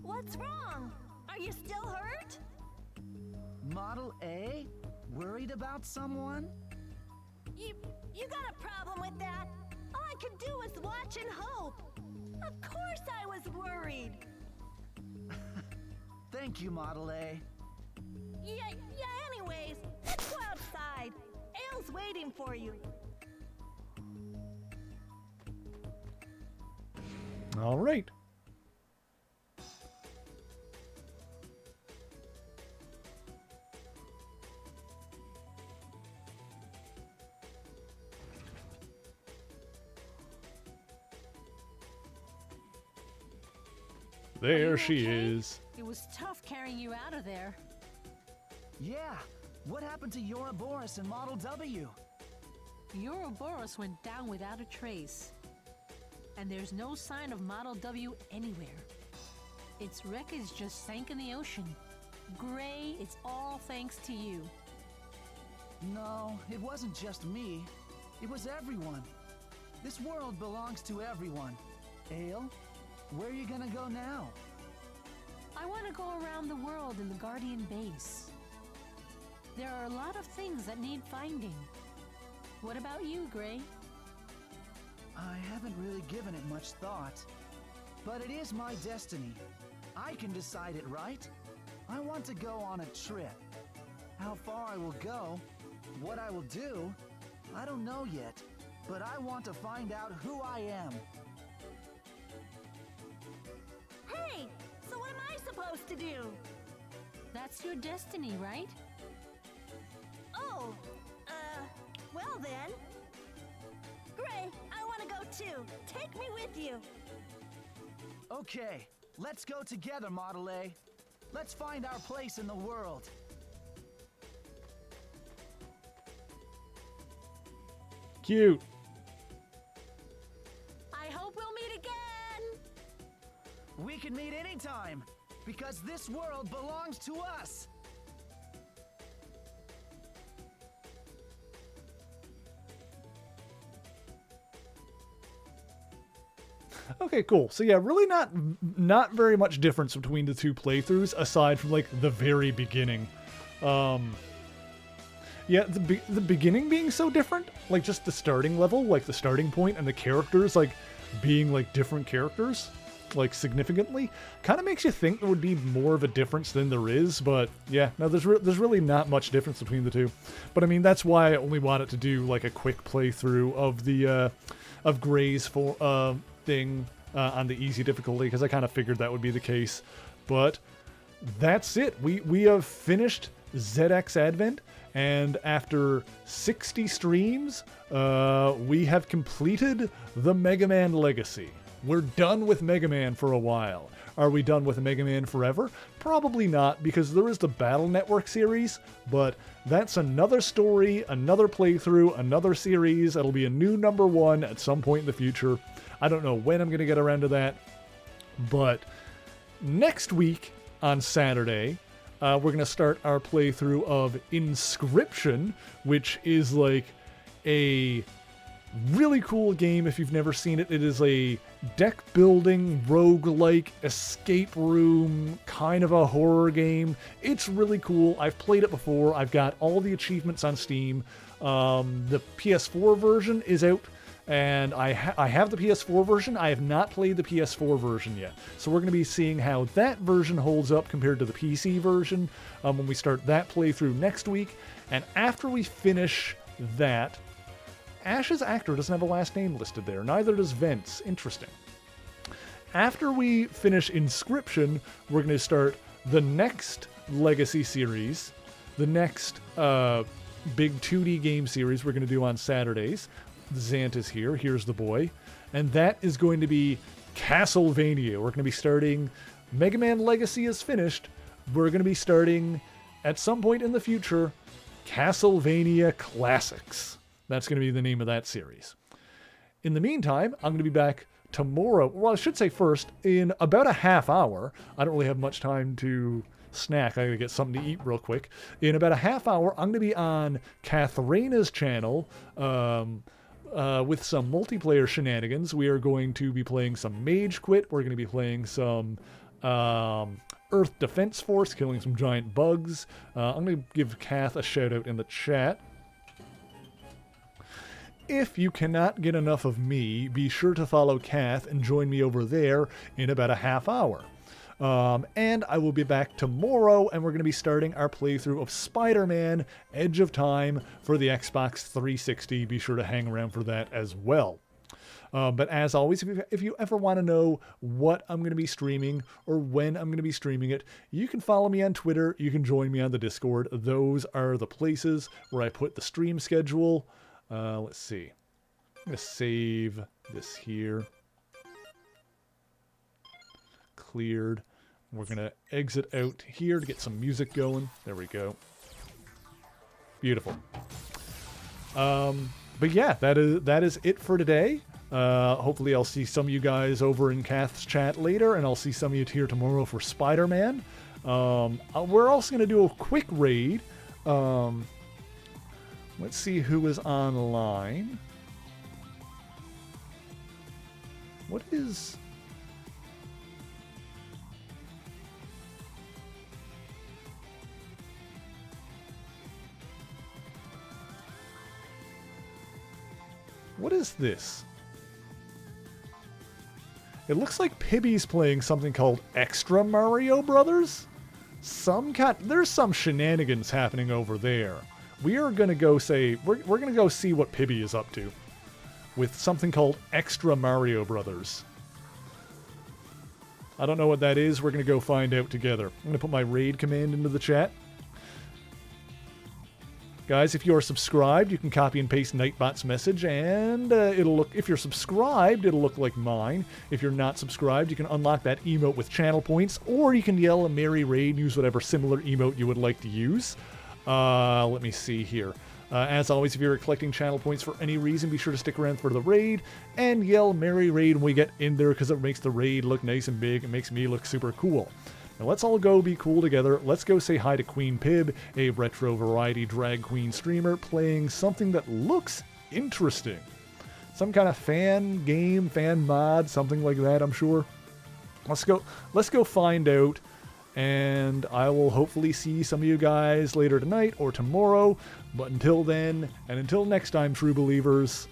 What's wrong? Are you still hurt? Model A? Worried about someone? You got a problem with that? All I could do was watch and hope. Of course I was worried. Thank you, Model A. Yeah, anyways, let's go outside. Ale's waiting for you. All right. There she is. It was tough carrying you out of there. Yeah. What happened to Ouroboros and Model W? Ouroboros went down without a trace. And there's no sign of Model W anywhere. Its wreckage just sank in the ocean. Gray, it's all thanks to you. No, it wasn't just me. It was everyone. This world belongs to everyone. Ale, where are you gonna go now? I want to go around the world in the Guardian base. There are a lot of things that need finding. What about you, Gray? I haven't really given it much thought. But it is my destiny. I can decide it, right? I want to go on a trip. How far I will go, what I will do, I don't know yet. But I want to find out who I am. Hey, so what am I supposed to do? That's your destiny, right? Oh, well then. Gray, I want to go too. Take me with you. Okay, let's go together, Model A. Let's find our place in the world. Cute. I hope we'll meet again. We can meet anytime, because this world belongs to us. Okay, cool. So yeah, really not very much difference between the two playthroughs aside from like the very beginning. Yeah, the beginning being so different, like just the starting level, like the starting point and the characters like being like different characters, like significantly, kind of makes you think there would be more of a difference than there is, but yeah, no, there's really not much difference between the two. But I mean, that's why I only wanted to do like a quick playthrough of the of Gray's thing on the easy difficulty, because I kind of figured that would be the case. But that's it. We have finished ZX Advent, and after 60 streams, we have completed the Mega Man Legacy. we're done with Mega Man for a while. Are we done with Mega Man forever? Probably not, because there is the Battle Network series, but that's another story, another playthrough, another series. It'll be a new #1 at some point in the future. I don't know when I'm going to get around to that, but next week on Saturday, we're going to start our playthrough of Inscryption, which is like a really cool game if you've never seen it. It is a deck building, roguelike, escape room, kind of a horror game. It's really cool. I've played it before. I've got all the achievements on Steam. The PS4 version is out, and I have the PS4 version. I have not played the PS4 version yet. So we're going to be seeing how that version holds up compared to the PC version when we start that playthrough next week. And after we finish that, Ash's actor doesn't have a last name listed there. Neither does Vence. Interesting. After we finish Inscryption, we're going to start the next Legacy series, the next big 2D game series we're going to do on Saturdays. Zant is here. Here's the boy. And that is going to be Castlevania. We're going to be starting... Mega Man Legacy is finished. We're going to be starting, at some point in the future, Castlevania Classics. That's going to be the name of that series. In the meantime, I'm going to be back tomorrow. Well, I should say first, in about a half hour. I don't really have much time to snack. I got to get something to eat real quick. In about a half hour, I'm going to be on Kathrena's channel with some multiplayer shenanigans. We are going to be playing some Mage Quit. We're going to be playing some Earth Defense Force, killing some giant bugs. I'm going to give Kath a shout out in the chat. If you cannot get enough of me, be sure to follow Kath and join me over there in about a half hour. And I will be back tomorrow, and we're going to be starting our playthrough of Spider-Man Edge of Time for the Xbox 360. Be sure to hang around for that as well. But as always, if you ever want to know what I'm going to be streaming or when I'm going to be streaming it, you can follow me on Twitter. You can join me on the Discord. Those are the places where I put the stream schedule. Let's see. I'm going to save this here. Cleared. We're going to exit out here to get some music going. There we go. Beautiful. But yeah, that is it for today. Hopefully I'll see some of you guys over in Kath's chat later, and I'll see some of you here tomorrow for Spider-Man. We're also going to do a quick raid. Let's see who is online. What is... What is this? It looks like Pibby's playing something called Extra Mario Brothers? There's some shenanigans happening over there. We are going to go we're going to go see what Pibby is up to with something called Extra Mario Brothers. I don't know what that is. We're going to go find out together. I'm going to put my raid command into the chat. Guys, if you are subscribed, you can copy and paste Nightbot's message, and it'll look. If you're subscribed, it'll look like mine. If you're not subscribed, you can unlock that emote with channel points, or you can yell a merry raid and use whatever similar emote you would like to use. Let me see here. As always, if you're collecting channel points for any reason, be sure to stick around for the raid and yell merry raid when we get in there, because it makes the raid look nice and big. It makes me look super cool. Now let's all go be cool together. Let's go say hi to Queen Pib, a retro variety drag queen streamer playing something that looks interesting. Some kind of fan game, fan mod, something like that, I'm sure. Let's go find out, and I will hopefully see some of you guys later tonight or tomorrow. But until then, and until next time, true believers,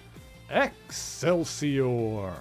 Excelsior!